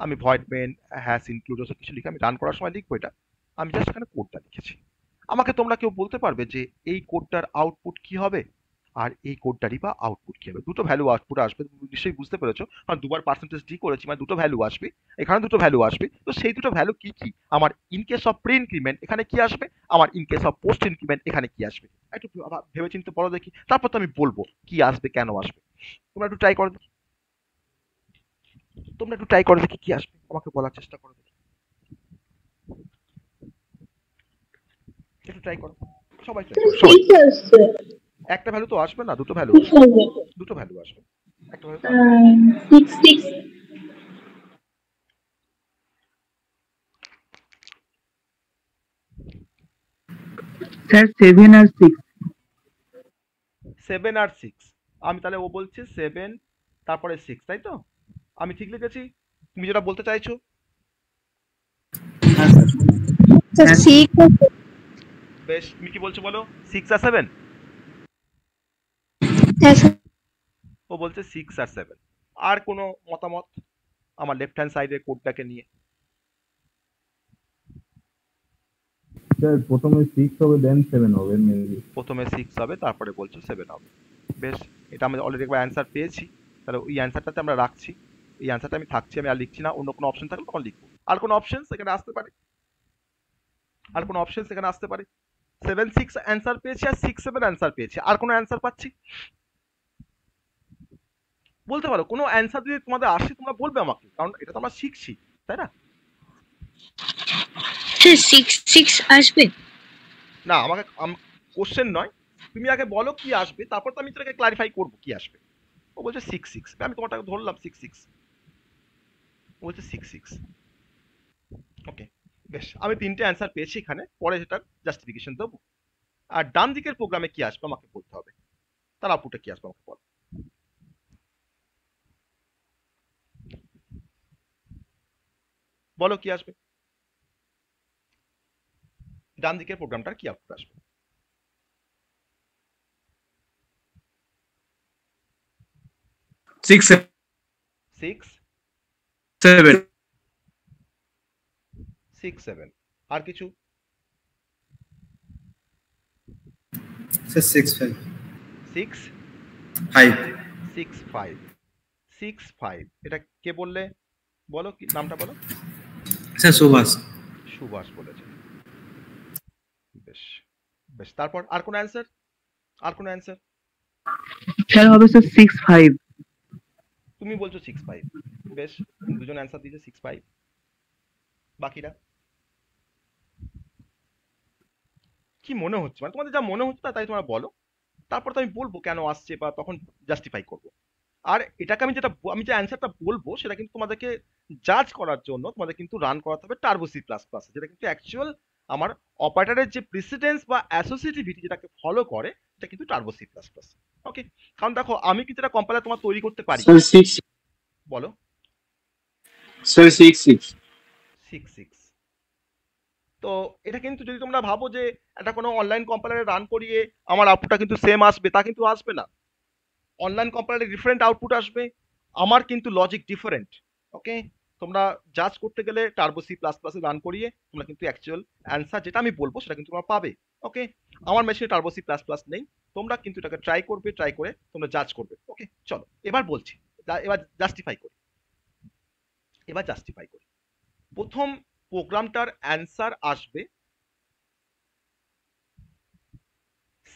আমি ভয়েড মেন হ্যাশ ইনক্লুড কিছু লিখে আমি রান করার সময় লিখবো এটা, আমি জাস্ট এখানে কোডটা লিখেছি। আমাকে তোমরা কেউ বলতে পারবে যে এই কোডটার আউটপুট কি হবে, আর এই কোডটারই বা আউটপুট কি হবে? দুটো ভ্যালু আউটপুট আসবে, নিশ্চয়ই বুঝতে পেরেছো। কারণ দুবার %d করেছি মানে দুটো ভ্যালু আসবে, এখানে দুটো ভ্যালু আসবে। তো সেই দুটো ভ্যালু কি কি? আমার in case of pre increment এখানে কি আসবে, আমার in case of post increment এখানে কি আসবে। একটু ভেবে চিন্তে পড়ো দেখি, তারপর তো আমি বলবো কি আসবে, কেন আসবে। তোমরা একটু ট্রাই করো দেখি, কি আসবে, আমাকে বলার চেষ্টা করো দেখি, একটু ট্রাই করো, সবাই ট্রাই করো, সবাই। একটা ভ্যালু তো আসবে না, দুটো ভ্যালু আসবে, দুটো ভ্যালু আসবে, একটা ভ্যালু তো আসবে। স্যার 7 আর 6। 7 আর 6, আমি তাহলে ও বলছে 7 তারপরে 6, তাই তো? আমি ঠিক লিখেছি? তুমি যেটা বলতে চাইছো? বেশ, তুমি কি বলছো বলো, 6 আর 7? ও বলছে 6 আর 7। আর কোনো মতামত আমার লেফট হ্যান্ড সাইডের কোডটাকে নিয়ে? স্যার প্রথমে 6 হবে দেন 7 হবে মেবি। প্রথমে 6 হবে তারপরে বলছো 7 হবে। বেশ, এটা আমি অলরেডি একবার অ্যান্সার পেয়েছি, তাহলে ওই অ্যান্সারটাতে আমরা রাখছি। এই অ্যান্সারটা আমি থাকছি, আমি আর লিখছি না, অন্য কোনো অপশন থাকলে তখন লিখবো। আর কোনো অপশন এখানে আসতে পারে, আর কোনো অপশন এখানে আসতে পারে। 7 6 অ্যান্সার পেয়েছি আর 6 7 অ্যান্সার পেয়েছি, আর কোনো অ্যান্সার পাচ্ছি? বলতে পারো কোনো অ্যান্সার যদি তোমাদের আসে তোমরা বলবে আমাকে, কারণ এটা তো আমরা শিখছি, তাই না? স্যার 6 আসবে? না, আমাকে কোশ্চেন নয়, তুমি আগে বলো কি আসবে, তারপর তো আমি তোকে ক্লারিফাই করবো কি আসবে। ও বলছে 6 আমি তোমারটাকে ধরলাম 6 বলছে 6। ওকে, বেশ, আমি 3টে অ্যান্সার পেয়েছি এখানে, পরে সেটার জাস্টিফিকেশন দেবো। আর ডান দিকের প্রোগ্রামে কি আসবে আমাকে বলতে হবে, তার আউটপুটে কি আসবে আমাকে বলো। বলো কি আসবে, ডান দিকের প্রোগ্রামটার কি আউটপুট আসবে? 6 6 7 6 7 আর কিছু? স্যার 6 5 6 5 6 5 6 5 এটা কে বললে, বলো কি নামটা বলো। স্যার সুভাষ। সুভাষ বলেছে। বেশ বেশ, তারপর আর কোন অ্যান্সার, আর কোন অ্যান্সার? স্যার হবে স্যার 6 5। তুমি বলছো 6 5, বেশ, দুজন অ্যান্সার দিয়েছে 6 5, বাকিরা কি মনে হচ্ছে, মানে তোমাদের যা মনে হচ্ছে তাই তোমরা বলো, তারপর তো আমি বলবো কেন আসছে বা তখন জাস্টিফাই করবো। আর এটাকে আমি যে অ্যান্সারটা বলবো সেটা কিন্তু তোমাদেরকে জাজ করার জন্য তোমাদের কিন্তু রান করাতে হবে টার্বো সি প্লাস প্লাস, যেটা কিন্তু অ্যাকচুয়াল আমার অপারেটরের যে প্রিসিডেন্স বা অ্যাসোসিয়েটিভিটি যেটাকে ফলো করে, এটা কিন্তু টার্বো সি প্লাস প্লাস। ওকে, কারণ দেখো আমি কিন্তু এটা কম্পাইলার তোমার তৈরি করতে পারি। স্যার 6 বলো। স্যার 6 6 তো এটা কিন্তু যদি তোমরা ভাবো যে এটা কোনো অনলাইন কম্পাইলারে রান করিয়ে আমার আউটপুটটা কিন্তু সেম আসবে, তা কিন্তু আসবে না। অনলাইন কম্পাইলারে ডিফারেন্ট আউটপুট আসবে, আমার কিন্তু লজিক ডিফারেন্ট। ওকে, তোমরা জাজ করতে গেলে টার্বো সি প্লাস প্লাসে রান করিয়ে তোমরা কিন্তু অ্যাকচুয়াল অ্যান্সার যেটা আমি বলবো সেটা কিন্তু তোমরা পাবে। ওকে, আমার মেশিনে টার্বো সি প্লাস প্লাস নেই, তোমরা কিন্তু এটাকে ট্রাই করবে, ট্রাই করে তোমরা জাজ করবে। ওকে, চলো এবার বলছি, এবার জাস্টিফাই করি, এবার জাস্টিফাই করি। প্রথম প্রোগ্রামটার অ্যান্সার আসবে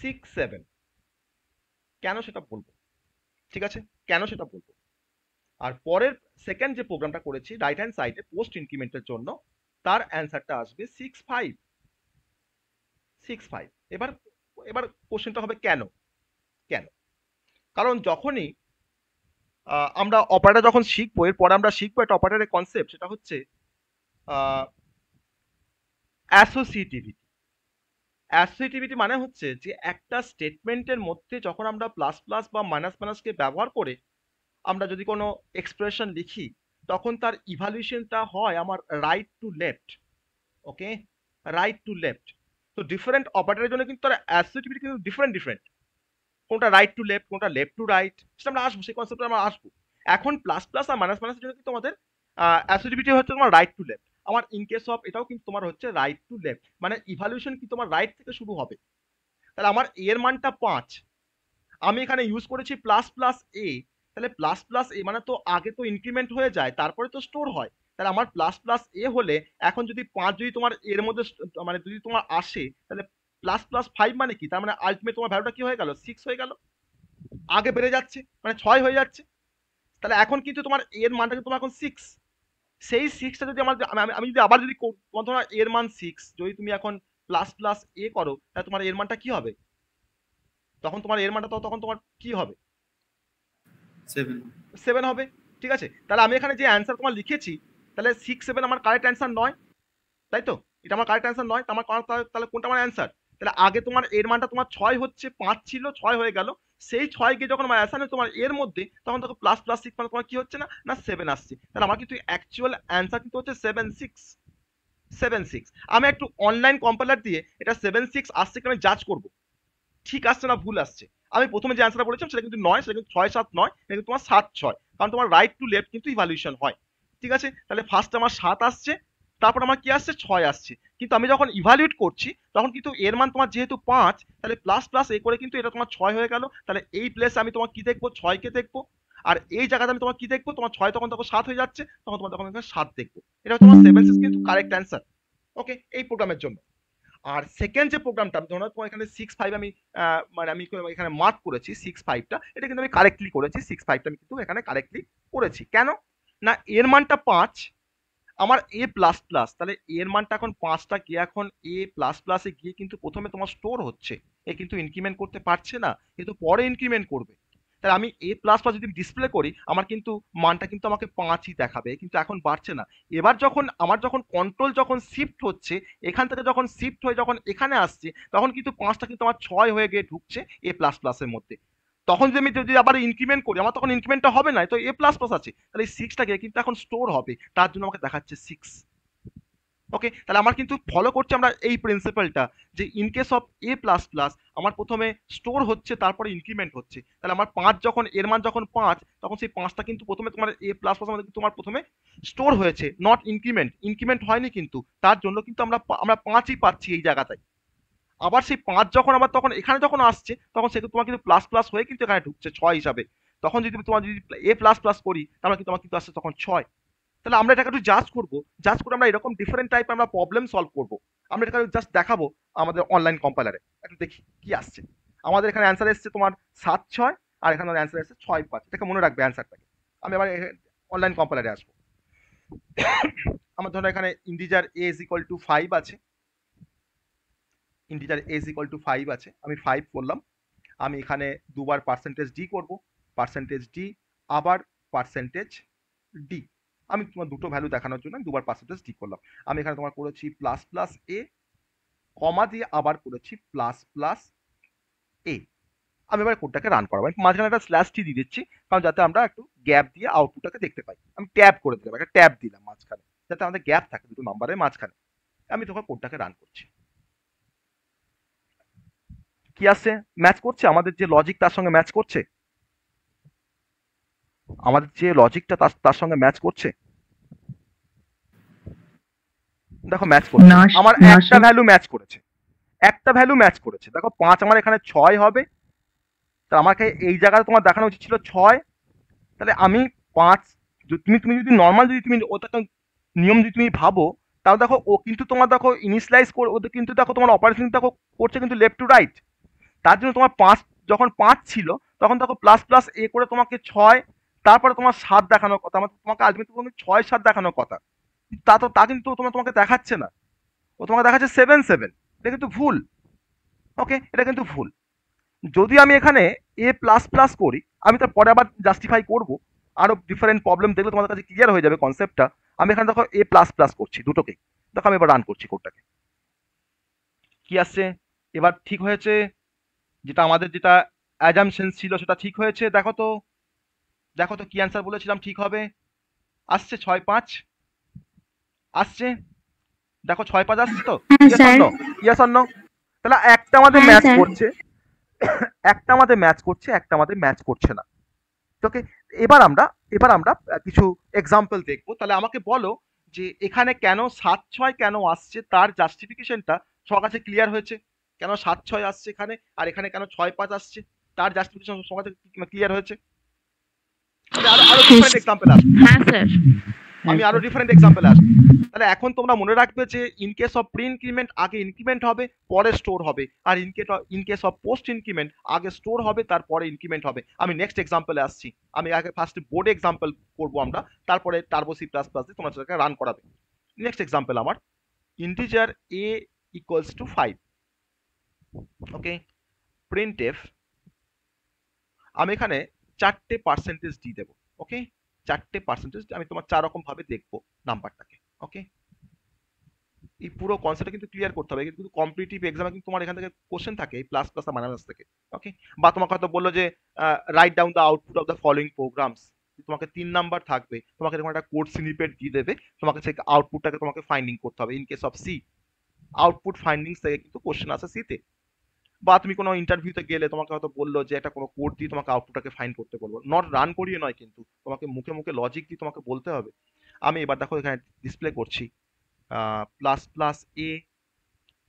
6 7, কেন সেটা বলবো, ঠিক আছে, কেন সেটা বলবো। আর পরের সেকেন্ড যে প্রোগ্রামটা করেছি রাইট হ্যান্ড সাইডে পোস্ট ইনক্রিমেন্টের জন্য, তার অ্যান্সারটা আসবে 6 5 6 5। এবার এবার কোশ্চেনটা হবে কেন, কেন? কারণ যখনই আমরা অপারেটর যখন শিখবো, এরপরে আমরা শিখবো একটা অপারেটরের কনসেপ্ট, সেটা হচ্ছে অ্যাসোসিয়েটিভিটি। অ্যাসোসিয়েটিভিটি মানে হচ্ছে যে একটা স্টেটমেন্টের মধ্যে যখন আমরা প্লাস প্লাস বা মাইনাস মাইনাসকে ব্যবহার করে আমরা যদি কোনো এক্সপ্রেশন লিখি, তখন তার ইভালুয়েশনটা হয় আমার right to left. Okay, right to left. তো ডিফারেন্ট অপারেটরের জন্য কিন্তু তার অ্যাসোসিয়েটিভিটি কিন্তু ডিফারেন্ট ডিফারেন্ট, কোনটা রাইট টু লেফট, কোনটা লেফট টু রাইট, সেটা আমরা আসবো, সেই কনসেপ্টে আমরা আসবো। এখন প্লাস প্লাস আর মাইনাস মাইনাসের জন্য কিন্তু আমাদের অ্যাসোসিয়েটিভিটি হচ্ছে তোমার রাইট টু লেফট। আমার ইন কেস অফ এটাও কিন্তু তোমার হচ্ছে রাইট টু লেফট, মানে ইভালুয়েশন কি তোমার রাইট থেকে শুরু হবে। তাহলে আমার এর মানটা 5, আমি এখানে ইউজ করেছি প্লাস প্লাস এ, তাহলে প্লাস প্লাস এ মানে তো আগে তো ইনক্রিমেন্ট হয়ে যায় তারপরে তো স্টোর হয়। তাহলে আমার প্লাস প্লাস এ হলে এখন যদি 5 যদি তোমার এর মধ্যে মানে যদি তোমার আসে, তাহলে প্লাস প্লাস 5 মানে কি, তার মানে আলটিমেট তোমার ভ্যালুটা কি হয়ে গেল, 6 হয়ে গেল, আগে বেড়ে যাচ্ছে মানে 6 হয়ে যাচ্ছে। তাহলে এখন কিন্তু তোমার এর মানটা কিন্তু তোমার এখন 6, সেই 6টা যদি আমার আমি যদি আবার যদি তোমার ধরো এর মান 6 যদি তুমি এখন প্লাস প্লাস এ করো, তাহলে তোমার এর মানটা কি হবে, তখন তোমার এর মানটা তখন তোমার কি হবে, 7 হবে। ঠিক আছে, তাহলে আমি এখানে যে অ্যান্সার তোমার লিখেছি, তাহলে 6 7 আমার কারেক্ট অ্যান্সার নয়, তাই তো? এটা আমার কারেক্ট অ্যান্সার নয়, তাহলে কোনটা আমার অ্যান্সার? তাহলে আগে তোমার এর মানটা তোমার 6 হচ্ছে, 5 ছিল 6 হয়ে গেল, সেই 6 কে যখন আমার অ্যাসাইন তোমার এর মধ্যে, তখন তখন প্লাস প্লাস 6 মানে তোমার কি হচ্ছে না, না 7 আসছে। তাহলে আমার কিন্তু অ্যাকচুয়াল অ্যান্সার কিন্তু হচ্ছে 7 6 7 6। আমি একটু অনলাইন কম্পাইলার দিয়ে এটা 7 6 আসছে কি আমি জাজ করব, ঠিক আসছে না ভুল আসছে। আমি প্রথমে যে অ্যান্সারটা বলেছিলাম সেটা কিন্তু নয়, সেটা কিন্তু 6 7 নয়, এটা কিন্তু তোমার 7 6, কারণ তোমার রাইট টু লেফট কিন্তু ইভালুয়েশন হয়। ঠিক আছে, তাহলে ফার্স্ট আমার 7 আসছে, তারপর আমার কি আসছে 6 আসছে, কিন্তু আমি যখন ইভালুয়েট করছি তখন কিন্তু এর মান তোমার যেহেতু 5, তাহলে প্লাস প্লাস এ করে কিন্তু এটা তোমার 6 হয়ে গেল। তাহলে এই প্লেসে আমি তোমার কি দেখবো, 6 কে দেখবো, আর এই জায়গাতে আমি তোমার কি দেখবো, তোমার 6 তখন 7 হয়ে যাচ্ছে, তখন তোমার তখন এখানে 7 দেখবো। এটা তোমার 7 6 কিন্তু কারেক্ট অ্যান্সার। ওকে, এই প্রোগ্রামের জন্য। আর সেকেন্ড যে প্রোগ্রামটা আমি ধরো তোমার এখানে 6 5 আমি মানে আমি এখানে মার্ক করেছি 6 5টা, এটা কিন্তু আমি কারেক্টলি করেছি। 6 5টা আমি কিন্তু এখানে কারেক্টলি করেছি। কেন না এর মানটা 5, আমার এ প্লাস প্লাস, তাহলে এর মানটা এখন 5টা গিয়ে এখন এ প্লাস প্লাসে গিয়ে কিন্তু প্রথমে তোমার স্টোর হচ্ছে, এ কিন্তু ইনক্রিমেন্ট করতে পারছে না, কিন্তু পরে ইনক্রিমেন্ট করবে। তাহলে আমি এ প্লাস প্লাস যদি ডিসপ্লে করি আমার কিন্তু মানটা কিন্তু আমাকে 5ই দেখাবে, কিন্তু এখন বাড়ছে না। এবার যখন আমার যখন কন্ট্রোল যখন শিফট হচ্ছে, এখান থেকে যখন শিফট হয়ে যখন এখানে আসছে, তখন কিন্তু 5টা কিন্তু আমার 6 হয়ে গিয়ে ঢুকছে এ প্লাস প্লাসের মধ্যে। তখন যদি আবার ইনক্রিমেন্ট করি আমার তখন ইনক্রিমেন্টটা হবে না, তো এ প্লাস প্লাস আছে, তাহলে এই 6টাকে কিন্তু এখন স্টোর হবে, তার জন্য আমাকে দেখাচ্ছে 6। ওকে, তাহলে আমার কিন্তু ফলো করছে আমরা এই প্রিন্সিপালটা, যে in case of A plus plus আমার প্রথমে স্টোর হচ্ছে তারপরে ইনক্রিমেন্ট হচ্ছে। তাহলে আমার 5 যখন এর মান যখন 5, তখন সেই 5টা কিন্তু প্রথমে তোমার এ প্লাস প্লাস আমাদের তোমার প্রথমে স্টোর হয়েছে, নট ইনক্রিমেন্ট, ইনক্রিমেন্ট হয়নি কিন্তু, তার জন্য কিন্তু আমরা 5ই পাচ্ছি এই জায়গাটায়। আবার সেই 5 যখন আবার তখন এখানে যখন আসছে, তখন সেটা তোমার কিন্তু প্লাস প্লাস হয়ে কিন্তু এখানে ঢুকছে 6 হিসাবে। তখন যদি তোমার যদি এ প্লাস প্লাস করি তাহলে কিন্তু আমার কিন্তু আসছে তখন 6। তাহলে আমরা এটাকে একটু জাজ করবো, জাজ করে আমরা এরকম ডিফারেন্ট টাইপের আমরা প্রবলেম সলভ করবো। আমরা এটাকে জাস্ট দেখাবো আমাদের অনলাইন কম্পাইলারে, একটু দেখি কি আসছে। আমাদের এখানে অ্যান্সার এসছে তোমার 7 6, আর এখানে অ্যান্সার এসছে 6 5। এটাকে মনে রাখবে অ্যান্সারটাকে। আমি আবার অনলাইন কম্পাইলারে আসবো। আমার ধরো এখানে integer A is equal two 5 আছে, integer A is equal two 5 আছে, আমি 5 করলাম। আমি এখানে দুবার পার্সেন্টেজ ডি করবো, পার্সেন্টেজ ডি আবার পার্সেন্টেজ ডি। আমি তোমার দুটো ভ্যালু দেখানোর জন্য দুবার পার্সেন্টেজ ডি করলাম। আমি এখানে তোমার করেছি প্লাস প্লাস এ, কমা দিয়ে আবার করেছি প্লাস প্লাস এ। আমি এবার কোডটাকে রান করাবো, মাঝখানে একটা স্ল্যাশ টি দিয়ে দিচ্ছি, কারণ যাতে আমরা একটু গ্যাপ দিয়ে আউটপুটটাকে দেখতে পাই। আমি ট্যাব করে দিলাম, একটা ট্যাব দিলাম মাঝখানে, যাতে আমাদের গ্যাপ থাকে দুটো নাম্বারের মাঝখানে। আমি তখন কোডটাকে রান করছি। কি আসছে? ম্যাচ করছে, আমাদের যে লজিক তার সঙ্গে ম্যাচ করছে, আমাদের যে লজিকটা তার সঙ্গে ম্যাচ করছে। দেখো ম্যাচ করছে, না, আমার না একটা স্যার। ভ্যালু ম্যাচ করেছে, একটা ভ্যালু ম্যাচ করেছে। দেখো 5 আমার এখানে 6 হবে, তা আমাকে এই জায়গায় তোমার দেখানো উচিত ছিল 6। তাহলে আমি 5, তুমি যদি নর্মাল যদি তুমি ওটা নিয়ম যদি তুমি ভাবো, তাহলে দেখো ও কিন্তু তোমার দেখো ইনিশিয়ালাইজ করে ওদের কিন্তু দেখো তোমার অপারেশন দেখো করছে কিন্তু লেফট টু রাইট। তার জন্য তোমার 5 যখন 5 ছিল তখন দেখো প্লাস প্লাস এ করে তোমাকে 6, তারপরে তোমার 7 দেখানোর কথা, তোমাকে আলটিমেটলি তোমাকে 6 7 দেখানোর কথা। তা কিন্তু তোমাকে দেখাচ্ছে না, ও তোমাকে দেখাচ্ছে 7 7। এটা কিন্তু ভুল। ওকে, এটা কিন্তু ভুল। যদি আমি এখানে এ প্লাস প্লাস করি, আমি তার পরে আবার জাস্টিফাই করবো, আরো ডিফারেন্ট প্রবলেম দেখলে তোমাদের কাছে ক্লিয়ার হয়ে যাবে কনসেপ্টটা। আমি এখানে দেখো এ প্লাস প্লাস করছি দুটোকে, দেখো আমি এবার রান করছি কোডটাকে। কি আসছে? এবার ঠিক হয়েছে, যেটা আমাদের যেটা অ্যাজাম্পশন ছিল সেটা ঠিক হয়েছে। দেখো তো, দেখো তো কি অ্যান্সার বলেছিলাম ঠিক হবে। আসছে 6 5 আসছে, দেখো 6 5 আসছে তো, হ্যাঁ yes sir. Or no, yes or no. তাহলে একটা আমাদের হ্যাঁ ম্যাচ স্যার। করছে, একটা আমাদের ম্যাচ করছে, একটা আমাদের ম্যাচ করছে না। ওকে, এবার আমরা কিছু এক্সাম্পল দেখবো। তাহলে আমাকে বলো যে এখানে কেন 7 6 কেন আসছে, তার জাস্টিফিকেশনটা সবার কাছে ক্লিয়ার হয়েছে? কেন 7 6 আসছে এখানে, আর এখানে কেন 6 5 আসছে, তার জাস্টিফিকেশন সবার কাছে ক্লিয়ার হয়েছে? আমি আরো ডিফারেন্ট এক্সাম্পল আসবো, হ্যাঁ স্যার। আমি আরো ডিফারেন্ট এক্সাম্পল আসবো। তাহলে এখন তোমরা মনে রাখবে যে in case of pre increment আগে ইনক্রিমেন্ট হবে পরে স্টোর হবে, আর in case of post increment আগে স্টোর হবে তারপরে ইনক্রিমেন্ট হবে। আমি নেক্সট এক্সাম্পলে আসছি। আমি আগে ফার্স্ট বোর্ড এক্সাম্পল করবো আমরা, তারপরে টার্বো সি প্লাস প্লাস দিয়ে তোমরা সেটাকে রান করাবে। নেক্সট এক্সাম্পল আমার integer A equals to 5। Okay, print F, আমি এখানে 4টে পার্সেন্টেজ ডি দেবো। ওকে, 4টে পার্সেন্টেজ আমি তোমার 4 রকম ভাবে দেখবো নাম্বারটাকে। ওকে, এই পুরো কনসেপ্টটা কিন্তু ক্লিয়ার করতে হবে, কিন্তু কম্পিটিটিভ এক্সামে কিন্তু তোমার এখান থেকে কোশ্চেন থাকে এই প্লাস প্লাস আর মাইনাস থেকে। ওকে, বা তোমাকে হয়তো বললো যে write down the output of the following programs, তোমাকে 3 নাম্বার থাকবে, তোমাকে এরকম একটা কোড স্নিপেট দিয়ে দেবে, তোমাকে সেই আউটপুটটাকে তোমাকে ফাইন্ডিং করতে হবে। In case of C, output findings থেকে কিন্তু কোশ্চেন আসে সিতে। বা তুমি কোনো ইন্টারভিউতে গেলে তোমাকে হয়তো বললো যে একটা কোনো কোড দিয়ে তোমাকে আউটপুটটাকে ফাইন্ড করতে বলবো, নট রান করিয়ে নয়, কিন্তু তোমাকে মুখে মুখে লজিক দিয়ে তোমাকে বলতে হবে। আমি এবার দেখো এখানে ডিসপ্লে করছি প্লাস প্লাস এ,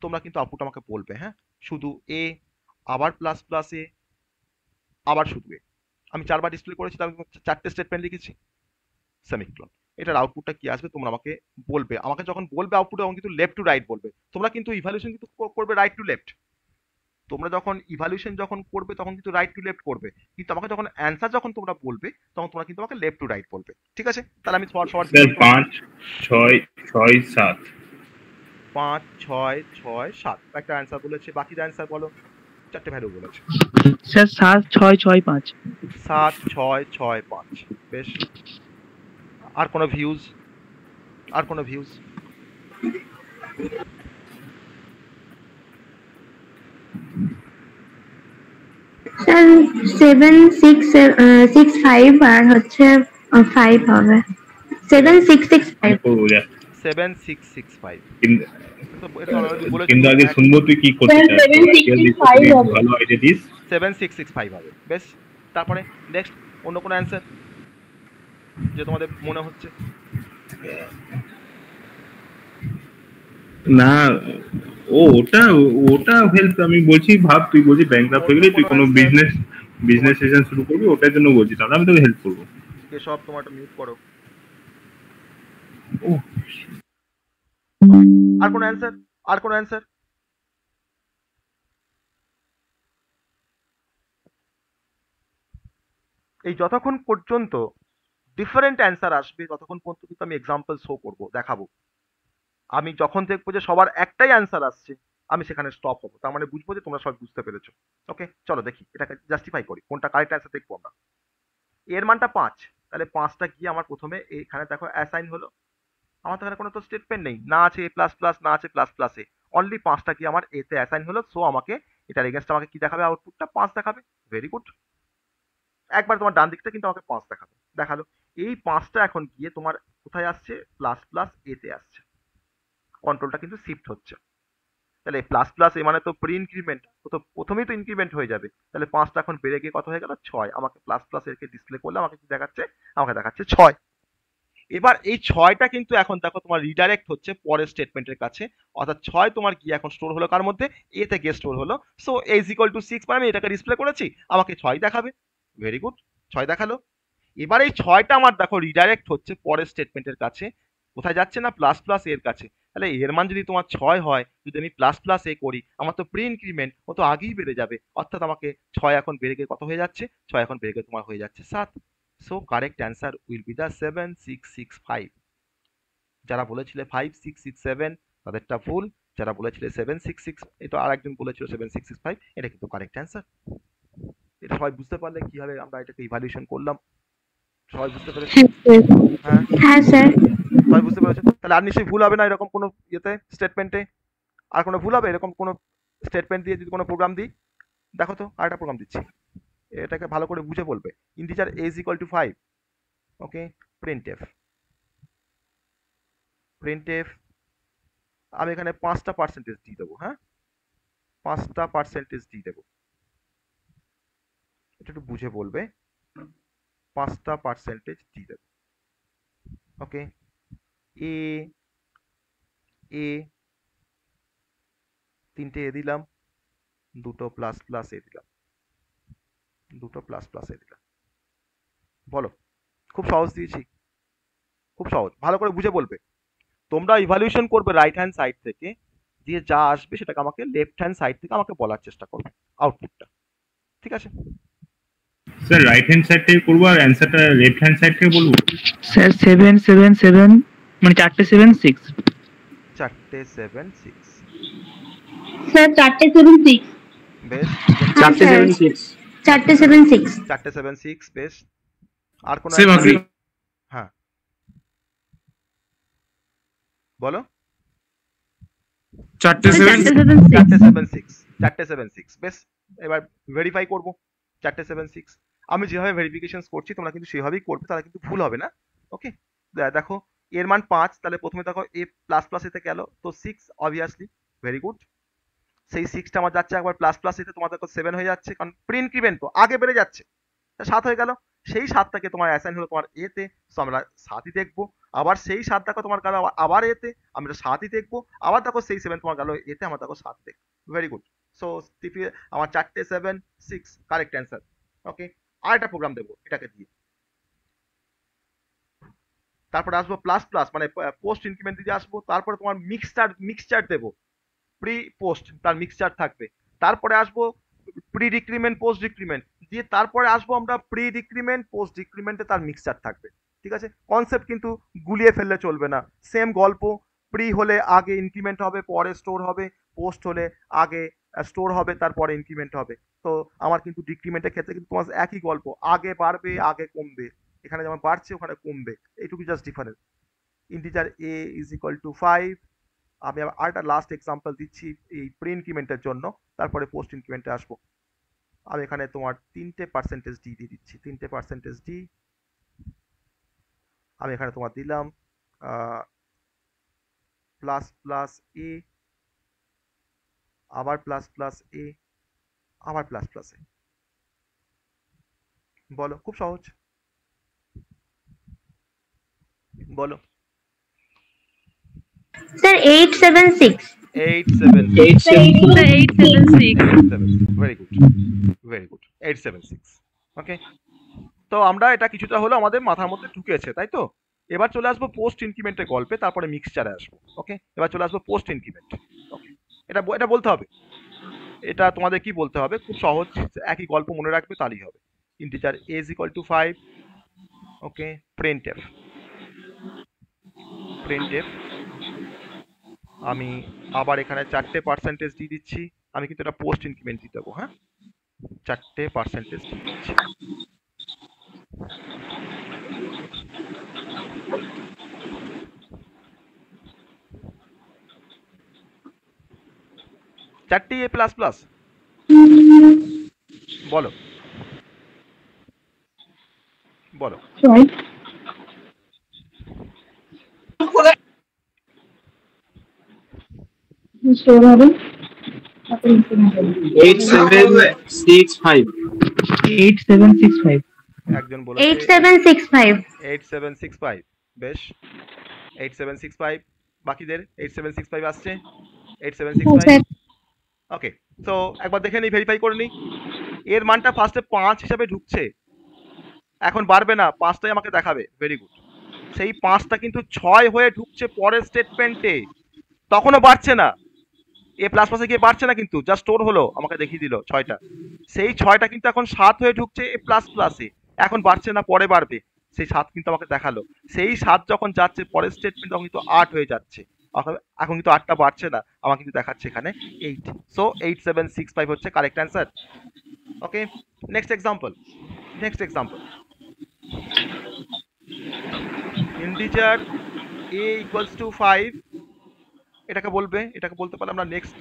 তোমরা কিন্তু আউটপুট আমাকে বলবে। হ্যাঁ, শুধু এ, আবার প্লাস প্লাস এ, আবার শুধু এ। আমি 4বার ডিসপ্লে করেছি, তার 4টে স্টেটমেন্ট লিখেছি, সেমিকোলন। এটার আউটপুটটা কি আসবে তোমরা আমাকে বলবে। আমাকে যখন বলবে আউটপুট, তখন কিন্তু লেফট টু রাইট বলবে। তোমরা কিন্তু ইভালুয়েশন কিন্তু করবে রাইট টু লেফট। তোমরা যখন ইভালুয়েশন যখন করবে তখন কিন্তু রাইট টু লেফট করবে, কিন্তু আমাকে যখন অ্যান্সার যখন তোমরা বলবে তখন তোমরা কিন্তু আমাকে লেফট টু রাইট বলবে। ঠিক আছে, তাহলে আমি সবার স্যার 5 6 6 7 5 6 6 7 একটা অ্যান্সার বলেছে। বাকি অ্যান্সার বলো, চারটে ভ্যালু বলেছে। স্যার 7 6 6 5। 7 6 6 5। বেশ, আর কোনো ভিউজ? আর কোনো ভিউজ? স্যার 7 6 6 5 আর হচ্ছে 5 হবে। 7 6 6 5। 7 6 6 5। কিন্তু আগে শুনবো তুই কি করতে চাস। ভালো আইডিয়া দিস। 7 6 6 5 হবে। বেশ, তারপরে নেক্সট অন্য কোনো অ্যান্সার যে তোমাদের মনে হচ্ছে? না, ওটা হেল্প আমি বলছি, ভাব তুই বলছি ব্যাংকরাপ্ট হয়ে গেলে তুই কোনো বিজনেস সেশন শুরু করবি, ওটার জন্য বলছি, তাহলে আমি তোকে হেল্প করবো। সব তোমার মিউট করো। আর কোনো অ্যান্সার? আর কোনো অ্যান্সার? এই যতক্ষণ পর্যন্ত ডিফারেন্ট অ্যান্সার আসবে ততক্ষণ পর্যন্ত কিন্তু আমি এক্সাম্পল শো করবো, দেখাবো। আমি যখন দেখবো যে সবার একটাই অ্যান্সার আসছে, আমি সেখানে স্টপ হবো, তার মানে বুঝবো যে তোমরা সব বুঝতে পেরেছো। ওকে, চলো দেখি এটাকে জাস্টিফাই করি, কোনটা কারেক্ট অ্যান্সার দেখবো আমরা। এর মানটা 5, তাহলে 5টা গিয়ে আমার প্রথমে এখানে দেখো অ্যাসাইন হলো। আমার তো এখানে কোনো তো স্টেটমেন্ট নেই, না আছে এ প্লাস প্লাস, না আছে প্লাস প্লাস এ, অনলি 5টা কি আমার এতে অ্যাসাইন হলো। সো আমাকে এটার এগেনস্ট আমাকে কি দেখাবে? আউটপুটটা 5 দেখাবে। Very good. একবার তোমার ডান দিকটা কিন্তু আমাকে 5 দেখাবে, দেখালো। এই 5টা এখন গিয়ে তোমার কোথায় আসছে? প্লাস প্লাস এতে আসছে। কন্ট্রোলটা কিন্তু শিফট হচ্ছে। তাহলে প্লাস প্লাস এ মানে তো প্রি ইনক্রিমেন্ট, তো প্রথমেই তো ইনক্রিমেন্ট হয়ে যাবে। তাহলে 5টা এখন বেড়ে গিয়ে কত হয়ে গেল? 6। আমাকে প্লাস প্লাস এরকে ডিসপ্লে করলে আমাকে কি দেখাচ্ছে? আমাকে দেখাচ্ছে 6। এবার এই 6টা কিন্তু এখন দেখো তোমার রিডাইরেক্ট হচ্ছে পরের স্টেটমেন্টের কাছে, অর্থাৎ 6 তোমার গিয়ে এখন স্টোর হলো কার মধ্যে? এতে গিয়ে স্টোর হলো। সো a = 6 মানে আমি এটাকে ডিসপ্লে করেছি, আমাকে 6 দেখাবে। ভেরি গুড, 6 দেখালো। এবার এই 6টা আমার দেখো রিডাইরেক্ট হচ্ছে পরের স্টেটমেন্টের কাছে, কোথায় যাচ্ছে? না প্লাস প্লাস এর কাছে। তাহলে এর মান যদি তোমার 6 হয়, যদি আমি প্লাস প্লাস এ করি, আমার তো প্রি ইনক্রিমেন্ট, ও তো আগেই বেড়ে যাবে, অর্থাৎ আমাকে 6 এখন বেড়ে গিয়ে কত হয়ে যাচ্ছে? 6 এখন বেড়ে গিয়ে তোমার হয়ে যাচ্ছে 7। So correct answer will be the 7 6 6 5। যারা বলেছিলে 5 6 6 7 তাদেরটা ভুল, যারা বলেছিলে 7 6 6, এটা আরেকজন বলেছিল 7 6 6 5, এটা কিন্তু কারেক্ট অ্যান্সার। এটা সবাই বুঝতে পারলে কিভাবে আমরা এটাকে ইভালুয়েশন করলাম? সবাই বুঝতে পেরেছে? হ্যাঁ হ্যাঁ স্যার। সবাই বুঝতে পেরেছে? তাহলে আর নিশ্চয়ই ভুল হবে না এরকম কোনো ইয়েতে, স্টেটমেন্টে? আর কোনো ভুল হবে এরকম কোনো স্টেটমেন্ট দিয়ে যদি কোনো প্রোগ্রাম দিই? দেখো তো আরেকটা প্রোগ্রাম দিচ্ছি, এটাকে ভালো করে বুঝে বলবে। Integer a = 5, okay, printf. Printf আমি এখানে 5টা পার্সেন্টেজ দিয়ে দেবো। হ্যাঁ, 5টা পার্সেন্টেজ দিয়ে দেবো, এটা একটু বুঝে বলবে। 5টা পার্সেন্টেজ দিয়ে দেবো। ওকে, এ এ 3টে এ দিলাম, 2টো প্লাস প্লাস এ দিলাম, 2টো প্লাস প্লাস এ দিলাম। বলো, খুব সহজ দিয়েছি, খুব সহজ, ভালো করে বুঝে বলবে। তোমরা ইভালুয়েশন করবে রাইট হ্যান্ড সাইড থেকে, দিয়ে যা আসবে সেটাকে আমাকে লেফট হ্যান্ড সাইড থেকে আমাকে বলার চেষ্টা করবে আউটপুটটা। ঠিক আছে স্যার, রাইট হ্যান্ড সাইড থেকে করবো আর অ্যান্সারটা লেফট হ্যান্ড সাইড থেকে বলবো? স্যার 7 7 7 মানে 4টে 7 6। 4টে 7 6। স্যার 4টে 7 6। বেশ, 4টে 7 6। 4টে 7 6। 4টে 7 6। বেশ, আর কোনো? Same agree. হ্যাঁ বলো। 4টে 7 4টে 7 6। 4টে 7 6। বেশ, এবার ভেরিফাই করব। 4টে 7 6 আমি যেভাবে ভেরিফিকেশন করছি তোমরা কিন্তু সেভাবেই করবে, তাহলে কিন্তু ভুল হবে না। ওকে, দেখো এর মান 5, তাহলে প্রথমে দেখো এ প্লাস প্লাস এতে গেল, তো 6 অবভিয়াসলি। ভেরি গুড, সেই 6টা আমার যাচ্ছে একবার প্লাস প্লাস এতে, তোমার দেখো 7 হয়ে যাচ্ছে, কারণ প্রি ইনক্রিমেন্ট তো আগে বেড়ে যাচ্ছে। 7 হয়ে গেল, সেই 7টাকে তোমার অ্যাসাইন হলো তোমার এতে, সো আমরা 7ই দেখবো। আবার সেই 7 দেখো তোমার গেল আবার এতে, আমরা 7ই দেখবো। আবার দেখো সেই 7 তোমার গেল এতে, আমরা দেখো 7 দেখবো। Very good. সো আমার 4টে 7 6 কারেক্ট অ্যান্সার। ওকে, আর একটা প্রোগ্রাম দেবো এটাকে দিয়ে। তারপরে আসবো প্লাস প্লাস মানে পোস্ট ইনক্রিমেন্ট দিতে আসবো, তারপরে তোমার মিক্সচার দেবো, প্রি পোস্ট তার মিক্সচার থাকবে, তারপরে আসবো প্রি ডিক্রিমেন্ট পোস্ট ডিক্রিমেন্ট দিয়ে, তারপরে আসবো আমরা প্রি ডিক্রিমেন্ট পোস্ট ডিক্রিমেন্টে তার মিক্সচার থাকবে। ঠিক আছে, কনসেপ্ট কিন্তু গুলিয়ে ফেললে চলবে না, সেম গল্প। প্রি হলে আগে ইনক্রিমেন্ট হবে পরে স্টোর হবে, পোস্ট হলে আগে স্টোর হবে তারপরে ইনক্রিমেন্ট হবে। তো আমার কিন্তু ডিক্রিমেন্টের ক্ষেত্রে কিন্তু তোমার একই গল্প, আগে বাড়বে আগে কমবে, এখানে যেমন বাড়ছে ওখানে কমবে, এইটুকু just difference. Integer A is equal two 5। আমি আবার আরেকটা লাস্ট এক্সাম্পল দিচ্ছি এই প্রি ইনক্রিমেন্টের জন্য, তারপরে পোস্ট ইনক্রিমেন্টে আসবো। আমি এখানে তোমার 3টে পার্সেন্টেজ ডি দিয়ে দিচ্ছি, 3টে পার্সেন্টেজ ডি। আমি এখানে তোমার দিলাম প্লাস প্লাস এ, আবার প্লাস প্লাস এ, আবার প্লাস প্লাস এ। বলো, খুব সহজ, বলো। Sir 876 very good, very good, 876। ওকে, তো আমরা এটা কিছুটা হলো আমাদের মাথার মধ্যে ঢুকেছে, তাই তো? এবার চলে আসবো পোস্ট ইনক্রিমেন্টের গল্পে, তারপরে মিক্সচারে আসবো। ওকে, এবার চলে আসবো পোস্ট ইনক্রিমেন্ট। ওকে, এটা বলতে হবে, এটা তোমাদের কি বলতে হবে, খুব সহজ, একই গল্প মনে রাখবে তাহলেই হবে। Integer a is equal to 5। Okay, printf আমি আবার এখানে 4টে পার্সেন্টেজ দিয়ে দিচ্ছি, আমি কিন্তু এটা পোস্ট ইনক্রিমেন্ট দিয়ে দেবো। হ্যাঁ, 4টে পার্সেন্টেজ দিয়ে দিচ্ছি। চারটি এ প্লাস প্লাস, বলো বলো। 8765 8765 একজন বলো 8765 8765। বেশ, 8765 বাকিদের 8765 আসছে, 8765। ওকে, তো একবার দেখে নিই, ভেরিফাই করে নিই। এর মানটা ফার্স্টে 5 হিসাবে ঢুকছে, এখন বাড়বে না, 5টাই আমাকে দেখাবে। ভেরি গুড, সেই 5টা কিন্তু 6 হয়ে ঢুকছে পরের স্টেটমেন্টে, তখনও বাড়ছে না, এ প্লাস প্লাসে গিয়ে বাড়ছে না, কিন্তু জাস্ট স্টোর হলো, আমাকে দেখিয়ে দিল 6টা। সেই 6টা কিন্তু এখন 7 হয়ে ঢুকছে এ প্লাস প্লাসে, এখন বাড়ছে না, পরে বাড়বে, সেই 7 কিন্তু আমাকে দেখালো। সেই 7 যখন যাচ্ছে পরের স্টেটমেন্ট তখন কিন্তু 8 হয়ে যাচ্ছে, এখন কিন্তু 8টা বাড়ছে না, আমাকে কিন্তু দেখাচ্ছে এখানে 8। সো 8765 হচ্ছে correct answer. Okay, next example. Integer a equals to 5, এটাকে বলতে পারলে আমরা নেক্সট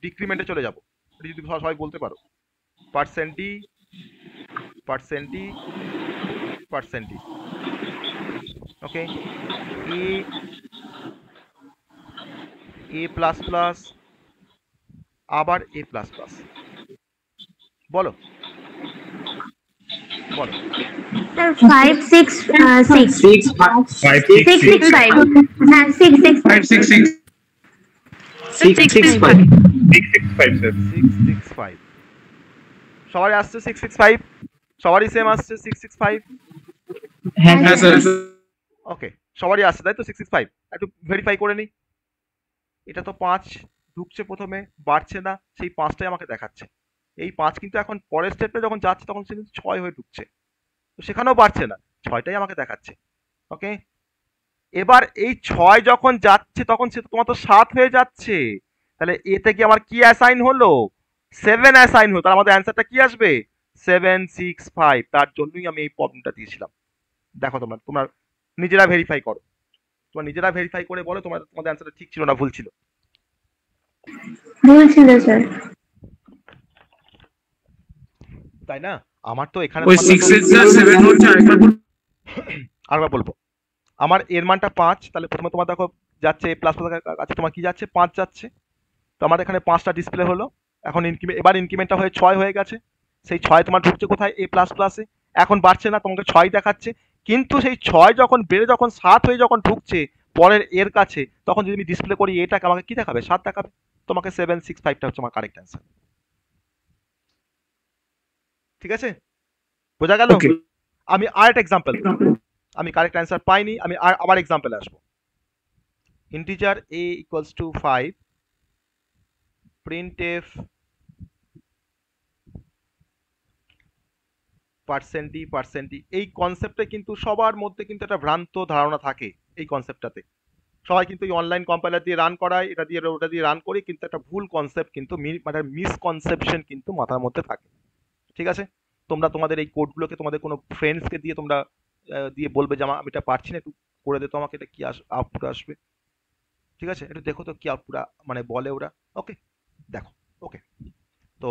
ডিক্রিমেন্টে চলে যাব, যদি সবাই বলতে পারো। Percent D. Okay, A plus plus, আবার এ প্লাস প্লাস, বলো বলো। স্যার 566 665 হ্যাঁ 665 665 সবারই আসছে 665, সবারই সেম আসছে 665। হ্যাঁ স্যার ওকে, সবারই আসছে তাই তো 665। একটু ভেরিফাই করে নিই, এটা তো 5 ঢুকছে প্রথমে, বাড়ছে না, সেই 5টাই আমাকে দেখাচ্ছে। এই 5 কিন্তু এখন পরের স্টেপে যখন যাচ্ছে তখন সে কিন্তু 6 হয়ে ঢুকছে, তো সেখানেও বাড়ছে না, 6টাই আমাকে দেখাচ্ছে। ওকে, এবার এই 6 যখন যাচ্ছে তখন সে তোমার তো 7 হয়ে যাচ্ছে, তাহলে এতে কি আমার কি অ্যাসাইন হলো? 7 অ্যাসাইন হলো, তার আমাদের অ্যান্সারটা কি আসবে? 765। তার জন্যই আমি এই প্রবলেমটা দিয়েছিলাম। দেখো তোমরা নিজেরা ভেরিফাই করো, নিজেরা ভেরিফাই করে বলো তোমাদের অ্যান্সারটা ঠিক ছিল না ভুল ছিল। ভুল ছিল স্যার। তাই না? আমার তো এখানে ওই 6 এর যা 7 হচ্ছে আরেকবার বলবো। আমার এর মানটা 5, তাহলে প্রথমে তোমার দেখো যাচ্ছে প্লাস প্লাস আছে, তোমার কি যাচ্ছে? 5 যাচ্ছে। তো আমার এখানে 5টা ডিসপ্লে হলো, এখন এবার ইনক্রিমেন্টটা হয়ে 6 হয়ে গেছে, সেই 6 তোমার ঢুকছে কোথায়? এ প্লাস প্লাসে, এখন বাড়ছে না, তোমাকে 6 দেখাচ্ছে, কিন্তু সেই 6 যখন বেড়ে যখন 7 হয়ে যখন ঢুকছে পরের এর কাছে, তখন যদি আমি ডিসপ্লে করি এটাকে, আমাকে কি দেখাবে? 7 দেখাবে, তোমাকে 765টা হচ্ছে আমার কারেক্ট অ্যান্সার। ঠিক আছে, বোঝা গেল? আমি আরেকটা এক্সাম্পল, আমি কারেক্ট অ্যান্সার পাইনি, আমি আবার এক্সাম্পলে আসবো। Integer a equals to 5, printf %d এই কনসেপ্টে কিন্তু সবার মধ্যে কিন্তু একটা ভ্রান্ত ধারণা থাকে এই কনসেপ্টটাতে। সবাই কিন্তু এই অনলাইন কম্পাইলার দিয়ে রান করায়, এটা দিয়ে ওটা দিয়ে রান করি, কিন্তু একটা ভুল কনসেপ্ট কিন্তু মানে মিসকনসেপশন কিন্তু মাথার মধ্যে থাকে। ঠিক আছে, তোমরা তোমাদের এই কোডগুলোকে তোমাদের কোনো ফ্রেন্ডসকে দিয়ে তোমরা দিয়ে বলবে যে আমি এটা পারছি না, একটু করে দে তো আমাকে, এটা কি আউটপুট আসবে। ঠিক আছে, একটু দেখো তো কি আউটপুট মানে বলে ওরা। ওকে দেখো, ওকে তো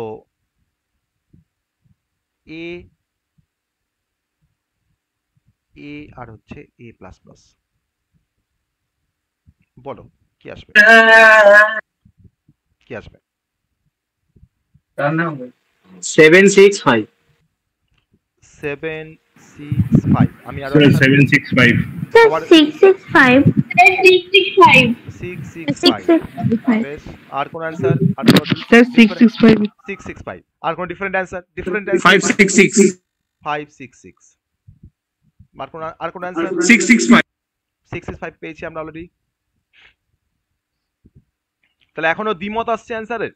এ আর হচ্ছে a প্লাস প্লাস, বলো কি আসবে, কি আসবে? 765 765 আমি আরো 765 আবার 665 665 বেশ। আর কোন অ্যানসার? আর কোন স্যার 665 665 আর কোন ডিফারেন্ট অ্যানসার? ডিফারেন্ট অ্যানসার 566 566 আর কোন অ্যানসার? 665 665 পেয়েছি আমরা অলরেডি। তাহলে এখনো দ্বিমত আসছে অ্যানসারের,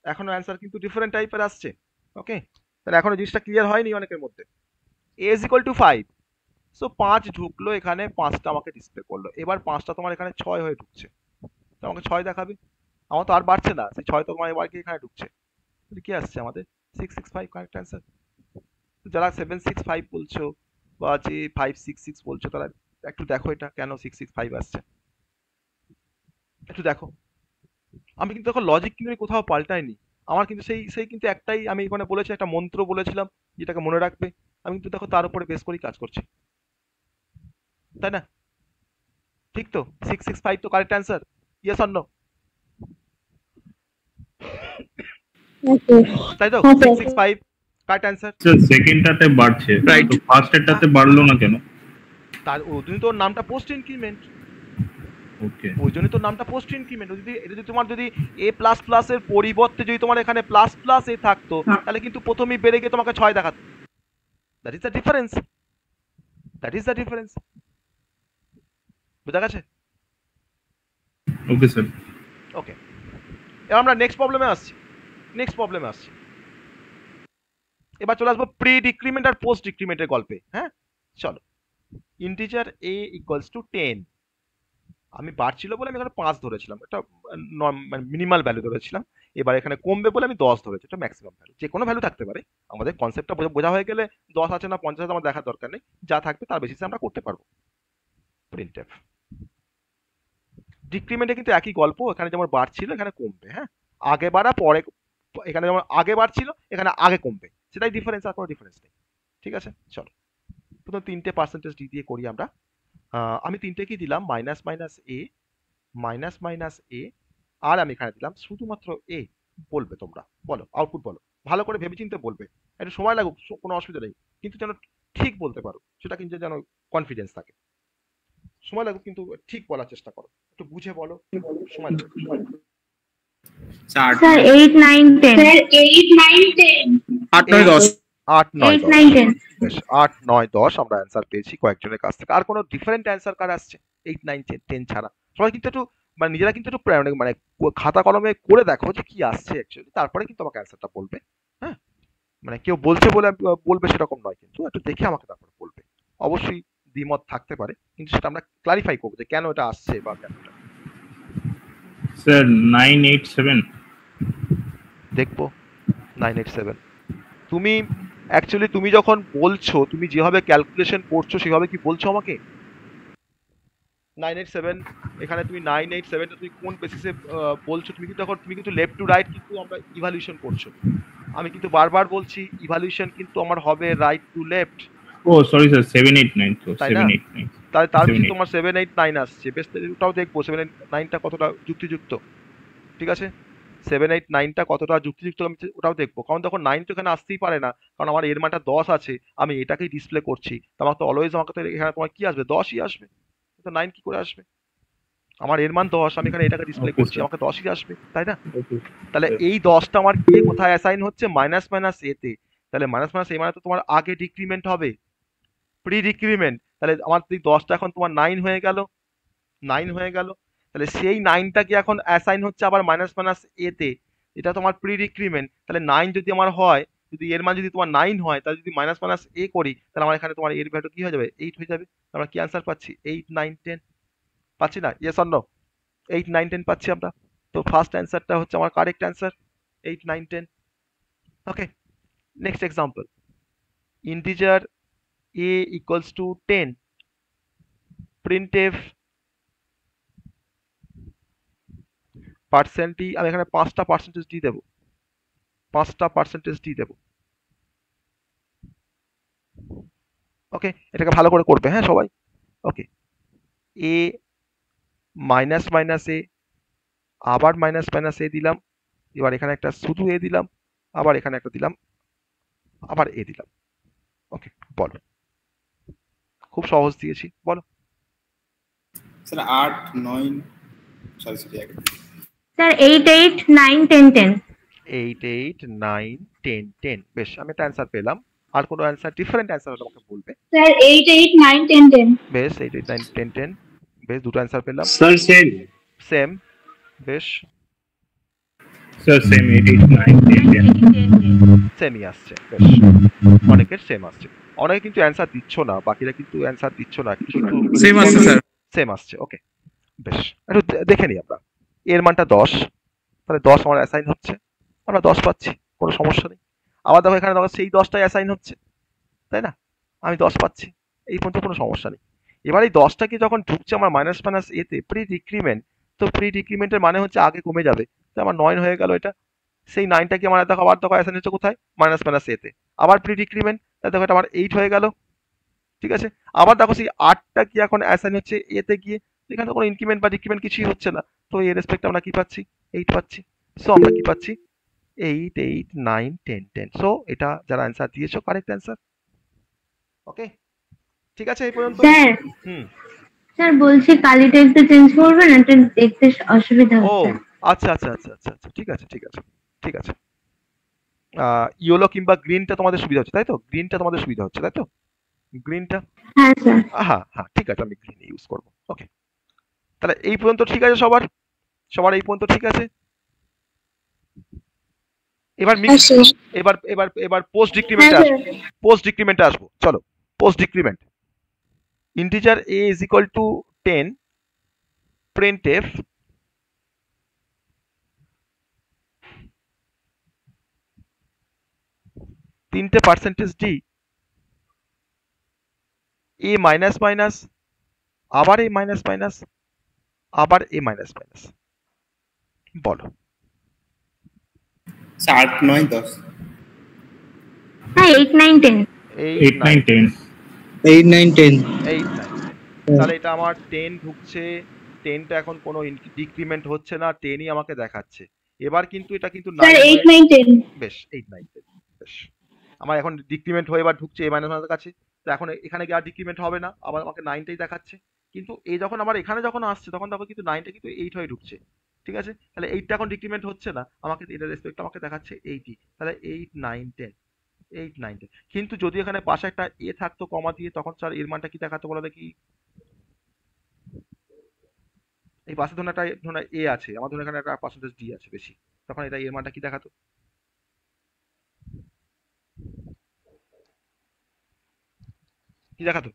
এখনো অ্যানসার কিন্তু ডিফারেন্ট টাইপের আসছে। ওকে, তাহলে এখনো জিনিসটা ক্লিয়ার হয়নি অনেকের মধ্যে। a is equal to 5, so 5 ঢুকলো এখানে, 5টা আমাকে ডিসপ্লে করলো। এবার 5টা তোমার এখানে 6 হয়ে ঢুকছে, তো আমাকে 6 দেখাবে। আমার তো আর বাড়ছে না, সেই 6 তো তোমার এবার কি এখানে ঢুকছে, তাহলে কি আসছে আমাদের? 665 কারেক্ট অ্যান্সার। যারা 765 বলছো বা যে 566 বলছো, তারা একটু দেখো এটা কেন 665 আসছে, একটু দেখো। আমি কিন্তু এখন লজিক কিন্তু কোথাও পাল্টাইনি, আমার কিন্তু সেই কিন্তু একটাই, আমি এখানে বলেছি একটা মন্ত্র বলেছিলাম যেটাকে মনে রাখবে, আমি কিন্তু দেখো তার উপরে বেস করেই কাজ করছি, তাই না? ঠিক তো, 665 তো correct answer, yes or no? তাই তো, 665 কারেক্ট অ্যান্সার। স্যার সেকেন্ডটাতে বাড়ছে, Right. তো ফার্স্টেরটাতে বাড়লো না কেন? তার ওই জন্য তোর নামটা পোস্ট ইনক্রিমেন্ট, ওকে, ওই জন্য তোর নামটা পোস্ট ইনক্রিমেন্ট। যদি এটা যদি তোমার যদি a প্লাস প্লাস এর পরিবর্তে যদি তোমার এখানে প্লাস প্লাস এ থাকতো, তাহলে কিন্তু প্রথমেই বেড়ে গিয়ে তোমাকে 6 দেখাতো। That is the difference, that is the difference. বুঝা গেছে? ওকে স্যার। ওকে, এবার আমরা নেক্সট প্রবলেমে আসছি। এবার চলে আসবো প্রি ডিক্রিমেন্ট আর পোস্ট ডিক্রিমেন্টের গল্পে। হ্যাঁ চলো, ইন্টিজার a ইকুয়ালস টু 10, আমি বাড়ছিল বলে আমি এখানে 5 ধরেছিলাম, এটা মানে মিনিমাল ভ্যালু ধরেছিলাম। এবার এখানে কমবে বলে আমি 10 ধরেছি, এটা ম্যাক্সিমাম ভ্যালু। যে কোনো ভ্যালু থাকতে পারে, আমাদের কনসেপ্টটা বোঝা হয়ে গেলে 10 আছে না 50 আছে আমার দেখার দরকার নেই, যা থাকবে তার বেসিসে আমরা করতে পারবো। প্রিন্টএফ ডিক্রিমেন্টে কিন্তু একই গল্প, এখানে যেমন বাড়ছিল এখানে কমবে। হ্যাঁ, আগে বাড়া পরে, এখানে যেমন আগে বাড়ছিল এখানে আগে কমবে, সেটাই ডিফারেন্স, আর কোনো ডিফারেন্স নেই। ঠিক আছে, চলো প্রথম 3টে পার্সেন্টেজ ডি দিয়ে করি আমরা। আমি 3টে কি দিলাম, মাইনাস মাইনাস এ, আর আমি এখানে দিলাম শুধুমাত্র এ। বলবে তোমরা, বলো আউটপুট বলো, ভালো করে ভেবেচিন্তে বলবে, একটু সময় লাগুক কোনো অসুবিধা নেই, কিন্তু যেন ঠিক বলতে পারো, সেটা কিন্তু যেন কনফিডেন্স থাকে। সময় লাগুক কিন্তু ঠিক বলার চেষ্টা করো, একটু বুঝে বলো, সময় লাগুক। স্যার স্যার 8 9 10 8 9 10 8 9 8 10 9 10 বেশ, 8 9 10 আমরা অ্যান্সার পেয়েছি কয়েকজনের কাছ থেকে। আর কোনো ডিফারেন্ট অ্যান্সার কার আসছে 8 9 10 ছাড়া? সবাই কিন্তু একটু মানে নিজেরা কিন্তু একটু মানে খাতা কলমে করে দেখো যে কি আসছে অ্যাকচুয়ালি, তারপরে কিন্তু আমাকে অ্যান্সারটা বলবে। হ্যাঁ, মানে কেউ বলছে বলে বলবে সেরকম নয়, কিন্তু একটু দেখে আমাকে তারপরে বলবে। অবশ্যই দ্বিমত থাকতে পারে, কিন্তু সেটা আমরা ক্লারিফাই করবো যে কেন এটা আসছে বা কেন এটা। স্যার 987 দেখবো 987। তুমি অ্যাকচুয়ালি তুমি যখন বলছো, তুমি যেভাবে ক্যালকুলেশন করছো সেভাবে কি বলছো আমাকে 987, এখানে তুমি 987টা তুমি কোন বেসিসে বলছো? তুমি কিন্তু এখন তুমি কিন্তু লেফট টু রাইট কিন্তু আমরা ইভালুয়েশন করছো, আমি কিন্তু বারবার বলছি ইভালুয়েশন কিন্তু আমার হবে রাইট টু লেফট। ও সরি স্যার 789, তো তাই না? 789 তার বেশি 789 তোমার 789 আসছে, বেশ ওটাও দেখবো 789টা কতটা যুক্তিযুক্ত। ঠিক আছে, 789টা কতটা যুক্তিযুক্ত আমি ওটাও দেখবো, কারণ দেখো 9 তো এখানে আসতেই পারে না, কারণ আমার এর মানটা 10 আছে, আমি এটাকেই ডিসপ্লে করছি, তো আমার তো অলওয়েজ আমাকে তো এখানে তোমার কি আসবে, 10ই আসবে, তো 9 কি করে আসবে? আমার এর মান 10, আমি এখানে এটাকে ডিসপ্লে Okay, করছি, sir. আমাকে 10ই আসবে, তাই না? ওকে তাহলে এই 10টা আমার কে কোথায় অ্যাসাইন হচ্ছে, মাইনাস এ তে, তাহলে মাইনাস এ মানে তো তোমার আগে ডিক্রিমেন্ট হবে, প্রি ডিক্রিমেন্ট, তাহলে আমার এই 10টা এখন তোমার 9 হয়ে গেল, 9 হয়ে গেল। তাহলে সেই 9টা কি এখন অ্যাসাইন হচ্ছে আবার মাইনাস মাইনাস এতে, এটা তোমার প্রি ডিক্রিমেন্ট। তাহলে 9 যদি আমার হয়, যদি এর মান যদি তোমার 9 হয়, তাহলে যদি মাইনাস মাইনাস এ করি, তাহলে আমার এখানে তোমার এর ভ্যালু কি হয়ে যাবে, 8 হয়ে যাবে। আমরা কি অ্যান্সার পাচ্ছি, 8 9 10 পাচ্ছি না? Yes or no? 8 9 10 পাচ্ছি আমরা। তো ফার্স্ট অ্যান্সারটা হচ্ছে আমার correct answer, 8 9 10। Okay, next example. Integer a equals to 10, printf পার্সেন্টই, আমি এখানে 5টা পার্সেন্টেজ দিয়ে দেবো, 5টা পার্সেন্টেজ দিয়ে দেবো। ওকে, এটাকে ভালো করে করবে হ্যাঁ সবাই। ওকে, এ মাইনাস মাইনাস এ, আবার মাইনাস মাইনাস এ দিলাম, এবার এখানে একটা শুধু এ দিলাম, আবার এখানে একটা দিলাম, আবার এ দিলাম। ওকে, বলো। খুব সহজ দিয়েছি, বলো। Sir 8 9 sorry sorry sir 8 8 9 10 10। 8 8 9 10 10, বেশ, আমি একটা অ্যান্সার পেলাম। আর কোনো অ্যান্সার, ডিফারেন্ট অ্যান্সার হলে আমাকে বলবে। স্যার 8 8 9 10 10। বেশ, 8 8 9 10 10, বেশ, দুটো অ্যান্সার পেলাম। Sir same. সেম, বেশ, স্যার সেম 8 8 9 10 10 সেমই আসছে, বেশ, অনেকের সেম আসছে। অনেকে কিন্তু অ্যান্সার দিচ্ছ না, বাকিরা কিন্তু অ্যান্সার দিচ্ছ না, কিছু সেম আছে স্যার। সেম আসছে। ওকে, বেশ, একটু দেখে নিই আমরা। এর মানটা 10, তাহলে 10 আমার অ্যাসাইন হচ্ছে, আমরা 10 পাচ্ছি, কোনো সমস্যা নেই। আবার দেখো এখানে দেখো সেই 10টাই অ্যাসাইন হচ্ছে, তাই না? আমি 10 পাচ্ছি, এই পর্যন্ত কোনো সমস্যা নেই। এবার এই 10টা কি যখন ঢুকছে আমার মাইনাস মাইনাস এতে, প্রি ডিক্রিমেন্ট, তো প্রি ডিক্রিমেন্টের মানে হচ্ছে আগে কমে যাবে, তো আমার 9 হয়ে গেল এটা। সেই 9টা কি আমার দেখো আবার দেখো অ্যাসাইন হচ্ছে কোথায়, মাইনাস মাইনাস এতে, আবার প্রি ডিক্রিমেন্ট, তাহলে দেখো এটা আমার 8 হয়ে গেল, ঠিক আছে। আবার দেখো সেই 8টা কি এখন অ্যাসাইন হচ্ছে এতে গিয়ে, এখানে তো কোনো ইনক্রিমেন্ট বা ডিক্রিমেন্ট কিছুই হচ্ছে না, তো এর রেসপেক্টে আমরা কি পাচ্ছি, 8 পাচ্ছি। সো আমরা কি পাচ্ছি, 8 8 9 10 10। সো এটা যারা অ্যান্সার দিয়েছো কারেক্ট অ্যান্সার। ওকে, ঠিক আছে এই পর্যন্ত। স্যার হুম, স্যার বলছি কালিটা একটু চেঞ্জ করবেন, একটু দেখতে অসুবিধা ও হচ্ছে। আচ্ছা আচ্ছা আচ্ছা আচ্ছা আচ্ছা, ঠিক আছে ঠিক আছে ঠিক আছে। ইয়েলো কিংবা গ্রিনটা তোমাদের সুবিধা হচ্ছে তাই তো, গ্রিনটা তোমাদের সুবিধা হচ্ছে তাই তো, গ্রিনটা। হ্যাঁ স্যার। হ্যাঁ হ্যাঁ, ঠিক আছে, আমি গ্রিন ইউজ করবো। ওকে, তাহলে এই পর্যন্ত ঠিক আছে সবার, সবার এই পর্যন্ত ঠিক আছে। এবার মিক্স, এবার এবার এবার পোস্ট ডিক্রিমেন্টে আসবো, পোস্ট ডিক্রিমেন্টে আসবো, চলো। Post decrement, integer a is equal to 10, printf তিনটে পার্সেন্টেজ ডি, এ মাইনাস মাইনাস, আবার এ মাইনাস মাইনাস, আবার এ মাইনাস মাইনাস, বলো। স্যার 8 9 10 হ্যাঁ 8 9 10। 8 9 10 8 9 10 8 9, তাহলে এটা আমার 10 ঢুকছে, 10টা এখন কোনো ডিক্রিমেন্ট হচ্ছে না, 10ই আমাকে দেখাচ্ছে। এবার কিন্তু এটা কিন্তু স্যার 9 8 9 10। বেশ, 8 9 10, বেশ। আমার এখন ডিক্রিমেন্ট হয়ে এবার ঢুকছে এ মাইনাস মাইনাসের কাছে, তো এখন এখানে গিয়ে আর ডিক্রিমেন্ট হবে না, আবার আমাকে 9টাই দেখাচ্ছে। কিন্তু এই যখন আবার এখানে যখন আসছে তখন দেখো কিন্তু 9টা কিন্তু 8 হয়ে ঢুকছে, ঠিক আছে। তাহলে 8টা এখন ডিক্রিমেন্ট হচ্ছে না, আমাকে এটার রেসপেক্ট আমাকে দেখাচ্ছে 80, তাহলে 8 9 10, 8 9 10। কিন্তু যদি এখানে পাশে একটা এ থাকতো কমা দিয়ে, তখন স্যার এর মানটা কি দেখাতো বলো দেখি। এই পাশে ধরুন একটা ধরুন এ আছে, আমার ধরুন এখানে একটা পার্সেন্টেজ ডি আছে বেশি, তখন এটা এর মানটা কি দেখাতো, কি দেখাতো?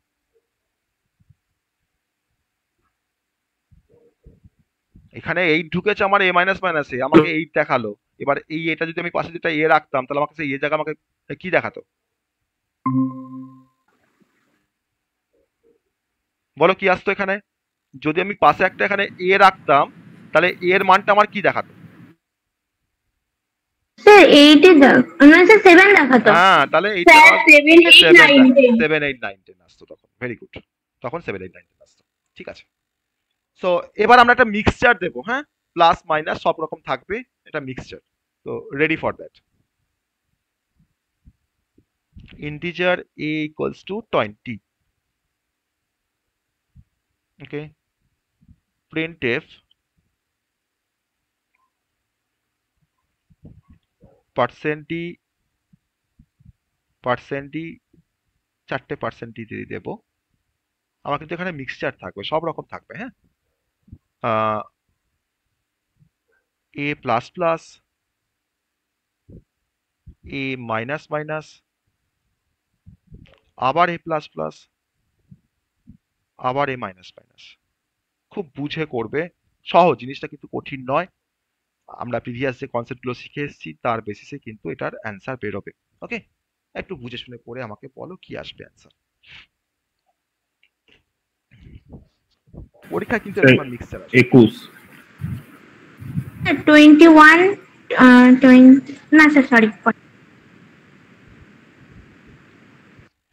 এখানে 8 ঢুকেছে আমার এ মাইনাস মাইনাসে, আমাকে 8 দেখালো। এবার এই এটা যদি আমি পাশে যেটা এ রাখতাম, তাহলে আমাকে সেই এ জায়গা আমাকে কি দেখাতো, বলো কি আসতো এখানে? যদি আমি পাশে একটা এখানে এ রাখতাম, তাহলে এর মানটা আমার কি দেখাতো? স্যার 8 এ মানে স্যার 7 দেখাতো। হ্যাঁ, তাহলে এইটা স্যার 7 8 9 10। 7 8 9 10 আসতো তখন, ভেরি গুড, তখন 7 8 9 10 আসতো, ঠিক আছে। সো এবার আমরা একটা মিক্সচার দেবো, হ্যাঁ, প্লাস মাইনাস সব রকম থাকবে, এটা মিক্সচার। তো ready for that. Integer a equals to 20, okay, printf percent d 4% দিয়ে দেব। আমার কিন্তু এখানে মিক্সচার থাকবে, সব রকম থাকবে। হ্যাঁ, এ প্লাস প্লাস, এ মাইনাস মাইনাস, আবার এ প্লাস প্লাস, আবার এ মাইনাস মাইনাস। খুব বুঝে করবে, সহজ, জিনিসটা কিন্তু কঠিন নয়। আমরা প্রিভিয়াস যে কনসেপ্টগুলো শিখে এসেছি তার বেসিসে কিন্তু এটার অ্যান্সার বেরোবে। ওকে, একটু বুঝে শুনে করে আমাকে বলো কি আসবে অ্যান্সার। পরীক্ষা কিন্তু এরকম মিক্সচার আছে। 21 21 20 না স্যার সরি,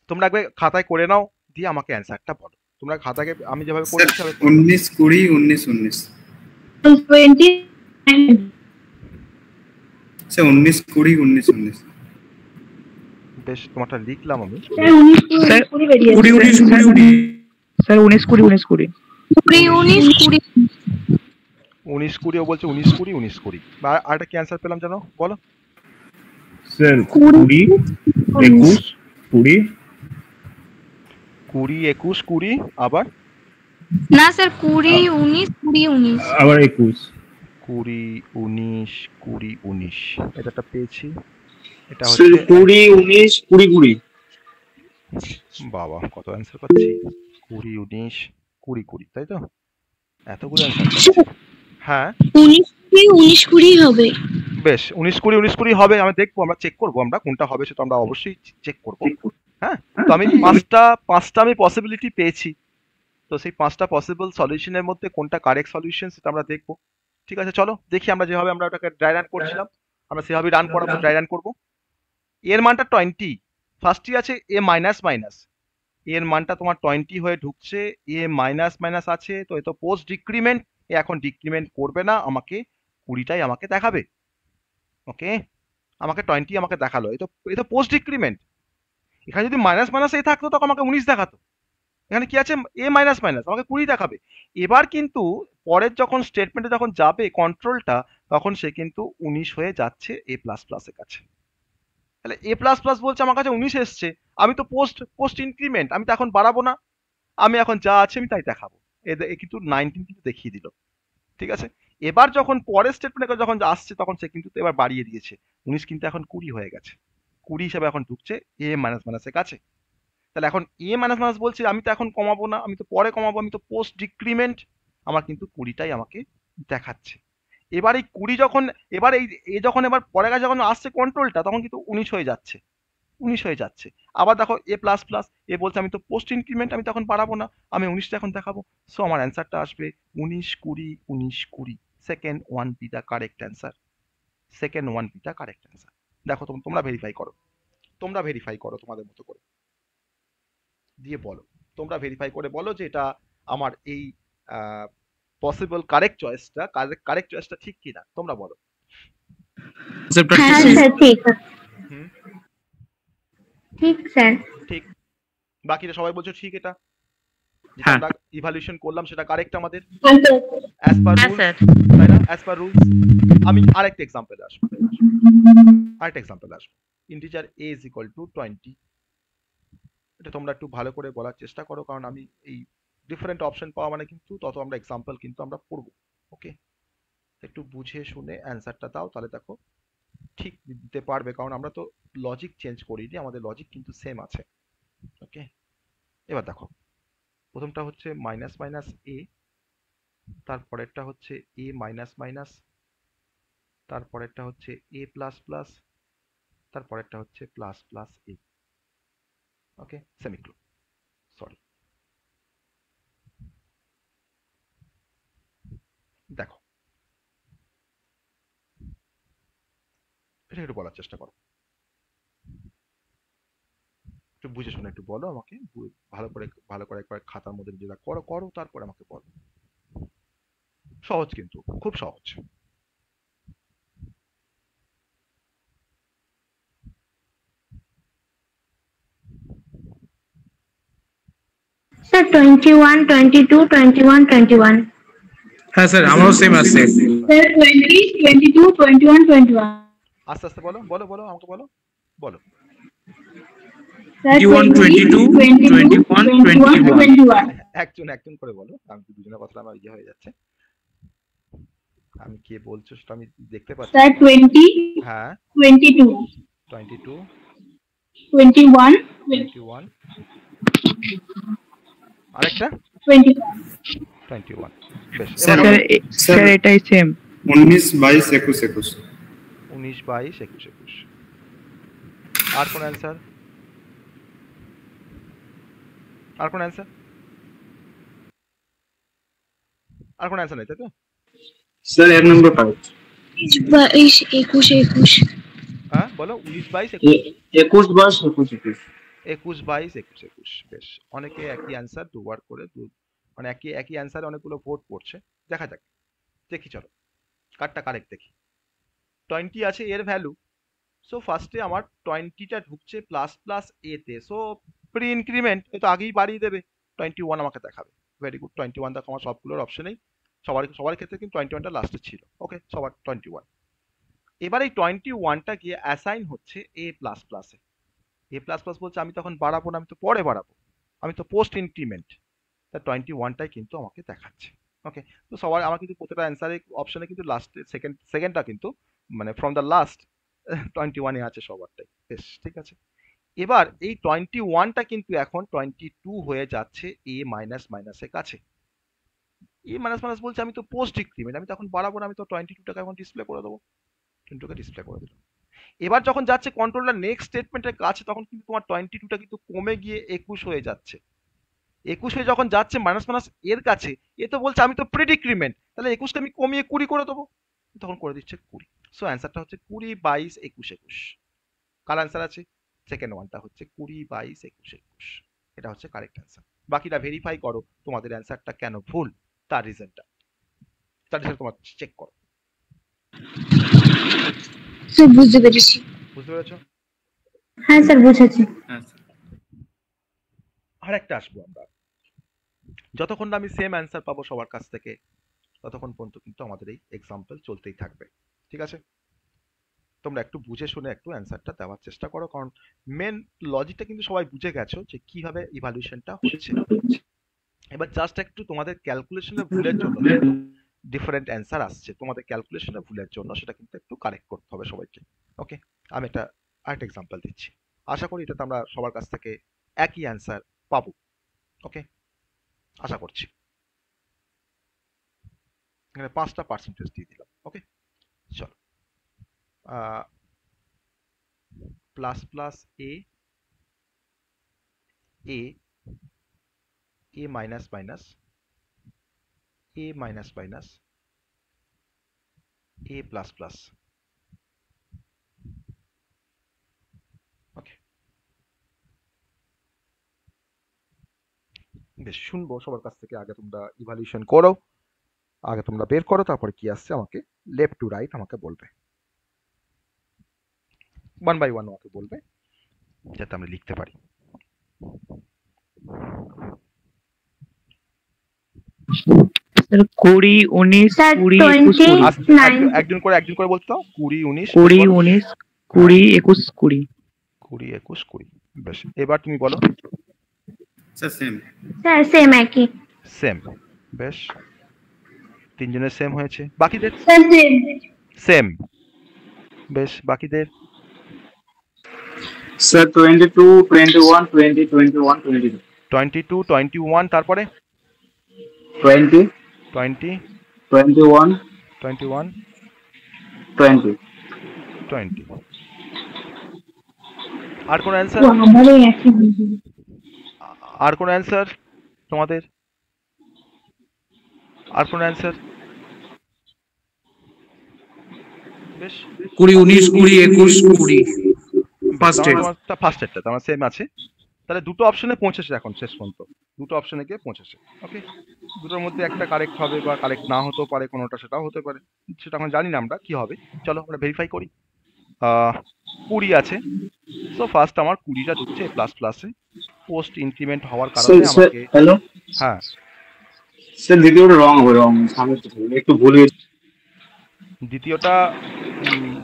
তোমরা একবার খাতায় করে নাও, দিয়ে আমাকে অ্যান্সারটা বলো। তোমরা খাতাকে আমি যেভাবে স্যার করছি 19 20 19 19 20 স্যার 19 20 19 19 বেশ, তোমারটা লিখলাম আমি। স্যার 19 20 বেরিয়েছে 20 স্যার 19 20 19 20 19 20 ও বলছে 19 20 19 20। বা আরেকটা কি অ্যান্সার পেলাম জানো, বলো। স্যার 20 21 20 20 21 20, আবার না স্যার 20 19 20 19 আবার 21 20 19 20 19। এটা একটা পেয়েছি। এটা স্যার হচ্ছে 20 19 20 20 বাবা, কত অ্যান্সার পাচ্ছি। 20 19 20 20, তাই তো? এতগুলো অ্যান্সার পাচ্ছি। হ্যাঁ 19 19 20 হবে। বেশ, 19 20 19 20 হবে। আমি দেখবো, আমরা চেক করবো, আমরা কোনটা হবে সেটা আমরা অবশ্যই চেক করবো। হ্যাঁ, তো আমি পাঁচটা আমি পসিবিলিটি পেয়েছি। তো সেই 5টা পসিবল সলিউশনের মধ্যে কোনটা কারেক্ট সলিউশন সেটা আমরা দেখবো। ঠিক আছে, চলো দেখি। আমরা যেভাবে আমরা ওটাকে ড্রাই রান করছিলাম আমরা সেভাবে রান করাবো, ড্রাই রান করবো। এর মানটা 20, ফার্স্টই আছে এ মাইনাস মাইনাস, এর মানটা তোমার 20 হয়ে ঢুকছে, এ মাইনাস মাইনাস আছে, তো এ তো পোস্ট ডিক্রিমেন্ট, এ এখন ডিক্রিমেন্ট করবে না, আমাকে 20টাই আমাকে দেখাবে। ওকে, আমাকে 20 আমাকে দেখালো, এ তো পোস্ট ডিক্রিমেন্ট। এখানে যদি মাইনাস মাইনাস এ থাকতো তখন আমাকে 19 দেখাতো। এখানে কি আছে, এ মাইনাস মাইনাস, আমাকে 20 দেখাবে। এবার কিন্তু পরের যখন স্টেটমেন্টে যখন যাবে কন্ট্রোলটা, তখন সে কিন্তু 19 হয়ে যাচ্ছে এ প্লাস প্লাসের কাছে। তাহলে এ প্লাস প্লাস বলছে আমার কাছে 19 এসছে, আমি তো পোস্ট ইনক্রিমেন্ট, আমি তো এখন বাড়াবো না, আমি এখন যা আছে আমি তাই দেখাবো। এ কিন্তু 19 কিন্তু দেখিয়ে দিল। ঠিক আছে, এবার যখন পরের স্টেটমেন্টে যখন আসছে তখন সে কিন্তু এবার বাড়িয়ে দিয়েছে, 19 কিন্তু এখন 20 হয়ে গেছে, 20 হিসাবে এখন ঢুকছে এ মাইনাস মাইনাসের কাছে। তাহলে এখন এ মাইনাস মাইনাস বলছে আমি তো এখন কমাবো না, আমি তো পরে কমাবো, আমি তো পোস্ট ডিক্রিমেন্ট, আমার কিন্তু 20টাই আমাকে দেখাচ্ছে। এবার এই 20 যখন এবার যখন এবার পরে কাছে যখন আসছে কন্ট্রোলটা, তখন কিন্তু 19 হয়ে যাচ্ছে, 19 হয়ে যাচ্ছে। আবার দেখো এ প্লাস প্লাস, এ বলছে আমি তো পোস্ট ইনক্রিমেন্ট, আমি তো এখন বাড়াবো না, আমি 19টা এখন দেখাবো। সো আমার অ্যান্সারটা আসবে 19 20 19 20। Second one be the correct answer, second one be the correct answer. দেখো তোমরা ভেরিফাই করো, তোমরা ভেরিফাই করো তোমাদের মতো করে, দিয়ে বলো, তোমরা ভেরিফাই করে বলো যে এটা আমার এই পসিবল কারেক্ট চয়েসটা ঠিক কিনা, তোমরা বলো। হ্যাঁ স্যার ঠিক ঠিক স্যার ঠিক, বাকিরা সবাই বলছো ঠিক, এটা যেটা হ্যাঁ। আমরা ইভালুয়েশন করলাম সেটা কারেক্ট আমাদের আচ্ছা অ্যাজ পার হ্যাঁ রুলস, স্যার। তাই না? As per rules. আমি আরেকটা এক্সাম্পল আসবো, integer a is equal to 20। এটা তোমরা একটু ভালো করে বলার চেষ্টা করো, কারণ আমি এই ডিফারেন্ট অপশন পাওয়া মানে কিন্তু তত আমরা এক্সাম্পল কিন্তু আমরা পড়বো। ওকে, একটু বুঝে শুনে অ্যান্সারটা দাও, তাহলে দেখো ঠিক দিতে পারবে, কারণ আমরা তো লজিক চেঞ্জ করিনি, আমাদের লজিক কিন্তু সেম আছে। ওকে, এবার দেখো প্রথমটা হচ্ছে মাইনাস মাইনাস এ, তারপরেরটা হচ্ছে এ মাইনাস মাইনাস, তারপরেরটা হচ্ছে এ প্লাস প্লাস, তারপরেরটা হচ্ছে প্লাস প্লাস এ। ওকে, সেমিক্লোন, সরি। দেখো এটা একটু বলার চেষ্টা করো, একটু বুঝে শুনে একটু বলো আমাকে, ভালো করে একবার খাতার মধ্যে যেটা করো তারপরে আমাকে বলো। সহজ, কিন্তু খুব সহজ। স্যার 21 22 21 21 হ্যাঁ স্যার আমারও সেম আছে স্যার 20 22 21 21 আস্তে আস্তে বলো, বলো আমাকে বলো। 21, 22, 21, 21. একজন করে বলো, আমি দুজনের কথা আমার ইয়ে হয়ে যাচ্ছে। আমি কে বলছো সেটা আমি দেখতে পাচ্ছি। স্যার 20, হ্যাঁ 22, 22, 21, 21, আরেকটা 21। বেশ, স্যার, এবার স্যার এটাই সেম। 19, 22, 21, 21। 19, 22, 21, 21। আর কোন অ্যান্সার? আর কোন অ্যান্সার? আর কোন অ্যান্সার নেই, তাই তো? স্যার 1 নম্বর পাই। 22, 21, 21। হ্যাঁ বলো, 19, 22, 21। 21, 22, 21, 21, 22, 21, 21। বেশ, অনেকে একই অ্যান্সার দুবার করে মানে একই অ্যান্সারে অনেকগুলো ভোট পড়ছে। দেখা যাক, দেখি চলো কারটা কারেক্ট দেখি। 20 আছে এর ভ্যালু, সো ফার্স্টে আমার 20টা ঢুকছে প্লাস প্লাস এ তে, সো প্রি ইনক্রিমেন্ট এ তো আগেই বাড়িয়ে দেবে, 21 আমাকে দেখাবে। ভেরি গুড, 21 দেখো আমার সবগুলোর অপশনেই, সবার ক্ষেত্রে কিন্তু 21টা লাস্টে ছিল। ওকে, সবার 21। এবার এই 21টা গিয়ে অ্যাসাইন হচ্ছে এ প্লাস প্লাসে। এ প্লাস প্লাস বলছে আমি তখন বাড়াবো না, আমি তো পরে বাড়াবো, আমি তো পোস্ট ইনক্রিমেন্ট, তা 21টাই কিন্তু আমাকে দেখাচ্ছে। ওকে, তো সবার আমার কিন্তু প্রত্যেকটা অ্যান্সারে অপশনে কিন্তু লাস্টে সেকেন্ডটা কিন্তু মানে ফ্রম দ্য লাস্ট 21-এ আছে সবারটাই। বেশ, ঠিক আছে। এবার এই 21টা কিন্তু এখন 22 হয়ে যাচ্ছে এ মাইনাস মাইনাসের কাছে। এ মাইনাস মাইনাস বলছে আমি তো পোস্ট ডিক্রিমেন্ট, আমি তখন বাড়াবো না, আমি তো 22টাকে এখন ডিসপ্লে করে দেবো। 22কে ডিসপ্লে করে দিলাম। এবার যখন যাচ্ছে কন্ট্রোলার নেক্সট স্টেটমেন্টের কাছে, তখন কিন্তু তোমার 22টা কিন্তু কমে গিয়ে 21 হয়ে যাচ্ছে। 21 হয়ে যখন যাচ্ছে মাইনাস মাইনাস এর কাছে, এ তো বলছে আমি তো প্রিডিক্রিমেন্ট, তাহলে 21কে আমি কমিয়ে 20 করে দেবো, তখন করে দিচ্ছে 20। সো অ্যান্সারটা হচ্ছে 20, 22, 21, 21। কার অ্যান্সার আছে? সেকেন্ড ওয়ানটা হচ্ছে 20, 22, 21, 21। এটা হচ্ছে কারেক্ট অ্যান্সার। বাকিটা ভেরিফাই করো তোমাদের অ্যান্সারটা কেন ভুল, তার রিজনটা তোমার চেক করো। স্যার বুঝতে পেরেছি। বুঝতে পেরেছো? হ্যাঁ স্যার বুঝেছি। আর একটা আসবো আমরা, যতক্ষণ না আমি সেম অ্যান্সার পাবো সবার কাছ থেকে, ততক্ষণ পর্যন্ত কিন্তু আমাদের এই এক্সাম্পল চলতেই থাকবে। ঠিক আছে, তোমরা একটু বুঝে শুনে একটু অ্যান্সারটা দেওয়ার চেষ্টা করো, কারণ মেন লজিকটা কিন্তু সবাই বুঝে গেছো যে কিভাবে ইভালুয়েশনটা হচ্ছে। এবার জাস্ট একটু তোমাদের ক্যালকুলেশনের ভুলের জন্য ডিফারেন্ট অ্যান্সার আসছে, তোমাদের ক্যালকুলেশনের ভুলের জন্য সেটা কিন্তু একটু কারেক্ট করতে হবে সবাইকে। ওকে, আমি একটা আরেকটা এক্সাম্পল দিচ্ছি, আশা করি এটাতে আমরা সবার কাছ থেকে একই অ্যান্সার পাবো। ওকে, আশা করছি। এখানে 5টা পার্সেন্টেজ দিয়ে দিলাম। ওকে, চলো, প্লাস প্লাস এ এ এ মাইনাস মাইনাস এ মাইনাস মাইনাস এ প্লাস প্লাস। ওকে, বেশ, শুনবো সবার কাছ থেকে। আগে তোমরা ইভালুয়েশন করো, আগে তোমরা বের করো, তারপরে কি আসছে আমাকে লেফট টু রাইট আমাকে বলবে, 1 by 1 আমাকে বলবে, যাতে আমরা লিখতে পারি। Sir 20, 19, sir 20, 21, 20। একজন করে বলতে দাও। 20, 19, 20, 19, 20, 21, 20। 20, 21, 20। বেশ, এবার তুমি বলো। Sir same. স্যার সেম একই। সেম, বেশ, তিনজনের সেম হয়েছে। বাকিদের স্যার সেম। সেম, বেশ, বাকিদের স্যার 22, 21, 20, 21, 22। 22, 21, তারপরে 20, 20, 21, 21, 20। 20। আর কোন অ্যান্সার? আমারও একই। আর কোন অ্যান্সার তোমাদের? আর কোন অ্যান্সার? বেশ, 20, 19, 20, 21, 20। ফার্স্ট এডটা আমার সেম আছে, তাহলে দুটো অপশনে পৌঁছেছে এখন শেষ পর্যন্ত, দুটো অপশনে গিয়ে পৌঁছেছে। ওকে, দুটোর মধ্যে একটা কারেক্ট হবে বা কারেক্ট না হতেও পারে, কোনোটা সেটাও হতে পারে, সেটা এখন জানি না আমরা কি হবে। চলো আমরা ভেরিফাই করি। 20 আছে, সো ফার্স্ট আমার 20টা ঢুকছে প্লাস প্লাসে, পোস্ট ইনক্রিমেন্ট হওয়ার কারণে আমাকে। হ্যালো হ্যাঁ স্যার, দ্বিতীয়টা রং হবে, একটু ভুল হয়েছে। দ্বিতীয়টা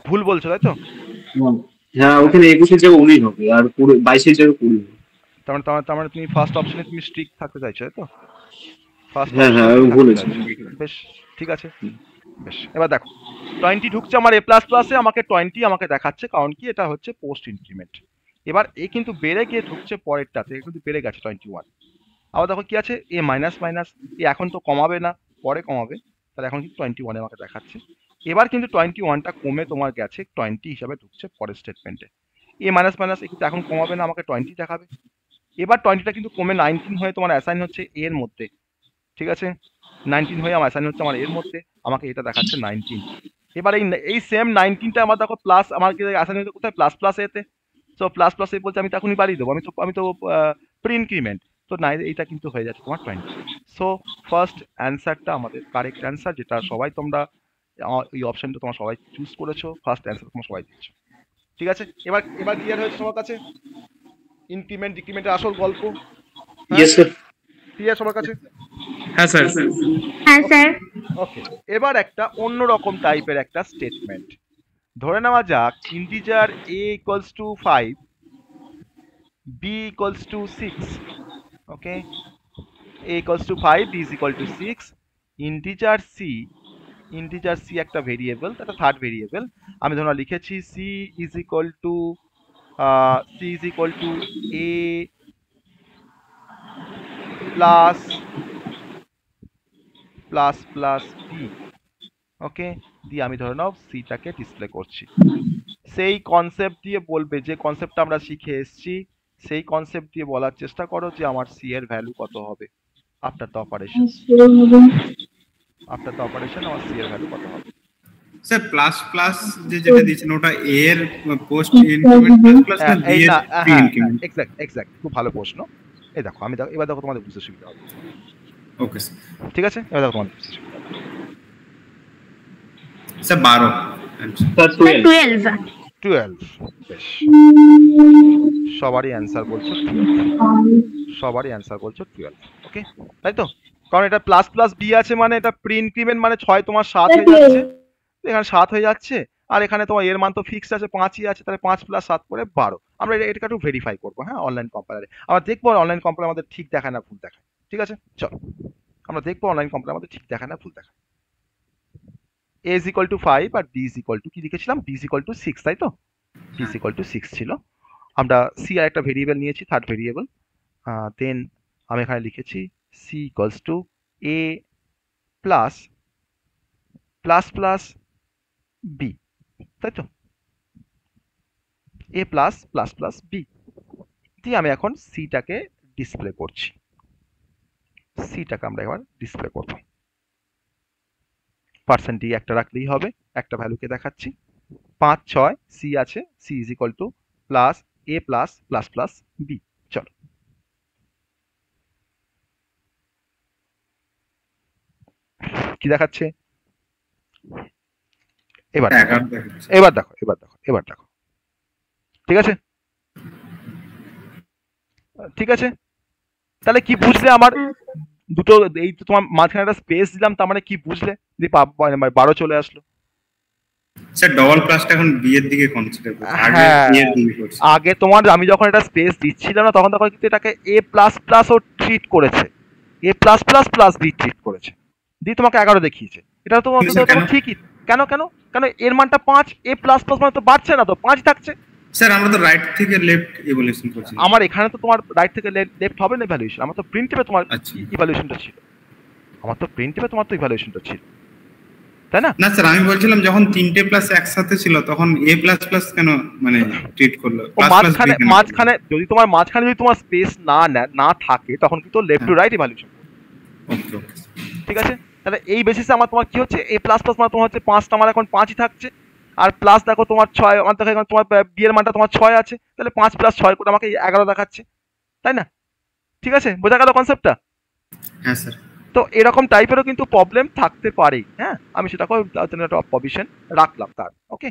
ভুল বলছো তাই তো? হ্যাঁ ওখানে 21 জায়গায় 19 হবে আর 22 জায়গায় 20 হবে। তার মানে তুমি ফার্স্ট অপশনে তুমি স্ট্রিক্ট থাকতে চাইছো, তাই তো? ফার্স্ট হ্যাঁ হ্যাঁ অপশনে আমি থাকতে বলেছি। চাইছো, বেশ ঠিক আছে। বেশ, এবার দেখো 20 ঢুকছে আমার এ প্লাস প্লাসে, আমাকে 20 আমাকে দেখাচ্ছে, কারণ কি এটা হচ্ছে পোস্ট ইনক্রিমেন্ট। এবার এ কিন্তু বেড়ে গিয়ে ঢুকছে পরেরটাতে, এ কিন্তু বেড়ে গেছে 21। আবার দেখো কি আছে, এ মাইনাস মাইনাস, এ এখন তো কমাবে না, পরে কমাবে, তাহলে এখন কিন্তু 21 আমাকে দেখাচ্ছে। এবার কিন্তু 21টা কমে তোমার গেছে 20 হিসাবে ঢুকছে পরের স্টেটমেন্টে। এ মাইনাস মাইনাস এ কিন্তু এখন কমাবে না, আমাকে 20 দেখাবে। এবার 20টা কিন্তু কমে 19 হয়ে তোমার অ্যাসাইন হচ্ছে এর মধ্যে, ঠিক আছে? 19 হয়ে আমার অ্যাসাইন হচ্ছে আমার এর মধ্যে, আমাকে এটা দেখাচ্ছে 19। এবার এই সেম 19টা আমার দেখো প্লাস, আমার কি অ্যাসাইন হচ্ছে কোথায়, প্লাস প্লাস এতে। সো প্লাস প্লাস এ বলতে আমি তো এখনই বাড়িয়ে দেবো, আমি তো প্রি ইনক্রিমেন্ট, তো না এইটা কিন্তু হয়ে যাচ্ছে তোমার 20। সো ফার্স্ট অ্যান্সারটা আমাদের কারেক্ট অ্যান্সার, যেটা সবাই তোমরা এই অপশনটা তোমরা সবাই চুজ করেছো, ফার্স্ট অ্যান্সার তোমরা সবাই দিচ্ছ, ঠিক আছে? এবার এবার ক্লিয়ার হয়েছে তোমার কাছে ইনক্রিমেন্ট ডিক্রিমেন্টের আসল গল্প? Yes sir. ক্লিয়ার সবার কাছে? হ্যাঁ স্যার। হ্যাঁ স্যার। ওকে, এবার একটা অন্যরকম টাইপের একটা স্টেটমেন্ট। ধরে নেওয়া যাক integer a equals to 5, b equals two 6, okay? a equals to 5, b is equal two 6, integer c একটা ভেরিয়েবল, এটা থার্ড ভেরিয়েবল। আমি ধরুন লিখেছি c is equal to a plus plus plus b, ওকে? দিয়ে আমি ধরে নাও সিটাকে ডিসপ্লে করছি। সেই কনসেপ্ট দিয়ে বলবে, যে কনসেপ্টটা আমরা শিখে এসেছি সেই কনসেপ্ট দিয়ে বলার চেষ্টা করো যে আমার সি এর ভ্যালু কত হবে after the operation. After the operation আমার সি এর ভ্যালু কত হবে? স্যার প্লাস প্লাস যেটা দিয়েছেন ওটা এ এর পোস্ট ইনক্রিমেন্ট প্লাস না বি এর প্রি ইনক্রিমেন্ট? এক্স্যাক্ট, খুব ভালো প্রশ্ন। এই দেখো আমি দেখো, এবার দেখো তোমাদের বুঝতে সুবিধা হবে, ওকে স্যার। ঠিক আছে? এবার দেখো তোমাদের বুঝতে সুবিধা হবে। Sir 12 sir 12। 12, বেশ, সবারই অ্যান্সার বলছো 12, ওকে? তাই তো? কারণ এটা প্লাস প্লাস বি আছে, মানে এটা প্রি ইনক্রিমেন্ট, মানে 6 তোমার 7 হয়ে যাচ্ছে, এখানে 7 হয়ে যাচ্ছে, আর এখানে তোমার এর মান তো ফিক্সড আছে 5ই আছে, তাহলে 5 প্লাস 7 করে 12। আমরা এটা একটু ভেরিফাই করবো, হ্যাঁ, অনলাইন কম্পাইলারে আমরা দেখবো অনলাইন কম্পাইলার আমাদের ঠিক দেখায় না ভুল দেখায়, ঠিক আছে? চলো আমরা দেখবো অনলাইন কম্পাইলার আমাদের ঠিক দেখায় না ভুল দেখায়। a is equal to 5 আর b is equal to কি লিখেছিলাম, b is equal to 6, তাই তো? b is equal to 6 ছিল। আমরা c আর একটা ভেরিয়েবল নিয়েছি, থার্ড ভেরিয়েবল, দেন আমি এখানে লিখেছি c equals to a plus plus plus b, তাই তো? a plus plus plus b দিয়ে আমি এখন সিটাকে ডিসপ্লে করছি। সিটাকে আমরা এবার ডিসপ্লে করব। পার্সেন্ট ডি একটা রাখলেই হবে, একটা ভ্যালুকে দেখাচ্ছি। 5 6 সি আছে, c is equal to plus a plus plus plus b. চলো কি দেখাচ্ছে এবার? এবার দেখো, এবার দেখো, ঠিক আছে? ঠিক আছে, তাহলে কি বুঝলে আমার দুটো, এই তো তোমার মাঝখানে একটা স্পেস দিলাম, তার মানে কি বুঝলে যে 12 চলে আসলো? স্যার ডবল প্লাসটা এখন বি এর দিকে কনসিডার করছি, আগে বি এর দিকে করছি। আগে তোমার আমি যখন এটা স্পেস দিচ্ছিলাম না তখন কিন্তু এটাকে a প্লাস প্লাস ও ট্রিট করেছে, a plus plus plus b treat করেছে, দিয়ে তোমাকে 11 দেখিয়েছে। এটা তো ঠিকই, কেন কেন কেন এর মানটা 5, a প্লাস প্লাস মানে তো বাড়ছে না, তো 5 থাকছে। স্যার আমরা তো রাইট থেকে লেফট ইভ্যালুয়েশন করছি। আমার এখানে তো তোমার রাইট থেকে লেফট হবে না ইভ্যালুয়েশন, আমার তো প্রিন্টিভে তোমার ইভ্যালুয়েশনটা ছিল, আমার তো প্রিন্টিভে তোমার তো ইভ্যালুয়েশনটা ছিল, তাই না? না স্যার আমি বলছিলাম যখন 3টে প্লাস একসাথে ছিল তখন a প্লাস প্লাস কেন মানে ট্রিট করলো? মাঝখানে যদি তোমার স্পেস না থাকে তখন কিন্তু লেফট টু রাইট ইভ্যালুয়েশন। ওকে ওকে ঠিক আছে, তাহলে এই বেসিসে আমার তোমার কি হচ্ছে, a প্লাস প্লাস মানে তোমার হচ্ছে 5টা, আমার এখন 5ই থাকছে, আর প্লাস দেখো তোমার 6, আমার দেখো এখন তোমার বি এর মানটা তোমার 6 আছে, তাহলে 5 প্লাস 6 করে আমাকে 11 দেখাচ্ছে, তাই না? ঠিক আছে, বোঝা গেল কনসেপ্টটা? হ্যাঁ স্যার। তো এরকম টাইপেরও কিন্তু প্রবলেম থাকতে পারে, হ্যাঁ, আমি সেটাকে একটা প্রভিশন রাখলাম তার, ওকে,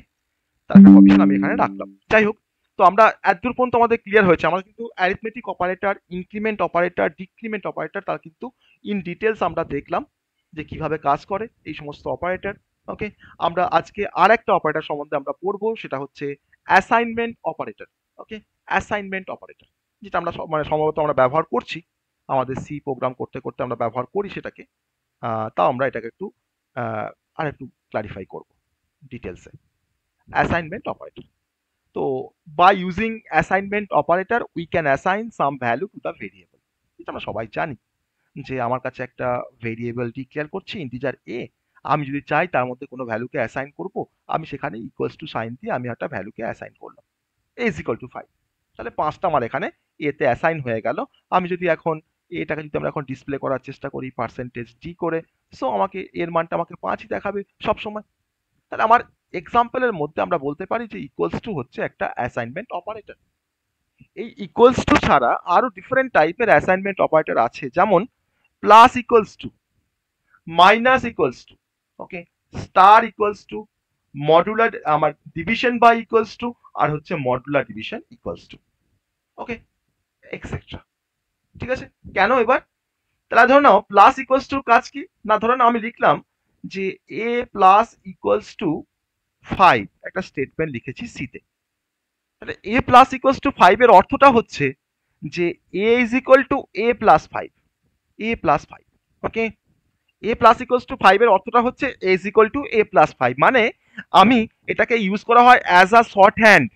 তার একটা প্রভিশন আমি এখানে রাখলাম। যাই হোক, তো আমরা এতদূর পর্যন্ত আমাদের ক্লিয়ার হয়েছে, আমরা কিন্তু arithmetic operator, increment operator, decrement operator তার কিন্তু ইন ডিটেলস আমরা দেখলাম যে কিভাবে কাজ করে এই সমস্ত অপারেটর, ওকে। আমরা আজকে আর একটা অপারেটর সম্বন্ধে আমরা পড়বো, সেটা হচ্ছে অ্যাসাইনমেন্ট অপারেটর। ওকে, অ্যাসাইনমেন্ট অপারেটর যেটা আমরা মানে সম্ভবত আমরা ব্যবহার করছি আমাদের সি প্রোগ্রাম করতে করতে আমরা ব্যবহার করি সেটাকে, তাও আমরা এটাকে একটু আর একটু ক্লারিফাই করব ডিটেলসে। অ্যাসাইনমেন্ট অপারেটর, তো by using assignment operator we can assign some value to the variable. এটা আমরা সবাই জানি যে আমার কাছে একটা ভেরিয়েবল ডিক্লেয়ার করছি ইন্টিজার এ, আমি যদি চাই তার মধ্যে কোনো ভ্যালুকে অ্যাসাইন করব, আমি সেখানে ইকুয়ালস টু সাইন দিয়ে আমি একটা ভ্যালুকে অ্যাসাইন করলাম, এ ইজ ইকুয়াল টু 5। তাহলে 5টা আমার এখানে এতে অ্যাসাইন হয়ে গেল। আমি যদি এখন এটাকে যদি আমরা এখন ডিসপ্লে করার চেষ্টা করি পার্সেন্টেজ ডি করে, সো আমাকে এর মানটা আমাকে 5ই দেখাবে সবসময়। তাহলে আমার এক্সাম্পলের মধ্যে আমরা বলতে পারি যে ইকুয়ালস টু হচ্ছে একটা অ্যাসাইনমেন্ট অপারেটর। এই ইকুয়ালস টু ছাড়া আরো ডিফারেন্ট টাইপের অ্যাসাইনমেন্ট অপারেটর আছে, যেমন plus equals to, minus equals two, okay, star equals to, modular আমার ডিভিশন বাই ইকুয়ালস টু, আর হচ্ছে মডুলার ডিভিশন ইকুয়ালস টু, ওকে, এক্সেট্রা। ঠিক আছে, কেন এবার? তাহলে ধরে নাও প্লাস ইকুয়ালস টু কাজ কি না, ধরে নাও আমি লিখলাম যে এ প্লাস ইকুয়ালস টু 5, একটা স্টেটমেন্ট লিখেছি সিতে। তাহলে এ প্লাস ইকুয়ালস টু 5 এর অর্থটা হচ্ছে যে A is equal to A plus 5, A plus 5, okay. A plus equals to 5 এর অর্থটা হচ্ছে A is equal to A plus 5, মানে আমি এটাকে ইউজ করা হয় অ্যাজ আ শর্ট হ্যান্ড,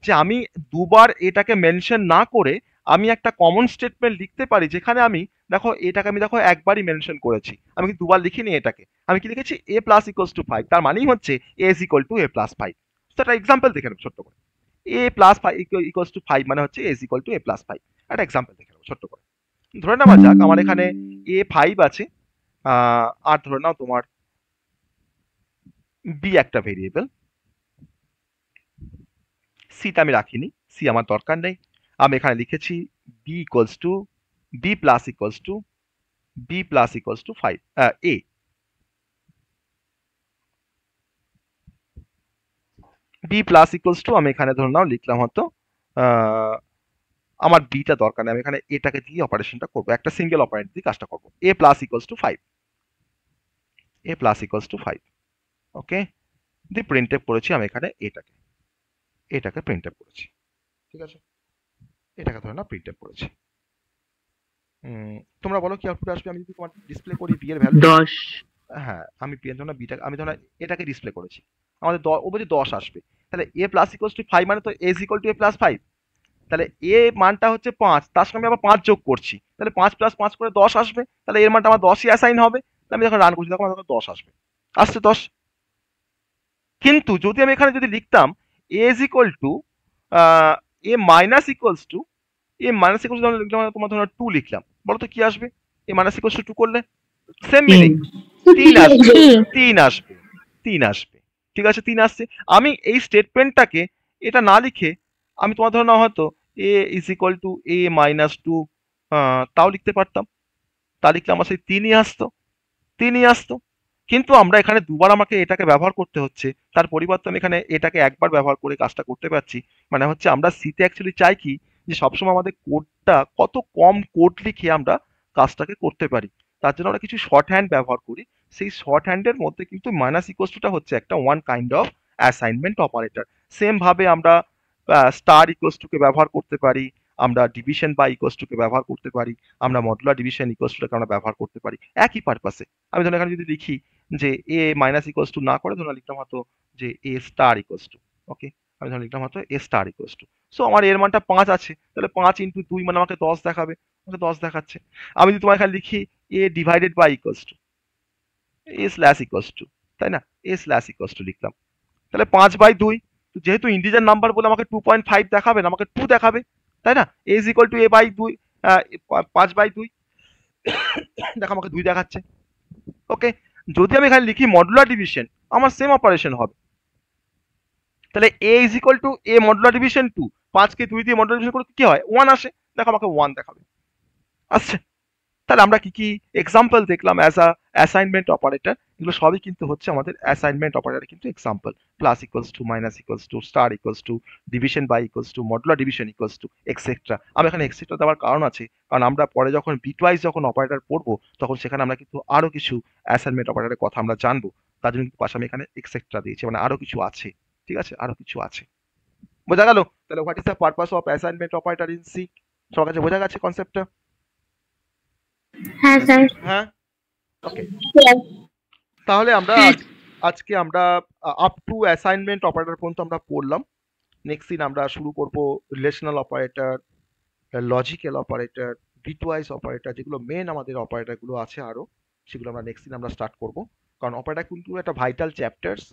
যে আমি দুবার এটাকে মেনশন না করে আমি একটা কমন স্টেটমেন্ট লিখতে পারি যেখানে আমি দেখো এটাকে আমি দেখো একবারই মেনশন করেছি, আমি কিন্তু দুবার লিখিনি এটাকে, আমি কি লিখেছি এ প্লাস ইকুয়ালস টু 5, তার মানেই হচ্ছে A is equal to A plus 5। তো একটা এক্সাম্পল দেখে নেব ছোট্ট করে, এ প্লাস 5 ইকুয়ালস টু 5 মানে হচ্ছে A is equal to A plus 5। একটা এক্সাম্পল দেখে নেব ছোট্ট করে, ধরে নেওয়া যাক আমার এখানে এ 5 আছে, আর ধরে নাও তোমার বি একটা ভেরিয়েবল, সিটা আমি রাখিনি, সি আমার দরকার নেই, আমি এখানে লিখেছি b equals to b plus equals to b plus equals to 5 এ। বি প্লাস ইকুয়ালস টু আমি এখানে ধরে নাও লিখলাম হয়তো আমার বিটা দরকার নেই, আমি এখানে এটাকে দিয়ে অপারেশনটা করবো, একটা সিঙ্গেল অপারেন্ট দিয়ে কাজটা করবো, A plus equals to 5, A plus equals to 5, okay, দিয়ে প্রিন্ট এফ করেছি আমি এখানে এটাকে প্রিন্ট এফ করেছি। ঠিক আছে, এটাকে ধরে নাও প্রিন্ট এফ করেছি। তোমরা বলো কি আউটপুট আসবে আমি যদি তোমার ডিসপ্লে করি বি এর ভ্যালু 10। হ্যাঁ, আমি বি এর জন্য বিটা আমি ধরো এটাকে ডিসপ্লে করেছি, আমাদের ও বলছে 10 আসবে, তাহলে এ প্লাস ইকুয়ালস টু 5 মানে তো A is equal to A plus 5, তাহলে এ মানটা হচ্ছে 5, তার সঙ্গে আমি আবার 5 যোগ করছি, তাহলে 5 প্লাস 5 করে 10 আসবে, তাহলে এর মানটা আমার 10ই অ্যাসাইন হবে। আমি যখন রান করছি তখন আমার 10 আসবে, আসছে 10। কিন্তু যদি আমি এখানে যদি লিখতাম A is equal to A minus equals to, A minus equals to লিখলাম তোমার ধরো 2 লিখলাম, বলো তো কি আসবে? এ মাইনাস ইকুয়ালস টু 2 করলে সেম মিনিং 3 আসবে, 3 আসবে, 3 আসবে। ঠিক আছে, 3 আসছে। আমি এই স্টেটমেন্টটাকে এটা না লিখে আমি তোমার ধরো না হয়তো A is equal to A minus 2 তাও লিখতে পারতাম, তা লিখলে আমার সেই 3ই আসতো, 3ই আসতো। কিন্তু আমরা এখানে দুবার আমাকে এটাকে ব্যবহার করতে হচ্ছে, তার পরিবর্তে আমি এখানে এটাকে একবার ব্যবহার করে কাজটা করতে পারছি। মানে হচ্ছে আমরা সিতে অ্যাকচুয়ালি চাই কি যে সবসময় আমাদের কোডটা কত কম কোড লিখে আমরা কাজটাকে করতে পারি, তার জন্য আমরা কিছু শর্ট হ্যান্ড ব্যবহার করি। সেই শর্ট হ্যান্ডের মধ্যে কিন্তু মাইনাস ইকুয়ালস টুটা হচ্ছে একটা one kind of assignment operator. Same ভাবে আমরা স্টার ইকুয়ালস টুকে ব্যবহার করতে পারি, আমরা ডিভিশন বাই ইকুয়ালস টুকে ব্যবহার করতে পারি, আমরা মডুলার ডিভিশন ইকুয়ালস টুকে আমরা ব্যবহার করতে পারি একই পারপাসে। আমি ধরুন এখানে যদি লিখি যে এ মাইনাস ইকুয়ালস টু না করে ধরুন লিখলাম হয়তো যে এ স্টার ইকুয়ালস টু, ওকে, আমি ধরুন লিখলাম হয়তো এ স্টার ইকুয়ালস টু, সো আমার এর মানটা 5 আছে, তাহলে 5 ইন্টু 2 মানে আমাকে 10 দেখাবে, আমাকে 10 দেখাচ্ছে। আমি যদি তোমার এখানে লিখি A divided by equals to A slash equals to, তাই না, এ স্ল্যাশ ইকুয়ালস টু লিখলাম, তাহলে 5/2, যেহেতু ইন্টিজার নাম্বার বলে আমাকে 2.5 দেখাবে না, আমাকে 2 দেখাবে, তাই না, A is equal to A by 2, 5/2 দেখো আমাকে 2 দেখাচ্ছে। ওকে, যদি আমি এখানে লিখি মডুলার ডিভিশন আমার সেম অপারেশন হবে, তাহলে A is equal to A modular division 2, 5কে 2 দিয়ে মডুলার ডিভিশন করলে কি হয় 1 আসে, দেখো আমাকে 1 দেখাবে, আসছে। তাহলে আমরা কি কি এক্সাম্পল দেখলাম অ্যাজ আ অ্যাসাইনমেন্ট অপারেটর, এগুলো সবই কিন্তু হচ্ছে আমাদের অ্যাসাইনমেন্ট অপারেটর কিন্তু example. Plus equals to, minus equals to, star equals to, division by equals to, modular division equals to, etcetera. আমি এখানে এক্সেট্রা দেওয়ার কারণ আছে, কারণ আমরা পরে যখন বিটওয়াইজ যখন অপারেটর পড়বো তখন সেখানে আমরা কিন্তু আরো কিছু অ্যাসাইনমেন্ট অপারেটরের কথা আমরা জানবো, তার জন্য কিন্তু পাশে আমি এখানে এক্সেট্রা দিয়েছি, মানে আরো কিছু আছে। ঠিক আছে, আরো কিছু আছে। বোঝা গেল? তাহলে what is the purpose of assignment operator in C? সবার কাছে বোঝা গেছে কনসেপ্টটা? হ্যাঁ স্যার। হ্যাঁ, ওকে। Yes. তাহলে আমরা আজকে আমরা আপ টু অ্যাসাইনমেন্ট অপারেটর পর্যন্ত আমরা পড়লাম। নেক্সট দিন আমরা শুরু করব relational operator, logical operator, bitwise operator, যেগুলো মেন আমাদের অপারেটর গুলো আছে আরো, সেগুলো আমরা নেক্সট দিন আমরা স্টার্ট করব। কারণ অপারেটর কিন্তু একটা ভাইটাল চ্যাপ্টার্স,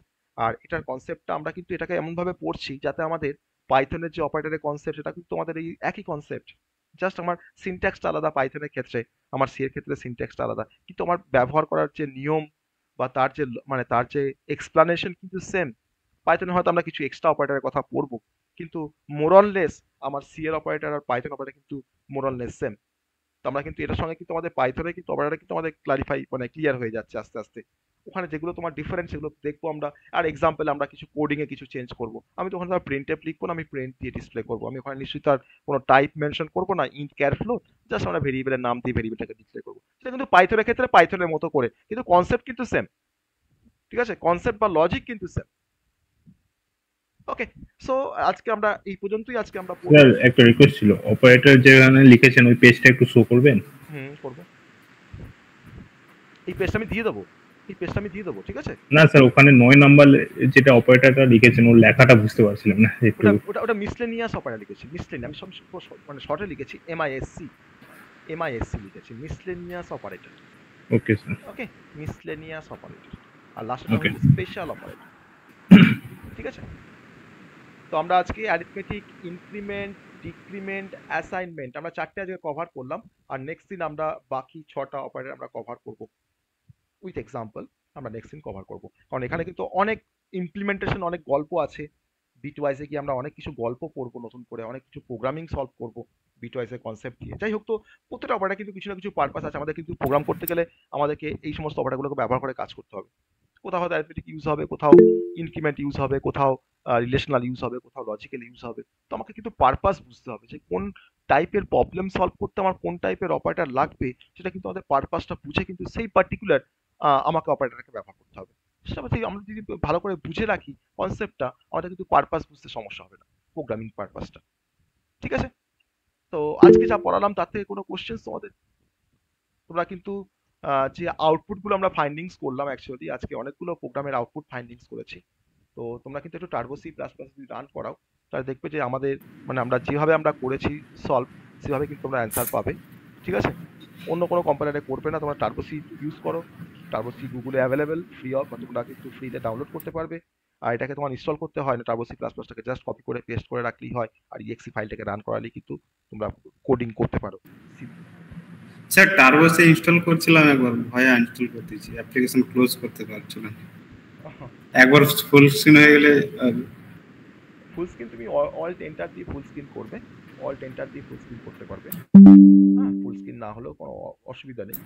আর এটার কনসেপ্টটা আমরা কিন্তু এটাকে এমন ভাবে পড়ছি যাতে আমাদের পাইথনের যে অপারেটরের কনসেপ্ট সেটা কিন্তু আমাদের এই একই কনসেপ্ট, জাস্ট আমার সিনট্যাক্সটা আলাদা পাইথনের ক্ষেত্রে, আমার সি এর ক্ষেত্রে সিনট্যাক্সটা আলাদা, কিন্তু আমার ব্যবহার করার যে নিয়ম বা তার যে মানে তার যে এক্সপ্লানেশন কিন্তু সেম। পাইথনে হয়তো আমরা কিছু এক্সট্রা অপারেটরের কথা পড়বো, কিন্তু মোরললেস আমার সি এর অপারেটর আর পাইথন অপারেটর কিন্তু মোরললেস সেম। তো আমরা কিন্তু এটার সঙ্গে কিন্তু আমাদের পাইথনে কিন্তু অপারেটর কিন্তু আমাদের ক্লারিফাই মানে ক্লিয়ার হয়ে যাচ্ছে আস্তে আস্তে। ওখানে যেগুলো তোমার ডিফারেন্স সেগুলো দেখবো আমরা, আর এক্সাম্পল আমরা কিছু কোডিং এ কিছু চেঞ্জ করব। আমি তো ওখানে প্রিন্ট এপ লিখবো না, আমি প্রিন্ট দিয়ে ডিসপ্লে করবো। আমি ওখানে নিশ্চয়ই তার কোনো টাইপ মেনশন করবো না, ইন্ট ক্যার ফ্লোট, জাস্ট আমরা ভেরিয়েবলের নাম দিয়ে ভেরিয়েবলটাকে ডিসপ্লে করবো। সেটা কিন্তু পাইথনের ক্ষেত্রে পাইথনের মতো করে, কিন্তু কনসেপ্ট কিন্তু সেম। ঠিক আছে, কনসেপ্ট বা লজিক কিন্তু সেম। ওকে, সো আজকে আমরা এই পর্যন্তই আজকে আমরা স্যার একটা রিকোয়েস্ট ছিল, অপারেটর যেখানে লিখেছেন ওই পেজটা একটু শো করবেন। করবো। এই পেজটা আমি দিয়ে দেবো, এই পেজটা আমি দিয়ে দেবো, ঠিক আছে? না স্যার, ওখানে 9 নাম্বার যেটা অপারেটরটা লিখেছেন ওর লেখাটা বুঝতে পারছিলাম না একটু। ওটা ওটা মিসলেনিয়াস অপারেটর লিখেছি, মিসলেনি আমি সব মানে শর্টে লিখেছি এমআইএসসি, এমআইএসসি লিখেছি, miscellaneous operator. Okay sir. Okay, miscellaneous operator, আর লাস্টে Okay. Special operator. ঠিক আছে, তো আমরা আজকে অ্যারিথমেটিক, ইনক্রিমেন্ট, ডিক্রিমেন্ট, অ্যাসাইনমেন্ট আমরা চারটে আজকে কভার করলাম, আর নেক্সট দিন আমরা বাকি 6টা অপারেটর আমরা কভার করব উইথ এক্সাম্পল। আমরা নেক্সট দিন কভার করব, কারণ এখানে কিন্তু অনেক ইমপ্লিমেন্টেশন, অনেক গল্প আছে। বিটওয়াইজে গিয়ে আমরা অনেক কিছু গল্প পড়বো নতুন করে, অনেক কিছু প্রোগ্রামিং সলভ করব বিটওয়াইজের কনসেপ্ট দিয়ে। যাই হোক, তো প্রত্যেকটা অপারেটর কিন্তু কিছু না কিছু পারপাস আছে। আমাদের কিন্তু প্রোগ্রাম করতে গেলে আমাদেরকে এই সমস্ত অপারেটরগুলোকে ব্যবহার করে কাজ করতে হবে। কোথাও হয়তো অ্যারিথমেটিক ইউজ হবে, কোথাও ইনক্রিমেন্ট ইউজ হবে, কোথাও রিলেশনাল ইউজ হবে, কোথাও লজিক্যাল ইউজ হবে। তো আমাকে কিন্তু পারপাস বুঝতে হবে যে কোন টাইপের প্রবলেম সলভ করতে আমার কোন টাইপের অপারেটর লাগবে, সেটা কিন্তু আমাদের পারপাসটা বুঝে কিন্তু সেই পার্টিকুলার আমাকে অপারেটরকে ব্যবহার করতে হবে। সেটা আমরা যদি ভালো করে বুঝে রাখি কনসেপ্টটা, আমাদের কিন্তু পারপাস বুঝতে সমস্যা হবে না, প্রোগ্রামিং পারপাসটা। ঠিক আছে, তো আজকে যা পড়ালাম তার থেকে কোনো কোশ্চেন্স তোমাদের? তোমরা কিন্তু যে আউটপুটগুলো আমরা ফাইন্ডিংস করলাম, অ্যাকচুয়ালি আজকে অনেকগুলো প্রোগ্রামের আউটপুট ফাইন্ডিংস করেছি। তো তোমরা কিন্তু একটু টার্বো সি প্লাস প্লাস যদি রান করাও, তাহলে দেখবে যে আমাদের মানে আমরা যেভাবে আমরা করেছি সলভ, সেভাবে কিন্তু তোমরা অ্যান্সার পাবে। ঠিক আছে, অন্য কোনো কম্পাইলারে করবে না, তোমরা টার্বো সি ইউজ করো। টার্বো সি গুগলে অ্যাভেলেবেল ফ্রি অফ, তোমরা কিন্তু ফ্রিতে ডাউনলোড করতে পারবে। আর এটাকে তোমার ইনস্টল করতে হয় না, টার্বো সি প্লাস প্লাসটাকে জাস্ট কপি করে পেস্ট করে রাখলেই হয়, আর ইএক্সি ফাইলটাকে রান করালেই কিন্তু তোমরা কোডিং করতে পারো। স্যার টার্বোসে ইনস্টল করছিলাম, একবার ভয়ে ইনস্টল করতেছি, অ্যাপ্লিকেশন ক্লোজ করতে পারছিলাম। একবার ফুল স্ক্রিন হয়ে গেলে ফুল স্ক্রিন তুমি অল্ট এন্টার দিয়ে ফুল স্ক্রিন করবে, অল্ট এন্টার দিয়ে ফুল স্ক্রিন করতে পারবে। হ্যাঁ, ফুল স্ক্রিন না হলেও কোনো অসুবিধা নেই,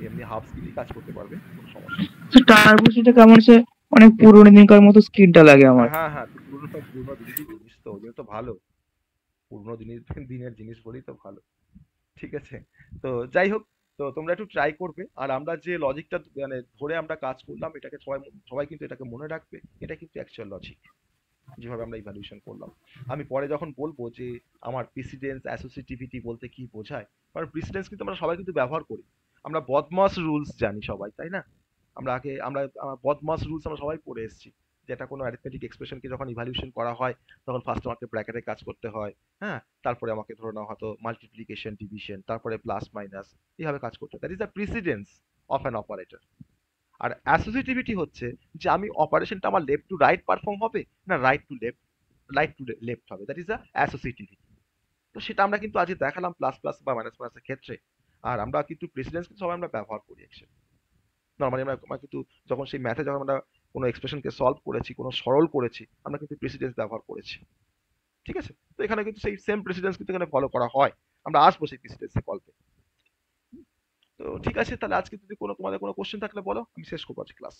এমনি হাফ স্ক্রিনই কাজ করতে পারবে, কোনো সমস্যা নেই। টার্বো সেটা কেমন সে অনেক পুরোনো দিনকার মতো স্ক্রিনটা লাগে আমার। হ্যাঁ হ্যাঁ, পুরোনো দিনের জিনিস তো, ওগুলো তো ভালো, পুরোনো দিনের জিনিস বলেই তো ভালো। ঠিক আছে, তো যাই হোক, তো তোমরা একটু ট্রাই করবে। আর আমরা যে লজিকটা মানে ধরে আমরা কাজ করলাম, এটাকে সবাই কিন্তু এটাকে মনে রাখবে, এটা কিন্তু অ্যাকচুয়াল লজিক যেভাবে আমরা ইভ্যালুয়েশন করলাম। আমি পরে যখন বলবো যে আমার প্রিসিডেন্স অ্যাসোসিয়েটিভিটি বলতে কি বোঝায়, কারণ প্রিসিডেন্স কিন্তু আমরা সবাই কিন্তু ব্যবহার করি। আমরা বদমাস রুলস জানি সবাই, তাই না? আমরা বদমাস রুলস আমরা সবাই পড়ে এসেছি, যেটা কোনো অ্যারিথমেটিক এক্সপ্রেশনকে যখন ইভ্যালুয়েশন করা হয় তখন ফার্স্ট আমাকে ব্র্যাকেটে কাজ করতে হয়, হ্যাঁ, তারপরে আমাকে ধরে নাও হয়তো মাল্টিপ্লিকেশন, ডিভিশন, তারপরে প্লাস মাইনাস, এইভাবে কাজ করতে হয়। That is the precedence of an operator. আর অ্যাসোসিয়েটিভিটি হচ্ছে যে আমি অপারেশনটা আমার লেফট টু রাইট পারফর্ম হবে না রাইট টু লেফট হবে, দ্যাট ইজ দ্য অ্যাসোসিয়েটিভিটি। তো সেটা আমরা কিন্তু আজকে দেখালাম প্লাস প্লাস বা মাইনাস মাইনাসের ক্ষেত্রে। আর আমরা কিন্তু প্রেসিডেন্স কিন্তু সবাই আমরা ব্যবহার করি অ্যাকচুয়ালি। নর্মালি আমরা কিন্তু যখন সেই ম্যাথে যখন আমরা কোনো এক্সপ্রেশনকে সলভ করেছি, কোনো সরল করেছি, আমরা কিন্তু প্রেসিডেন্স ব্যবহার করেছি। ঠিক আছে, তো এখানে কিন্তু সেই সেম প্রেসিডেন্স কিন্তু এখানে ফলো করা হয়। আমরা আসবো সেই প্রেসিডেন্সের গল্পে। তো ঠিক আছে, তাহলে আজকে যদি তোমাদের কোনো কোশ্চেন থাকলে বলো, আমি শেষ করবো আজকে ক্লাস।